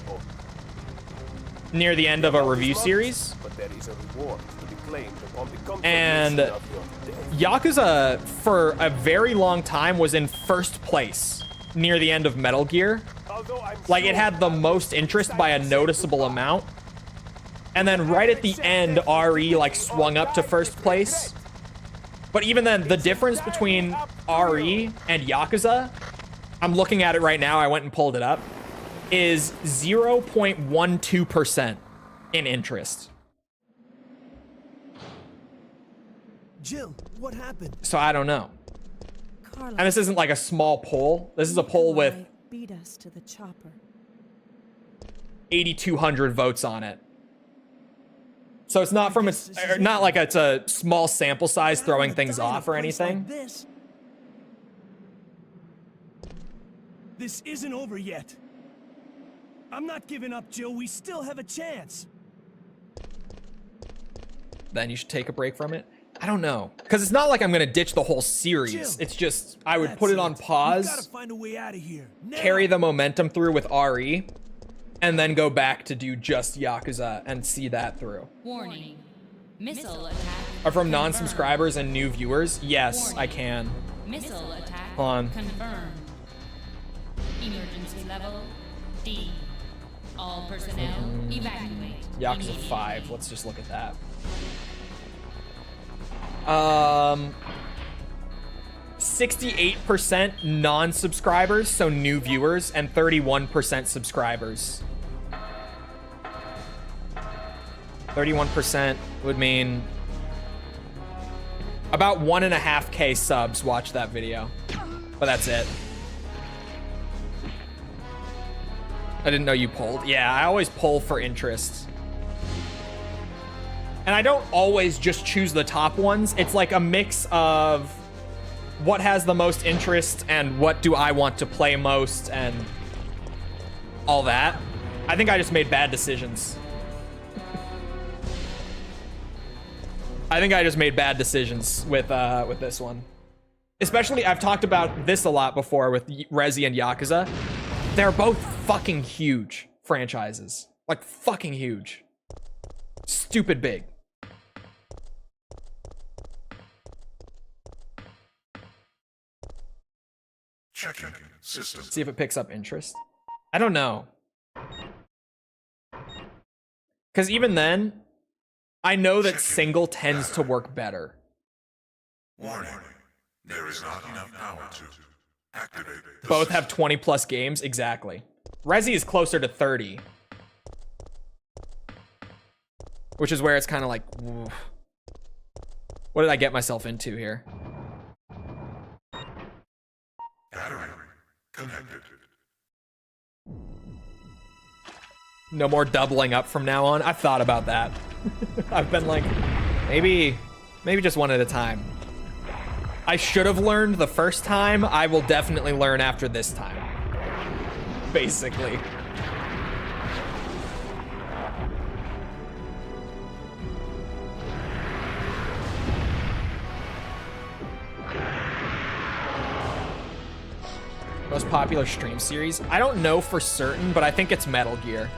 Near the end of a review series. But there is a reward to be claimed upon the confirmation And of your death. Yakuza, for a very long time, was in first place near the end of Metal Gear. Although I'm Like, it sure had the most interest by a noticeable amount. And then right at the end, RE like swung up to first place. But even then, the difference between RE and Yakuza, I'm looking at it right now, I went and pulled it up, is 0.12% in interest. Jill, what happened? So I don't know. Carlos, And this isn't like a small poll. This is a poll with Nikolai beat us to the chopper. 8,200 votes on it. So it's not from not like it's a small sample size throwing things off or anything. This isn't over yet. I'm not giving up, Jill. We still have a chance. Then you should take a break from it. I don't know, because it's not like I'm gonna ditch the whole series. Jill, It's just I would that's put it on We gotta pause, find a way out of here. Now. carry the momentum through with RE, and then go back to do just Yakuza and see that through. Warning. Missile attack. Are from confirmed. non-subscribers and new viewers? Yes, I can. Missile attack Hold on. confirmed. Emergency level D. All personnel evacuate. Yakuza immediately. 5. Let's just look at that. 68% non-subscribers, so new viewers, and 31% subscribers. 31% would mean about 1.5K subs watch that video, but that's it. I didn't know you polled. Yeah, I always poll for interest. And I don't always just choose the top ones. It's like a mix of what has the most interest and what do I want to play most and all that. I think I just made bad decisions. I think I just made bad decisions with this one. Especially, I've talked about this a lot before with Resi and Yakuza. They're both fucking huge franchises. Like, fucking huge. Stupid big. Checking system. See if it picks up interest. I don't know. Because even then, I know that single tends to work better. Warning. There is not enough power to activate the Both system. have 20 plus games, exactly. Resi is closer to 30. Which is where it's kind of like, oof. What did I get myself into here? Battery connected. No more doubling up from now on. I've thought about that. I've been like, maybe just one at a time. I should have learned the first time. I will definitely learn after this time. Basically. Most popular stream series? I don't know for certain, but I think it's Metal Gear.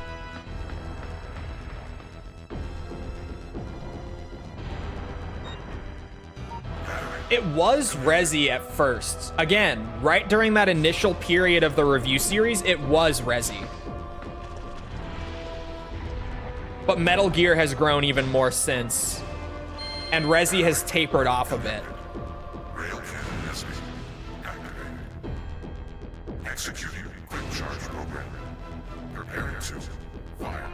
It was Resi at first. Again, right during that initial period of the review series, it was Resi. but Metal Gear has grown even more since. And Resi has tapered off a bit. Rail cannon has been activated. Executing quick charge program. Preparing to fire.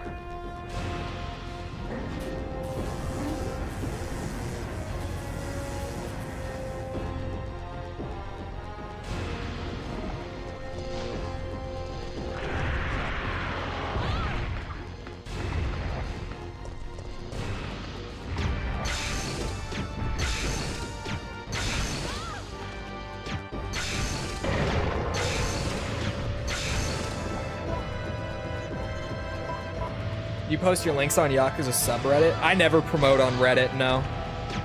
You post your links on Yakuza subreddit? I never promote on Reddit, no.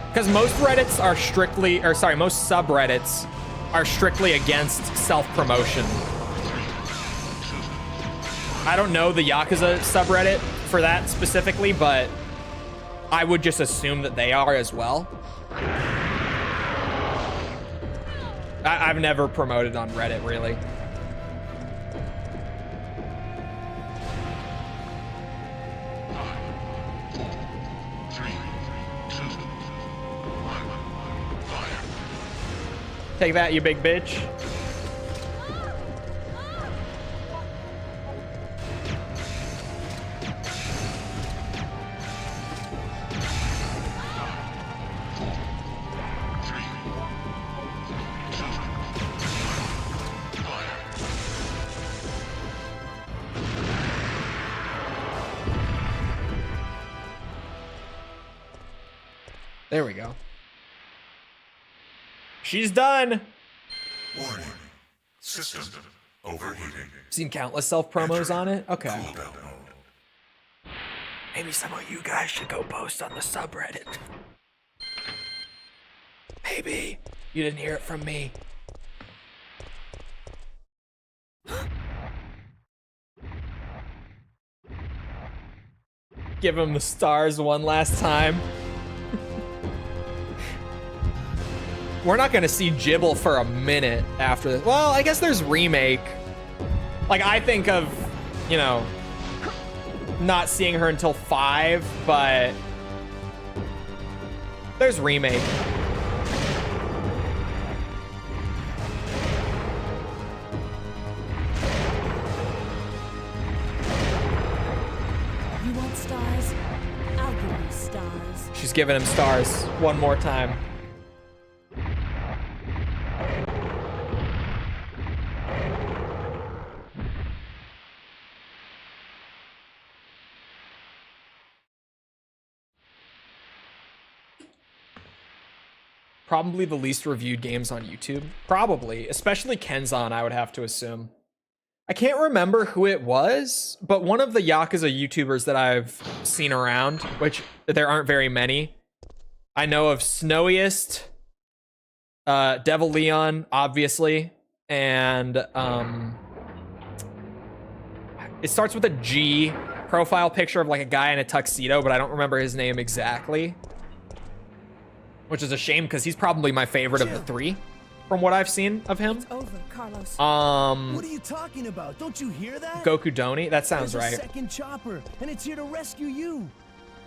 Because most Reddits are strictly, or sorry, most subreddits are strictly against self-promotion. I don't know the Yakuza subreddit for that specifically, but I would just assume that they are as well. I've never promoted on Reddit, really. Take that, you big bitch. There we go. She's done. Warning. System overheating. Seen countless self-promos on it? Okay. Cooldown mode. Maybe some of you guys should go post on the subreddit. Maybe. You didn't hear it from me. Give him the stars one last time. We're not gonna see Jibble for a minute after this. Well, I guess there's remake. Like, I think of, you know, not seeing her until 5, but there's remake. You want stars? I'll give you stars. She's giving him stars one more time. Probably the least reviewed games on YouTube. Probably, especially Kenzan, I would have to assume. I can't remember who it was, but one of the Yakuza YouTubers that I've seen around, which there aren't very many. I know of Snowiest, Devil Leon, obviously, and it starts with a G, profile picture of like a guy in a tuxedo, but I don't remember his name exactly. Which is a shame because he's probably my favorite of the 3 from what I've seen of him. It's over, Carlos. What are you talking about? Don't you hear that? Goku Doni? That sounds There's a right. second chopper, and it's here to rescue you.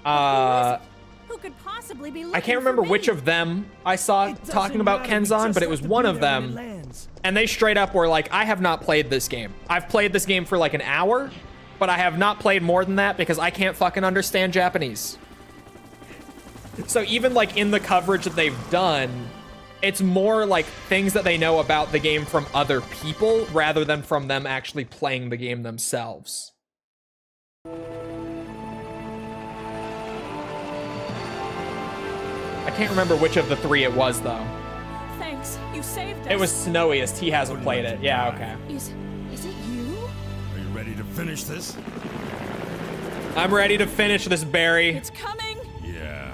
Who could possibly be looking I can't remember for me? which of them I saw It doesn't talking about matter, we Kenzan, just but it have was to one be of there when it them. lands. And they straight up were like, I have not played this game. I've played this game for like an hour, but I have not played more than that because I can't fucking understand Japanese. So even like in the coverage that they've done, it's more like things that they know about the game from other people rather than from them actually playing the game themselves. I can't remember which of the 3 it was though. Thanks, you saved us. It was Snowiest. He hasn't played it. Yeah, okay. Is it you? Are you ready to finish this? I'm ready to finish this, Barry. It's coming. Yeah.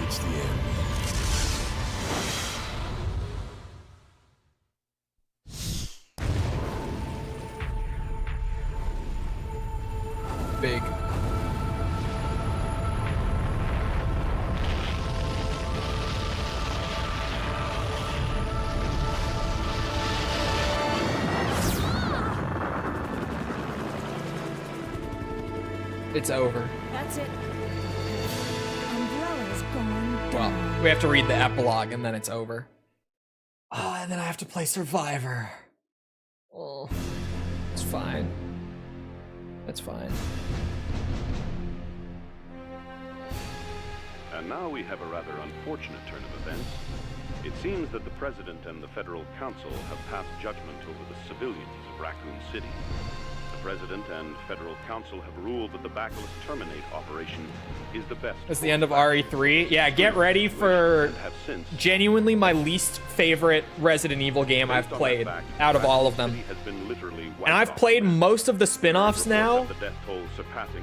It's the end. Big. It's over. That's it. Umbrella's going down. Well, we have to read the epilogue and then it's over. Oh, and then I have to play Survivor. Oh, it's fine. That's fine. And now we have a rather unfortunate turn of events. It seems that the President and the Federal Council have passed judgment over the civilians of Raccoon City. The President and Federal Council have ruled that the Bacillus Terminate operation is the best. That's the end of RE3. Yeah, get ready for genuinely my least favorite Resident Evil game I've played out of all of them. And I've played most of the spin-offs now.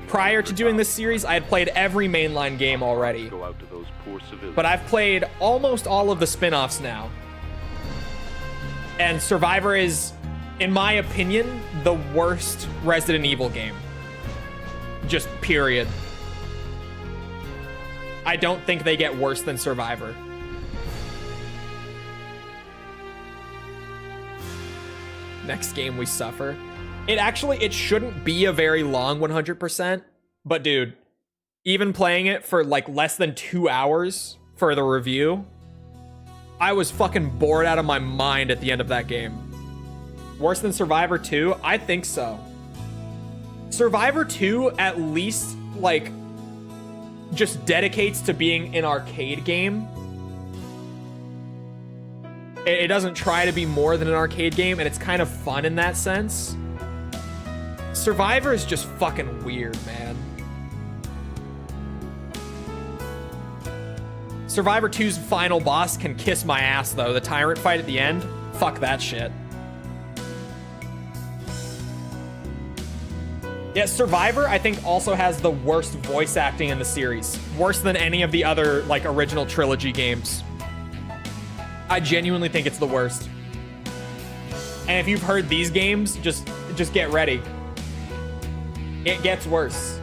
Prior to doing this series, I had played every mainline game already. But I've played almost all of the spin-offs now. And Survivor is, in my opinion, the worst Resident Evil game. Just period. I don't think they get worse than Survivor. Next game we suffer. It shouldn't be a very long 100%, but dude, even playing it for like less than 2 hours for the review, I was fucking bored out of my mind at the end of that game. Worse than Survivor 2? I think so. Survivor 2 at least, like, just dedicates to being an arcade game. It doesn't try to be more than an arcade game, and it's kind of fun in that sense. Survivor is just fucking weird, man. Survivor 2's final boss can kiss my ass, though. The tyrant fight at the end? Fuck that shit. Yeah, Survivor, I think, also has the worst voice acting in the series. Worse than any of the other, like, original trilogy games. I genuinely think it's the worst. And if you've heard these games, just get ready. It gets worse.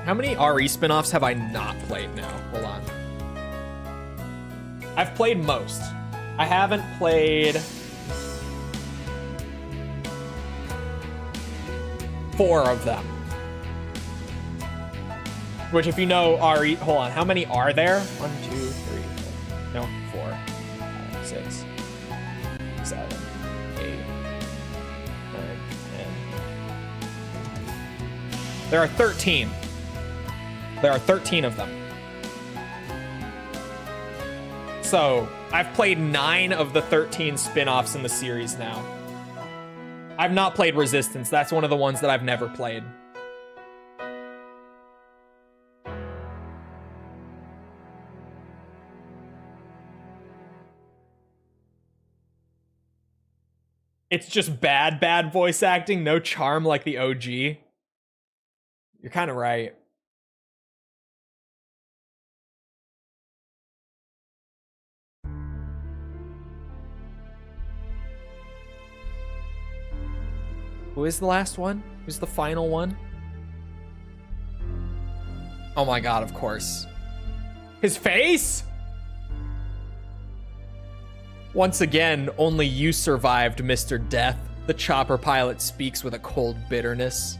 How many RE spin-offs have I not played now? Hold on. I've played most. I haven't played 4 of them. Which, if you know RE, hold on, how many are there? 1, 2, 3, 4. No, 4, 5, 6, 7, 8, 9, 10. There are 13. There are 13 of them. So, I've played 9 of the 13 spin-offs in the series now. I've not played Resistance. That's one of the ones that I've never played. It's just bad voice acting, no charm like the OG. You're kind of right. Who is the last one? Who's the final one? Oh my god, of course. His face? Once again, only you survived, Mr. Death. The chopper pilot speaks with a cold bitterness.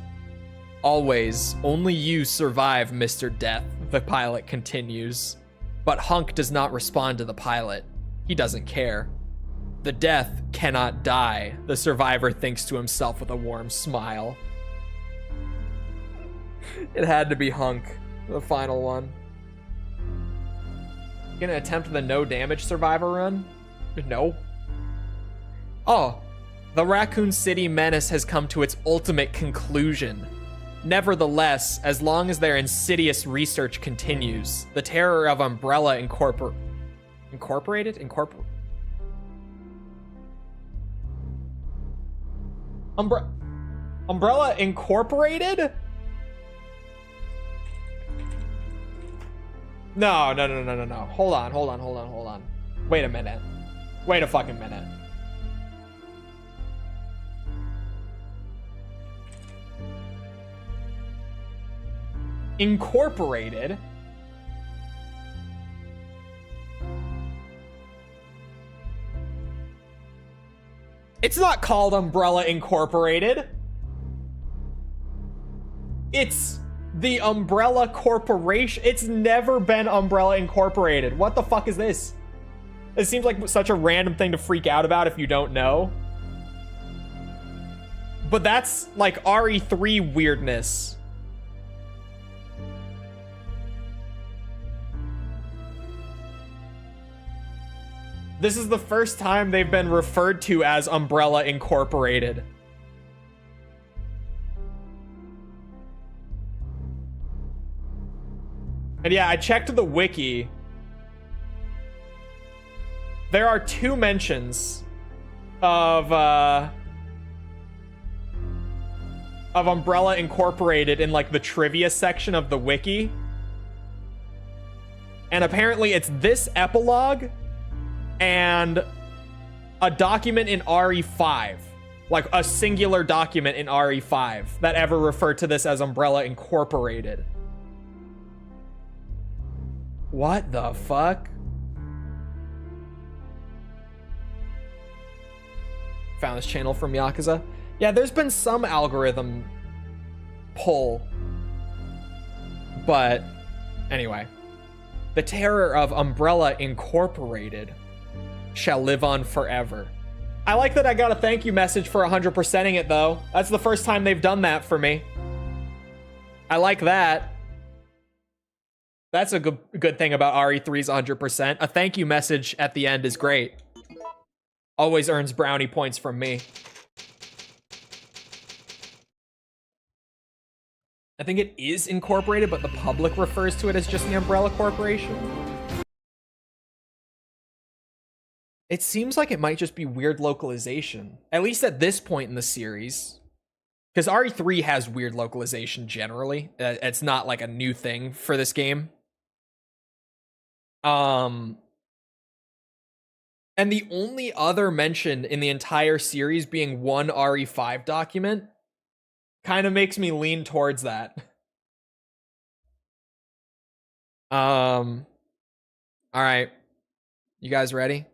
Always, only you survive, Mr. Death, the pilot continues. But Hunk does not respond to the pilot. He doesn't care. The Death cannot die, the survivor thinks to himself with a warm smile. It had to be Hunk, the final one. Gonna attempt the no damage survivor run? No. Oh, the Raccoon City menace has come to its ultimate conclusion. Nevertheless, as long as their insidious research continues, the terror of Umbrella Umbrella Incorporated? No. Hold on. Wait a minute. Wait a fucking minute. Incorporated? It's not called Umbrella Incorporated. It's the Umbrella Corporation. It's never been Umbrella Incorporated. What the fuck is this? It seems like such a random thing to freak out about if you don't know. But that's like RE3 weirdness. This is the first time they've been referred to as Umbrella Incorporated. And yeah, I checked the wiki. There are 2 mentions of Umbrella Incorporated in like the trivia section of the wiki. And apparently it's this epilogue and a document in RE5. Like a singular document in RE5 that ever referred to this as Umbrella Incorporated. What the fuck? Found this channel from Yakuza. Yeah, there's been some algorithm pull. But anyway. The terror of Umbrella Incorporated shall live on forever. I like that I got a thank you message for 100%ing it though. That's the first time they've done that for me. I like that. That's a good thing about RE3's 100%. A thank you message at the end is great. Always earns brownie points from me. I think it is incorporated, but the public refers to it as just the Umbrella Corporation. It seems like it might just be weird localization, at least at this point in the series. Because RE3 has weird localization generally. It's not like a new thing for this game. And the only other mention in the entire series being one RE5 document kind of makes me lean towards that. All right. You guys ready?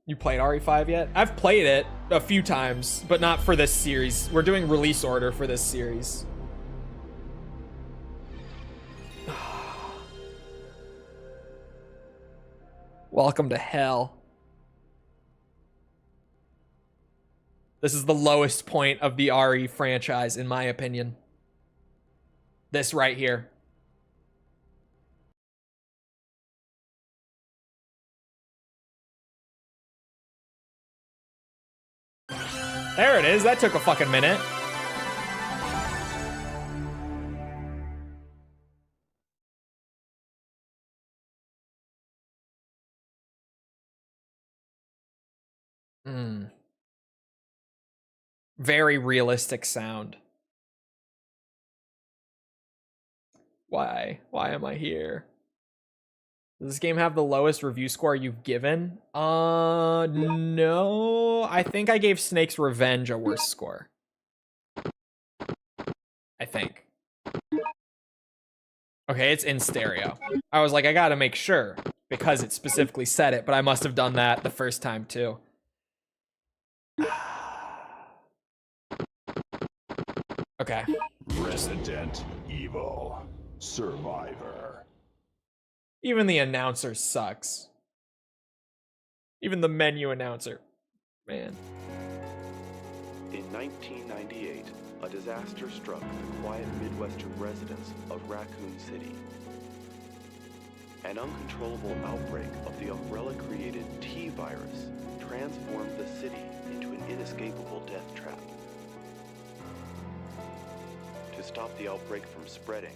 You played RE5 yet? I've played it a few times, but not for this series. We're doing release order for this series. Welcome to hell. This is the lowest point of the RE franchise, in my opinion. This right here. There it is. That took a fucking minute. Very realistic sound. Why? Why am I here? Does this game have the lowest review score you've given? No. I think I gave Snake's Revenge a worse score. I think. Okay, it's in stereo. I was like, I gotta make sure because it specifically said it, but I must have done that the first time too. Okay. Resident Evil Survivor. Even the announcer sucks. Even the menu announcer. Man. In 1998, a disaster struck the quiet Midwestern residents of Raccoon City. An uncontrollable outbreak of the Umbrella-created T-virus transformed the city into an inescapable death trap. To stop the outbreak from spreading,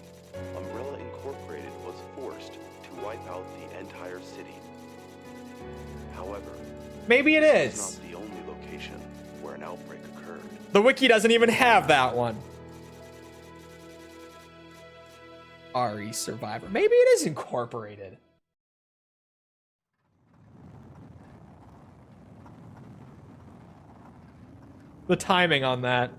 Umbrella Incorporated was forced to wipe out the entire city. However, maybe it is. It's not the only location where an outbreak occurred. The wiki doesn't even have that one. RE Survivor. Maybe it is incorporated. The timing on that.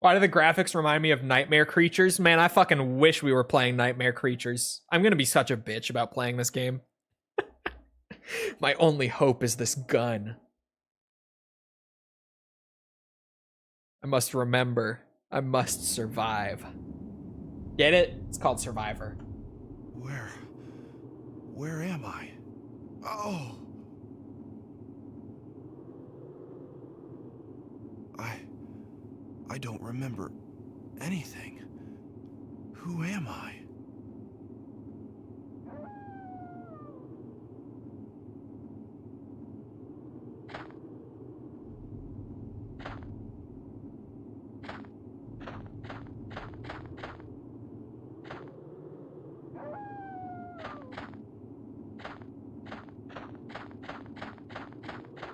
Why do the graphics remind me of Nightmare Creatures? Man, I fucking wish we were playing Nightmare Creatures. I'm gonna be such a bitch about playing this game. My only hope is this gun. I must remember. I must survive. Get it? It's called Survivor. Where am I? Oh! I don't remember anything. Who am I?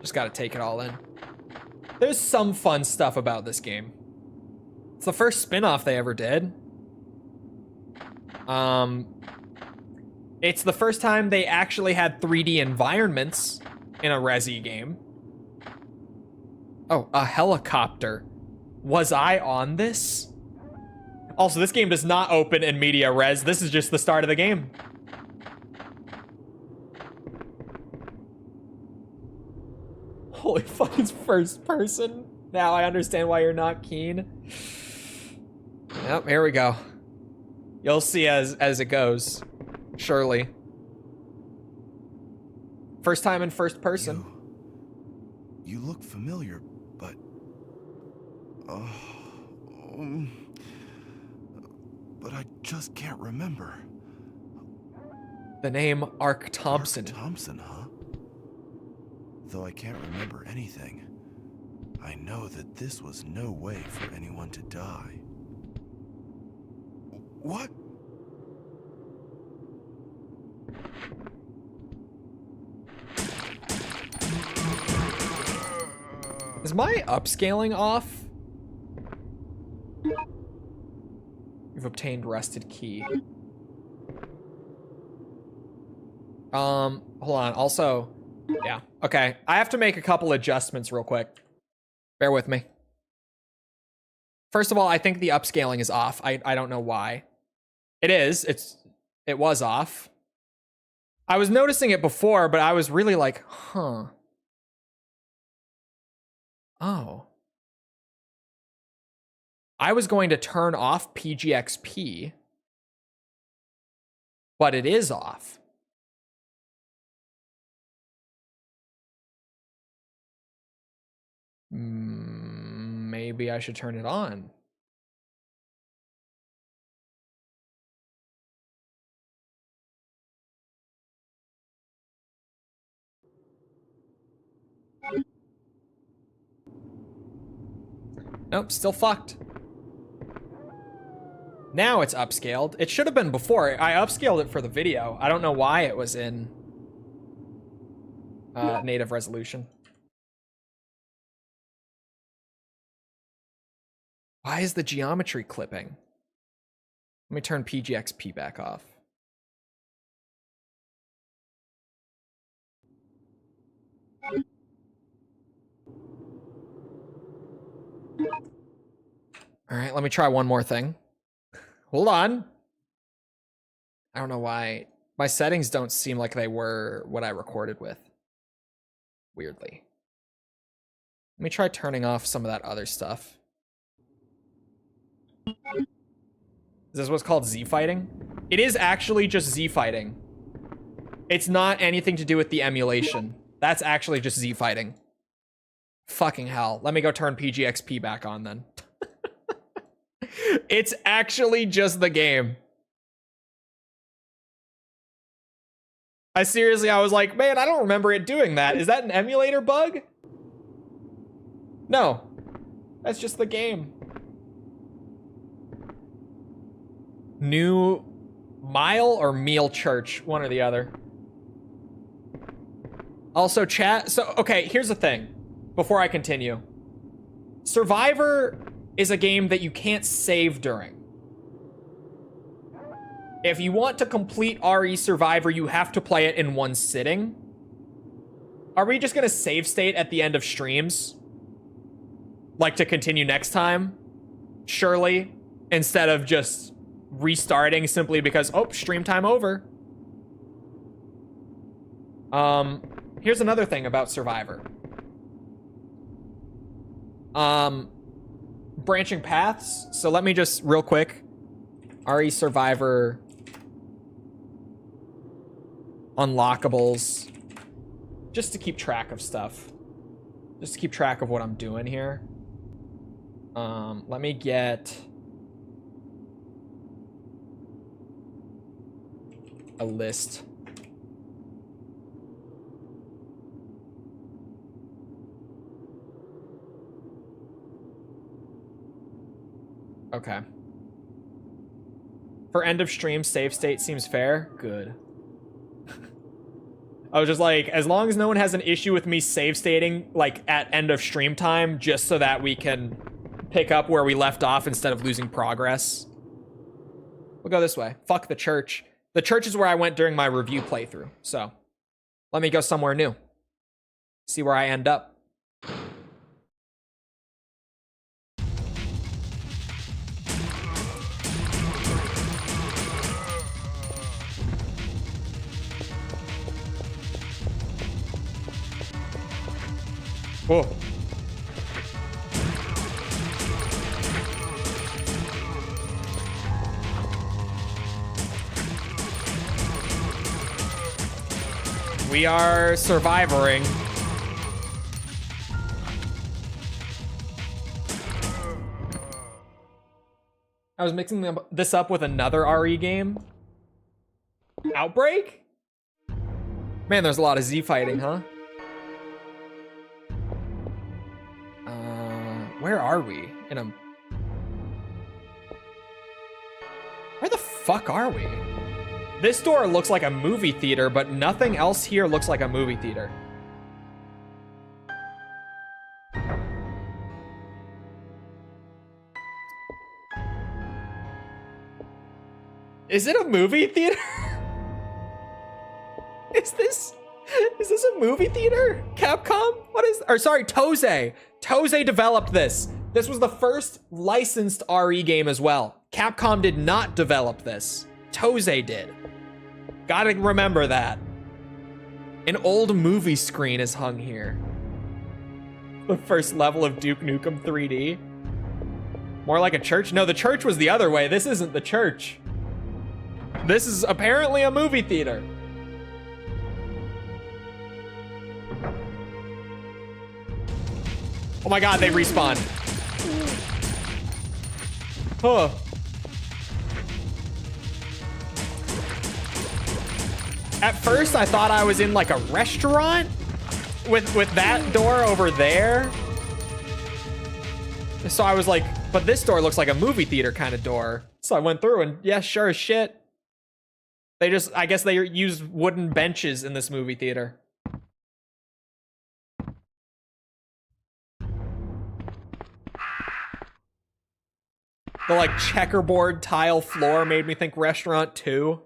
Just gotta take it all in. There's some fun stuff about this game. It's the first spin-off they ever did. It's the first time they actually had 3D environments in a Resi game. Oh, a helicopter. Was I on this? Also, this game does not open in media res. This is just the start of the game. Holy fuck, it's first person. Now I understand why you're not keen. Yep, here we go. You'll see as it goes. Surely. First time in first person. You look familiar, but... but I just can't remember. The name Ark Thompson. Ark Thompson, huh? Though I can't remember anything, I know that this was no way for anyone to die. What? Is my upscaling off? You've obtained rusted key. Hold on. Also, yeah. Okay. I have to make a couple adjustments real quick. Bear with me. First of all, I think the upscaling is off. I don't know why. It is. It was off. I was noticing it before, but I was really like, huh. Oh. I was going to turn off PGXP, but it is off. Maybe I should turn it on. Nope, still fucked. Now it's upscaled. It should have been before. I upscaled it for the video. I don't know why it was in native resolution. Why is the geometry clipping? Let me turn PGXP back off. All right, let me try one more thing. Hold on. I don't know why. My settings don't seem like they were what I recorded with. Weirdly. Let me try turning off some of that other stuff. Is this what's called Z fighting? It is actually just Z fighting. It's not anything to do with the emulation. That's actually just Z fighting. Fucking hell. Let me go turn PGXP back on then. It's actually just the game. I was like, man, I don't remember it doing that. Is that an emulator bug? No. That's just the game. New Mile or Meal Church, one or the other. Also, chat. So, okay, here's the thing. Before I continue. Survivor is a game that you can't save during. If you want to complete RE Survivor, you have to play it in one sitting. Are we just gonna save state at the end of streams? Like to continue next time? surely, instead of just restarting simply because, oh, stream time over. Here's another thing about Survivor. Branching paths. So let me just real quick, RE Survivor unlockables, just to keep track of stuff, just to keep track of what I'm doing here. Let me get a list. Okay. For end of stream, save state seems fair. Good. I was just like, as long as no one has an issue with me save stating, like, at end of stream time, just so that we can pick up where we left off instead of losing progress. We'll go this way. Fuck the church. The church is where I went during my review playthrough, so let me go somewhere new. See where I end up. Whoa. We are surviving. I was mixing this up with another RE game. Outbreak? Man, there's a lot of Z fighting, huh? Where are we? Where the fuck are we? This door looks like a movie theater, but nothing else here looks like a movie theater. Is it a movie theater? Is this a movie theater? Capcom? What is, or sorry, Toze. Toze developed this. This was the first licensed RE game as well. Capcom did not develop this. Toze did. Gotta remember that. An old movie screen is hung here. The first level of Duke Nukem 3D. More like a church? No, the church was the other way. This isn't the church. This is apparently a movie theater. Oh my god, they respawned. Huh. At first, I thought I was in like a restaurant with that door over there. So I was like, but this door looks like a movie theater kind of door. So I went through and yeah, sure as shit. They just, I guess they used wooden benches in this movie theater. The like checkerboard tile floor made me think restaurant too.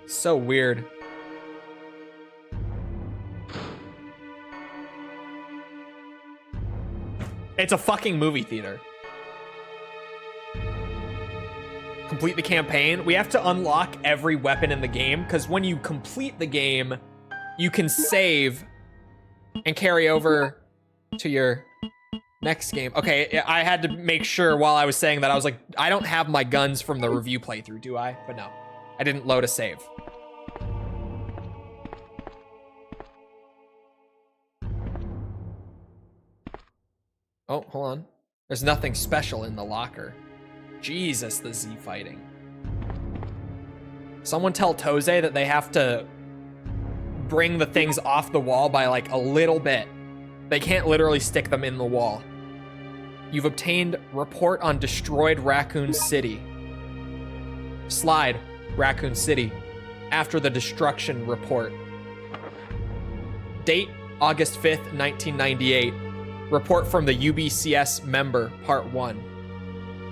So weird. It's a fucking movie theater. Complete the campaign. We have to unlock every weapon in the game because when you complete the game, you can save and carry over to your next game. Okay, I had to make sure while I was saying that. I was like, I don't have my guns from the review playthrough, do I? But no, I didn't load a save. Oh, hold on. There's nothing special in the locker. Jesus, the Z fighting. Someone tell Toze that they have to bring the things off the wall by like a little bit. They can't literally stick them in the wall. You've obtained report on destroyed Raccoon City. Slide, Raccoon City. After the destruction report. Date, August 5th, 1998. Report from the UBCS member, Part 1.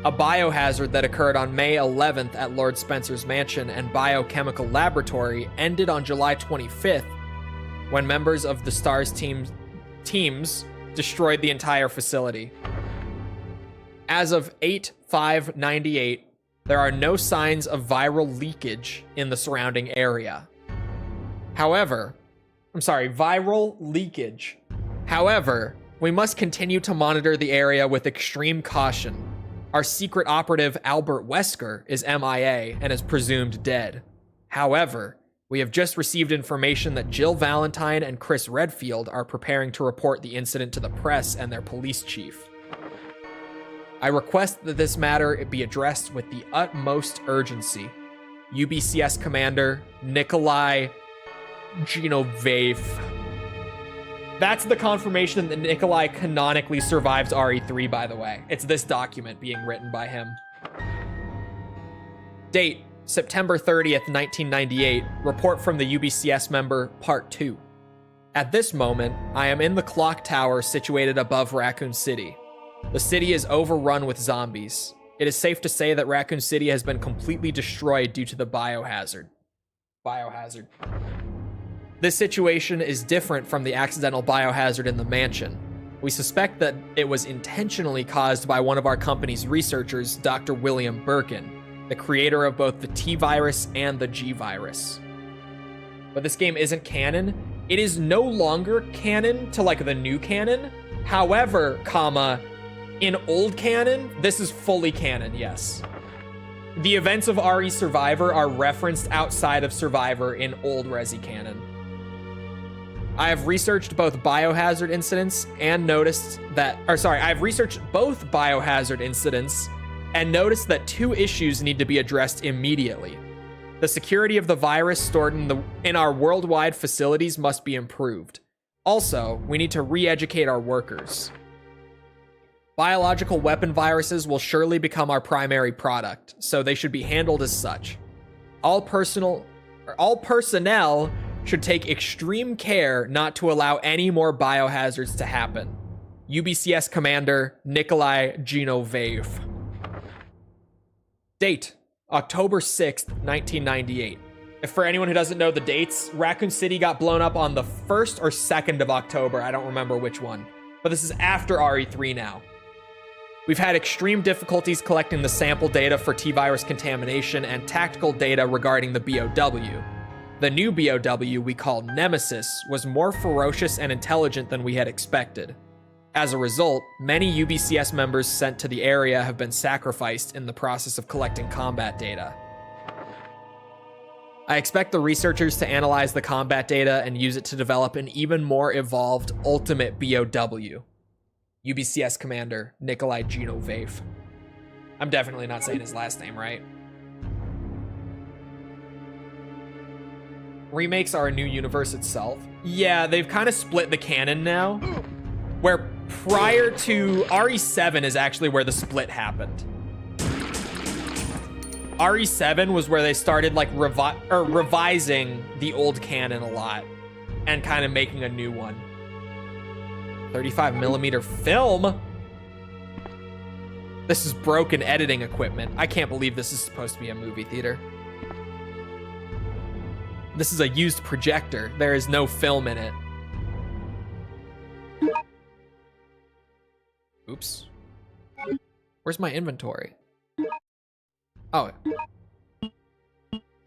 A biohazard that occurred on May 11th at Lord Spencer's mansion and biochemical laboratory ended on July 25th when members of the STARS teams destroyed the entire facility. As of 8/5/98, there are no signs of viral leakage in the surrounding area. However, viral leakage. However, we must continue to monitor the area with extreme caution. Our secret operative, Albert Wesker, is MIA and is presumed dead. However, we have just received information that Jill Valentine and Chris Redfield are preparing to report the incident to the press and their police chief. I request that this matter be addressed with the utmost urgency. UBCS Commander Nikolai Genovaev. That's the confirmation that Nikolai canonically survives RE3, by the way. It's this document being written by him. Date, September 30th, 1998. Report from the UBCS member, Part 2. At this moment, I am in the clock tower situated above Raccoon City. The city is overrun with zombies. It is safe to say that Raccoon City has been completely destroyed due to the biohazard. This situation is different from the accidental biohazard in the mansion. We suspect that it was intentionally caused by one of our company's researchers, Dr. William Birkin, the creator of both the T-virus and the G-virus. But this game isn't canon. It is no longer canon to like the new canon. However, in old canon, this is fully canon, yes. The events of RE Survivor are referenced outside of Survivor in old Resi canon. I have researched both biohazard incidents and noticed that, I've researched both biohazard incidents and noticed that two issues need to be addressed immediately. The security of the virus stored in our worldwide facilities must be improved. Also, we need to re-educate our workers. Biological weapon viruses will surely become our primary product, so they should be handled as such. All personnel should take extreme care not to allow any more biohazards to happen. UBCS Commander Nikolai Genovaev. Date, October 6th, 1998. If for anyone who doesn't know the dates, Raccoon City got blown up on the 1st or 2nd of October. I don't remember which one. But this is after RE3 now. We've had extreme difficulties collecting the sample data for T-virus contamination and tactical data regarding the BOW. The new BOW we call Nemesis was more ferocious and intelligent than we had expected. As a result, many UBCS members sent to the area have been sacrificed in the process of collecting combat data. I expect the researchers to analyze the combat data and use it to develop an even more evolved ultimate BOW. UBCS Commander Nikolai Genovaev. I'm definitely not saying his last name right. Remakes are a new universe itself. Yeah, they've kind of split the canon now, where prior to RE7 is actually where the split happened. RE7 was where they started like revising the old canon a lot and kind of making a new one. 35mm film? This is broken editing equipment. I can't believe this is supposed to be a movie theater. This is a used projector. There is no film in it. Oops. Where's my inventory? Oh.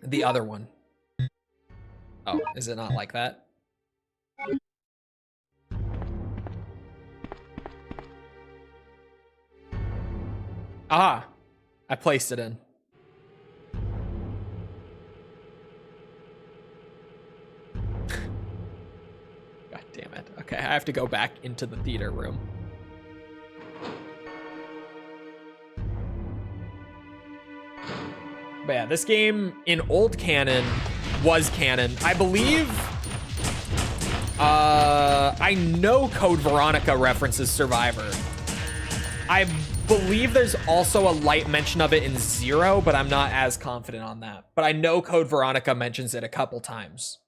The other one. Oh, is it not like that? Ah, I placed it in. God damn it. Okay, I have to go back into the theater room. But yeah, this game in old canon was canon. I believe, I know Code Veronica references Survivor. I believe there's also a light mention of it in Zero, but I'm not as confident on that. But I know Code Veronica mentions it a couple times.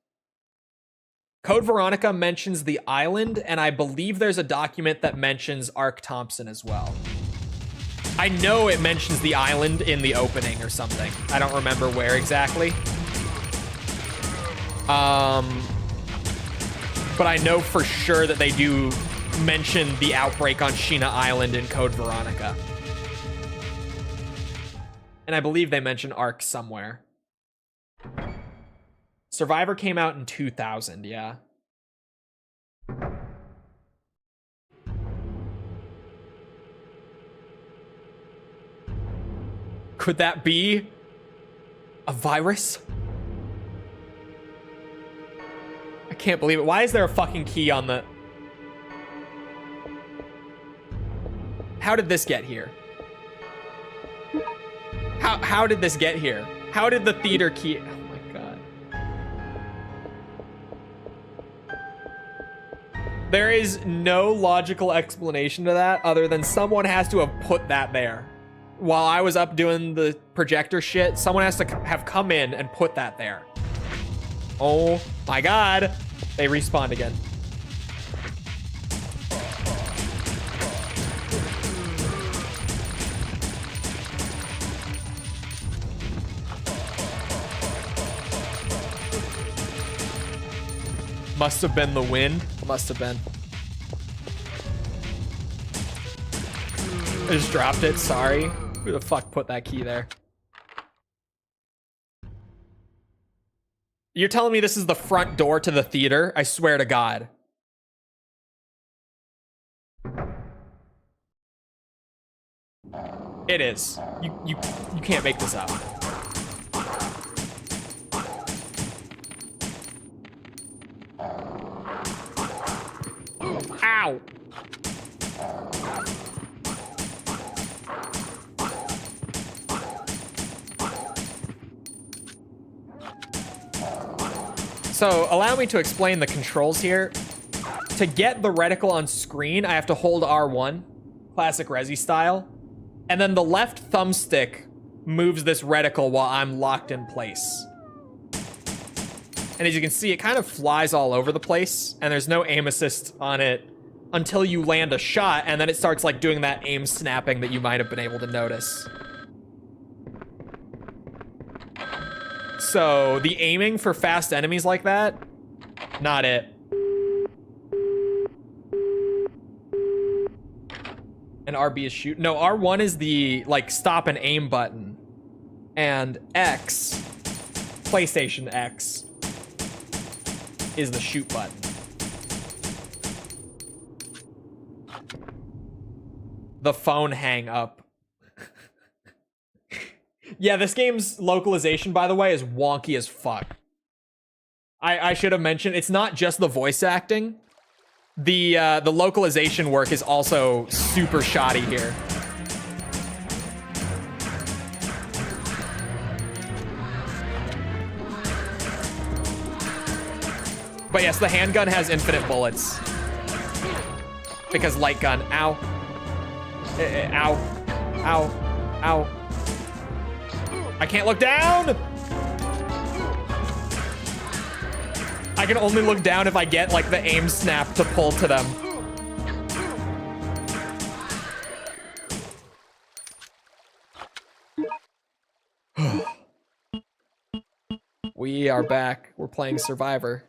Code Veronica mentions the island, and I believe there's a document that mentions Ark Thompson as well. I know it mentions the island in the opening or something. I don't remember where exactly. But I know for sure that they do mention the outbreak on Sheena Island in Code Veronica. And I believe they mention Ark somewhere. Survivor came out in 2000, yeah. Could that be a virus? I can't believe it. Why is there a fucking key on the... How did this get here? How did this get here? How did the theater key... Oh my god. There is no logical explanation to that other than someone has to have put that there. While I was up doing the projector shit, someone has to have come in and put that there. Oh my god. They respawned again. Must have been the wind. Must have been. I just dropped it, sorry. Who the fuck put that key there? You're telling me this is the front door to the theater? I swear to God. It is. You can't make this up. Ow! So, allow me to explain the controls here. To get the reticle on screen, I have to hold R1, classic Resi style, and then the left thumbstick moves this reticle while I'm locked in place. And as you can see, it kind of flies all over the place, and there's no aim assist on it until you land a shot, and then it starts like doing that aim snapping that you might have been able to notice. So, the aiming for fast enemies like that, not it. And RB is shoot. No, R1 is the, like, stop and aim button. And X, PlayStation X, is the shoot button. The phone hang up. Yeah, this game's localization, by the way, is wonky as fuck. I should have mentioned, it's not just the voice acting. The localization work is also super shoddy here. But yes, the handgun has infinite bullets. Because light gun, ow. Ow. Ow. Ow. I can't look down! I can only look down if I get, like, the aim snap to pull to them. We are back. We're playing Survivor.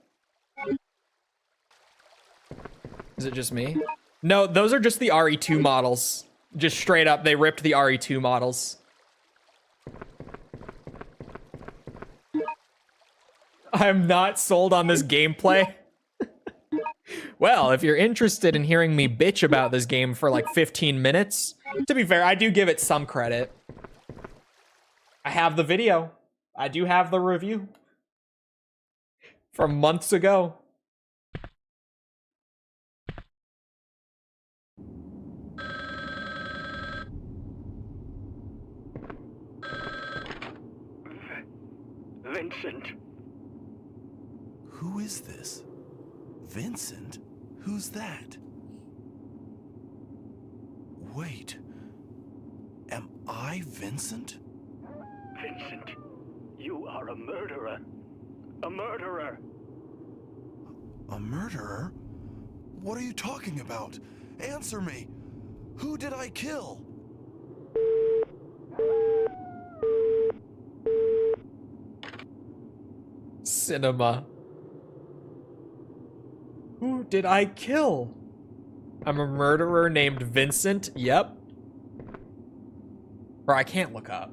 Is it just me? No, those are just the RE2 models. Just straight up, they ripped the RE2 models. I'm not sold on this gameplay. Well, if you're interested in hearing me bitch about this game for like 15 minutes, to be fair, I do give it some credit. I have the video. I do have the review. From months ago. Vincent. Who is this? Vincent? Who's that? Wait. Am I Vincent? Vincent, you are a murderer. A murderer. A murderer? What are you talking about? Answer me. Who did I kill? Cinema. Who did I kill? I'm a murderer named Vincent. Yep. Or I can't look up.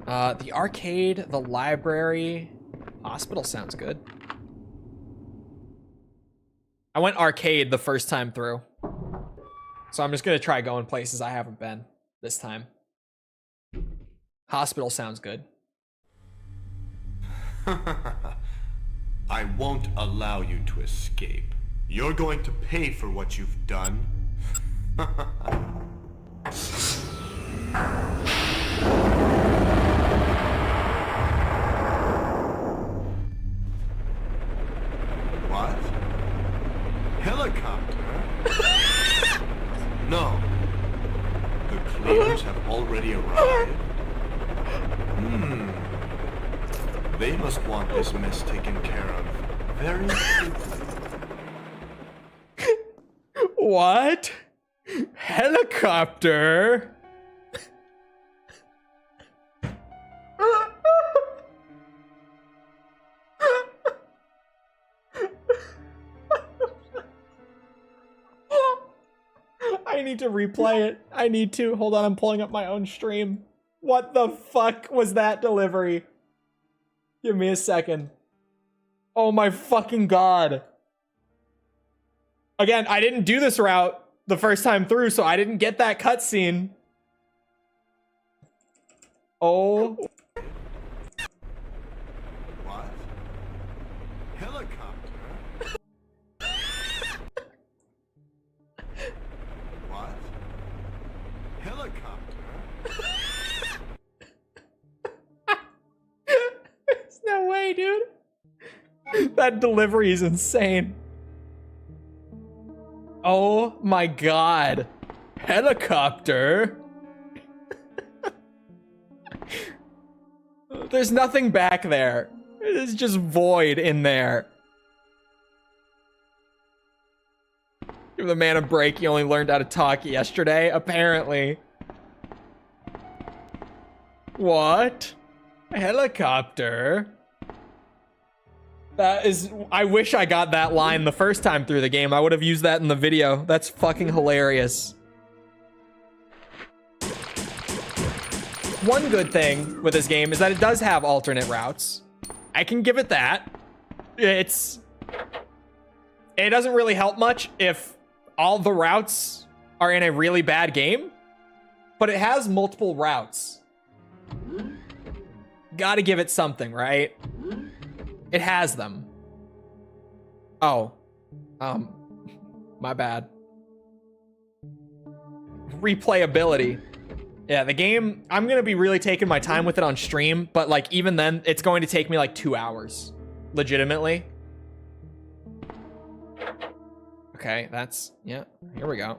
The arcade, the library, hospital sounds good. I went arcade the first time through. So I'm just gonna try going places I haven't been this time. Hospital sounds good. I won't allow you to escape. You're going to pay for what you've done. What? Helicopter? No. The cleaners have already arrived. They must want this mess taken care of very quickly. What? Helicopter? I need to replay it. I need to. Hold on, I'm pulling up my own stream. What the fuck was that delivery? Give me a second. Oh my fucking god. Again, I didn't do this route the first time through, so I didn't get that cutscene. Oh. What? Helicopter? What? Helicopter? There's no way, dude. That delivery is insane. Oh my god. Helicopter? There's nothing back there. It's just void in there. Give the man a break. He only learned how to talk yesterday, apparently. What? A helicopter? That is... I wish I got that line the first time through the game. I would have used that in the video. That's fucking hilarious. One good thing with this game is that it does have alternate routes. I can give it that. It doesn't really help much if all the routes are in a really bad game, but it has multiple routes. Gotta give it something, right? It has them. Oh. My bad. Replayability. Yeah, the game, I'm gonna be really taking my time with it on stream, but like even then, it's going to take me like 2 hours. Legitimately. Okay, that's, yeah, here we go.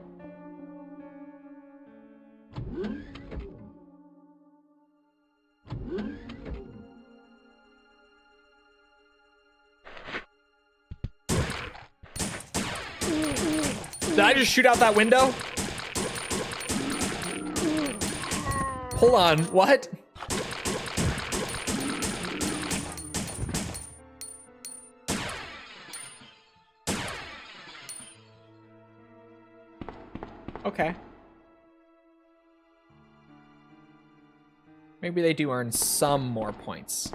Did I just shoot out that window? Hold on, what? Okay. Maybe they do earn some more points.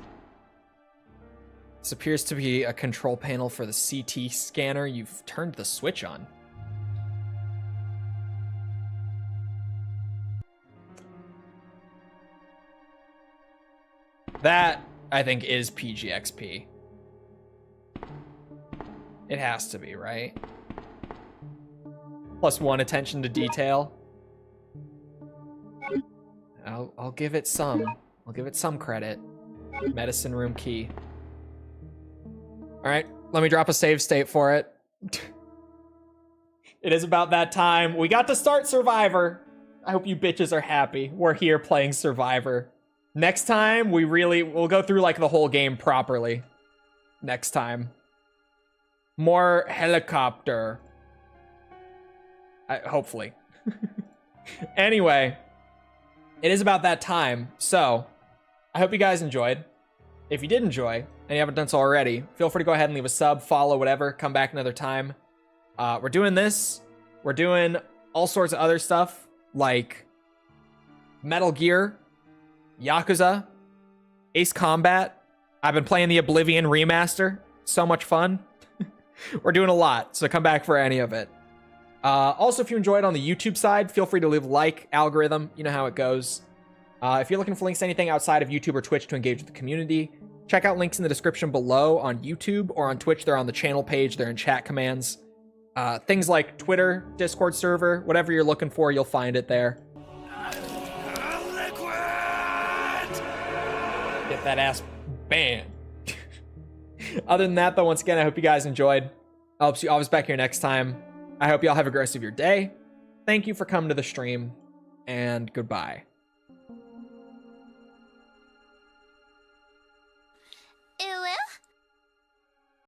This appears to be a control panel for the CT scanner. You've turned the switch on. That, I think, is PGXP. It has to be, right? +1 attention to detail. I'll give it some. I'll give it some credit. Medicine room key. All right, let me drop a save state for it. It is about that time. We got to start Survivor. I hope you bitches are happy. We're here playing Survivor. Next time, we'll go through like the whole game properly. Next time. More helicopter. Hopefully. Anyway, it is about that time. So, I hope you guys enjoyed. If you did enjoy, and you haven't done so already, feel free to go ahead and leave a sub, follow, whatever. Come back another time. We're doing this. We're doing all sorts of other stuff, like Metal Gear, Yakuza, Ace Combat. I've been playing the Oblivion remaster. So much fun. We're doing a lot, so come back for any of it. Also, if you enjoyed on the YouTube side, feel free to leave a like, algorithm, you know how it goes. If you're looking for links to anything outside of YouTube or Twitch to engage with the community, check out links in the description below on YouTube or on Twitch. They're on the channel page, they're in chat commands. Things like Twitter, Discord server, whatever you're looking for, you'll find it there. Get that ass banned. Other than that, though, once again, I hope you guys enjoyed. I'll see you always back here next time. I hope y'all have a great rest of your day. Thank you for coming to the stream, and goodbye.